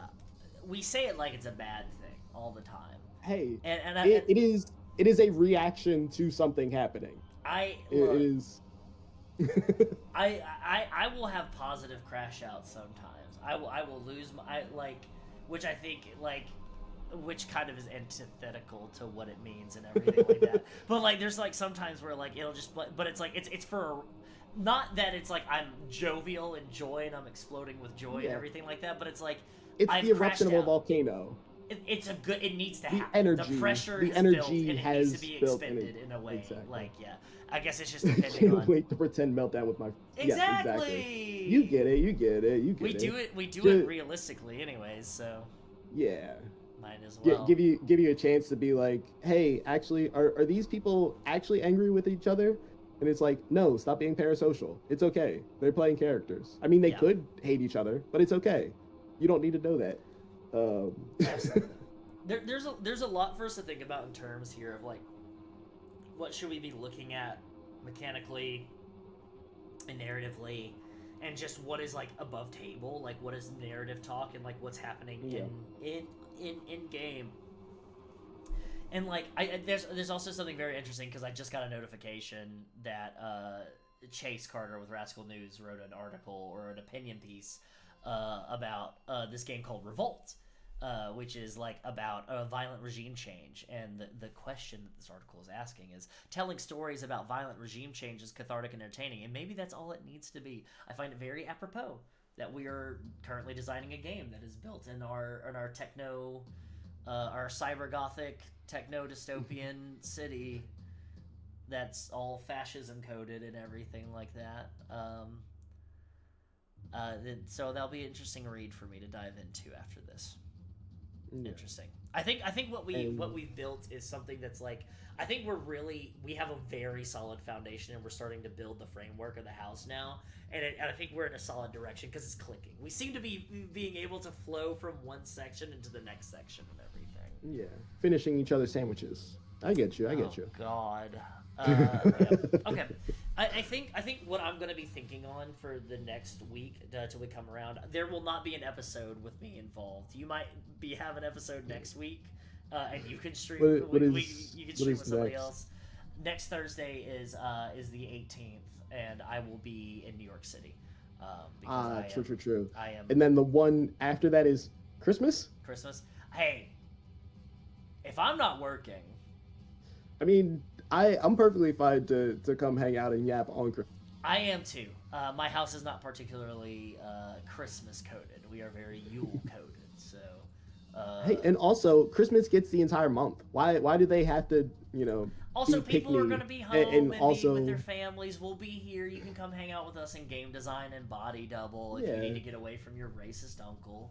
we say it like it's a bad thing all the time. Hey, and it is a reaction to something happening. It is. I will have positive crash outs sometimes. I will lose my which I think which kind of is antithetical to what it means and everything like that. But like there's like sometimes where like it'll just but it's like it's for not that it's like I'm jovial and joy and I'm exploding with joy and everything like that, but it's like it's the eruption of a volcano. It's a good. It needs to happen. Energy, the pressure the is energy built, and it has needs to be built expended in a way. Exactly. Like I guess it's just I depending can't on. wait to pretend meltdown with my. Exactly. Yes, exactly. You get it. You get it. You get we it. do it. We do it realistically, anyways. So. Yeah. Might as well. Give you a chance to be like, hey, actually, are these people actually angry with each other? And it's like, no, stop being parasocial. It's okay. They're playing characters. I mean, they could hate each other, but it's okay. You don't need to know that. There's a lot for us to think about in terms here of like, what should we be looking at mechanically and narratively, and just what is like above table, like what is narrative talk and like what's happening in game. And like there's also something very interesting because I just got a notification that Chase Carter with Rascal News wrote an article or an opinion piece about this game called Revolt, which is like about a violent regime change. And the question that this article is asking is, telling stories about violent regime change is cathartic and entertaining, and maybe that's all it needs to be. I find it very apropos that we are currently designing a game that is built in our techno, our cyber gothic techno dystopian city that's all fascism coded and everything like that. So that'll be an interesting read for me to dive into after this. Yeah. Interesting. I think what we've built is something that's like, I think we have a very solid foundation, and we're starting to build the framework of the house now, and I think we're in a solid direction because it's clicking. We seem to be being able to flow from one section into the next section and everything. Yeah, finishing each other's sandwiches. I get you. Oh God. Yeah. Okay. I think what I'm going to be thinking on for the next week till we come around, there will not be an episode with me involved. You might have an episode next week, and you can stream. You can stream with somebody else. Next Thursday is the 18th, and I will be in New York City. True. I am. And then the one after that is Christmas. Hey, if I'm not working, I mean, I'm perfectly fine to come hang out and yap on Christmas. I am too. My house is not particularly Christmas coded. We are very Yule coded. So. Hey, and also Christmas gets the entire month. Why do they have to, Also, people are going to be home and also be with their families. We'll be here. You can come hang out with us in game design and body double if you need to get away from your racist uncle.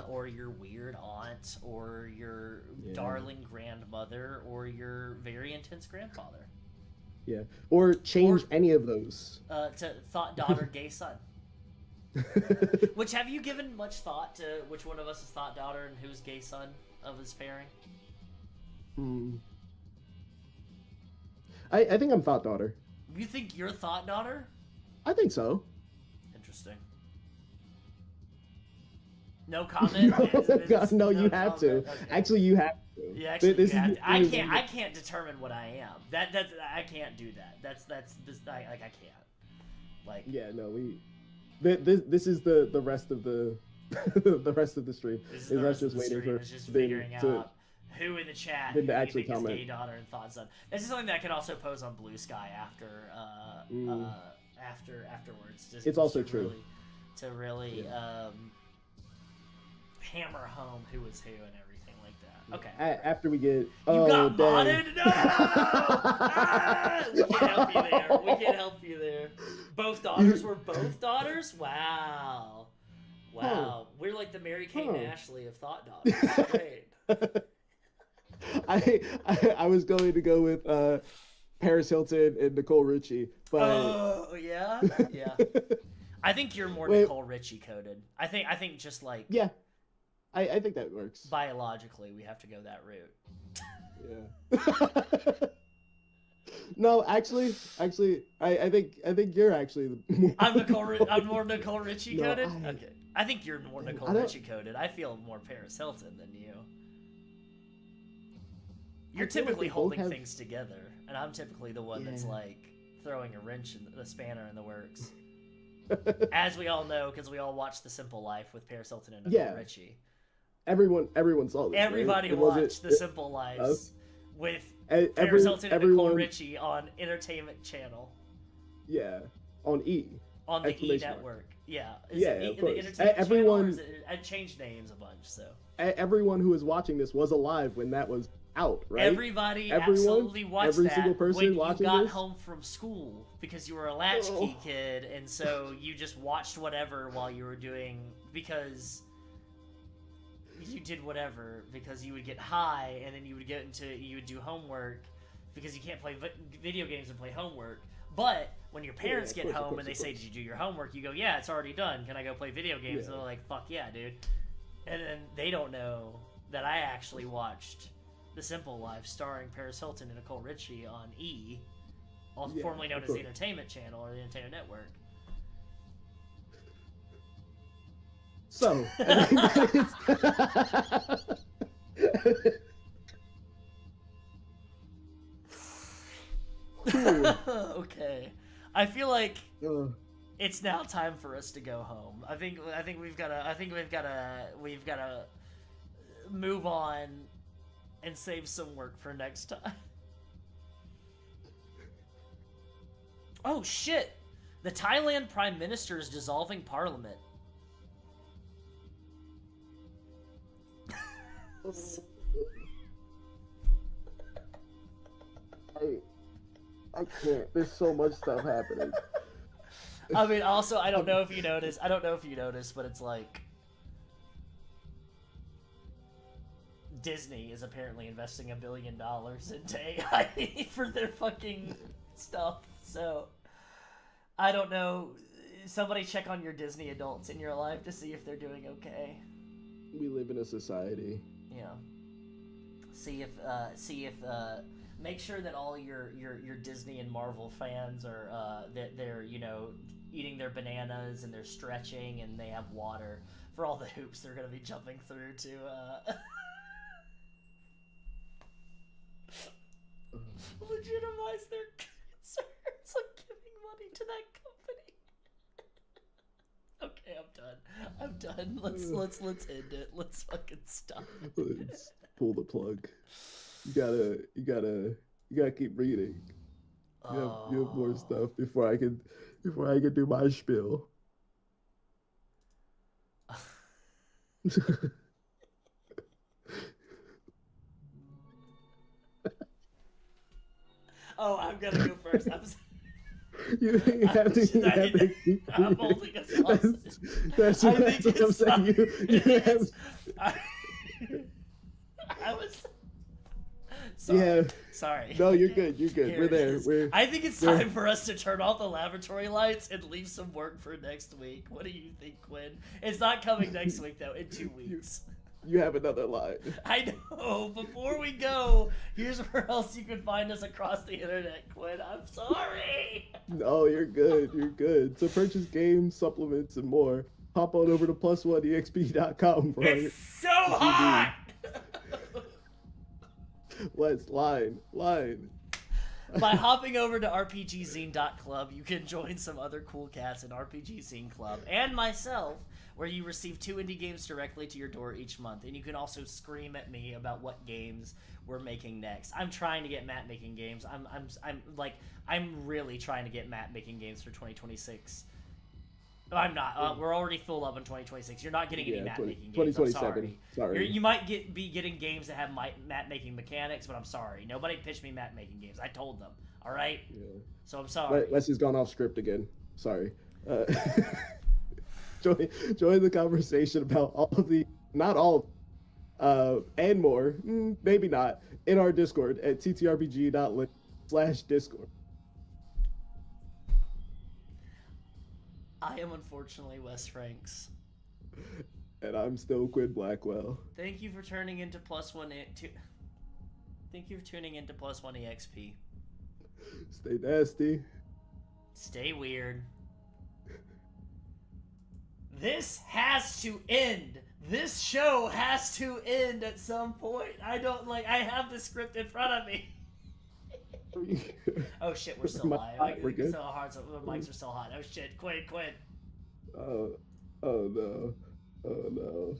Or your weird aunt, or your darling grandmother, or your very intense grandfather. Yeah, or change any of those. To thought daughter, gay son. Which, have you given much thought to which one of us is thought daughter and who's gay son of his pairing? I think I'm thought daughter. You think you're thought daughter? I think so. Interesting. No comment. No, you have comment. to. Okay. Actually, you have to. Yeah, actually, you have to. I can't determine what I am. I can't do that. That's this. I can't. Like. Yeah, no, This is the rest of the the rest of the stream. Is us just waiting for just figuring out who in the chat who actually think comment. Is gay daughter and thought son. This is something that I could also pose on Blue Sky afterwards. It's also true. To really hammer home who was who and everything like that. Okay. After we get... You got dang. modded? No! Ah! We can't help you there. We can't help you there. Both daughters were both daughters? Wow. Wow. We're like the Mary Kate and Ashley of thought daughters. Great. I was going to go with Paris Hilton and Nicole Richie, but... Oh, yeah? Yeah. I think you're more Nicole Richie coded. I think just like... Yeah. I think that works. Biologically, we have to go that route. Yeah. No, actually, I think you're actually the... I'm more Nicole Richie coded? Okay. I think you're more Nicole Richie coded. I feel more Paris Hilton than you. You're typically holding things together, and I'm typically the one that's like throwing a wrench in the spanner in the works. As we all know, because we all watched The Simple Life with Paris Hilton and Nicole Richie. Everyone saw this. Everybody right? watched The Simple Lives with Paris Hilton and Nicole Richie on Entertainment Channel. Yeah, on E. On the E network. Yeah. Of course. The Entertainment Channel, I changed names a bunch, so. Everyone who was watching this was alive when that was out, right? Everybody absolutely watched every that single person when watching you got this? home from school because you were a latchkey kid, and so you just watched whatever while you were doing, because you did whatever, because you would get high, and then you would do homework, because you can't play video games and play homework. But when your parents get home and they say, "Did you do your homework?" You go, "Yeah, it's already done. Can I go play video games?" And they're like, "Fuck yeah, dude." And then they don't know that I actually watched The Simple Life starring Paris Hilton and Nicole Richie on E, also formerly known as the Entertainment Channel or the Entertainment Network. So, okay, I feel like it's now time for us to go home. I think we've gotta move on and save some work for next time. Oh shit! The Thailand Prime Minister is dissolving parliament. I can't. There's so much stuff happening. I mean, also, I don't know if you noticed, but it's like Disney is apparently investing $1 billion into AI for their fucking stuff. So I don't know. Somebody check on your Disney adults in your life to see if they're doing okay. We live in a society. Yeah. See if make sure that all your Disney and Marvel fans are that they're eating their bananas and they're stretching and they have water for all the hoops they're gonna be jumping through to legitimize their concerns like giving money to that company. Okay, I'm done. Let's end it. Let's fucking stop. Let's pull the plug. You gotta keep reading. You have more stuff before I can do my spiel. Oh, I'm gonna go first. You have to keep I'm holding us hostage. That's what I'm saying. I was. Sorry. Yeah. Sorry. No, you're good. You're good. We're there. I think it's time for us to turn off the laboratory lights and leave some work for next week. What do you think, Quinn? It's not coming next week, though. In 2 weeks. You have another line. I know. Before we go, here's where else you can find us across the internet, Quinn. I'm sorry. No, you're good. You're good. To purchase games, supplements, and more, hop on over to +1exp.com. It's so hot. Let's line. By hopping over to RPGZine.Club, you can join some other cool cats in RPGZine.Club and myself, where you receive 2 indie games directly to your door each month, and you can also scream at me about what games we're making next. I'm trying to get Matt making games. I'm really trying to get Matt making games for 2026. I'm not. We're already full up in 2026. You're not getting any map making games. 2027. Sorry. You might be getting games that have map making mechanics, but I'm sorry. Nobody pitched me map making games. I told them. All right. Yeah. So I'm sorry. Leslie's gone off script again. Sorry. Join the conversation about all of the, not all, and more, maybe not, in our Discord at ttrpg.link/Discord. I am unfortunately Wes Franks. And I'm still Quinn Blackwell. Thank you for turning into Thank you for tuning into +1 EXP. Stay nasty. Stay weird. This has to end. This show has to end at some point. I have the script in front of me. Oh shit, we're still live. We're good. So hard, so the mics are still hot. Oh shit, Quinn. Oh no. Oh no.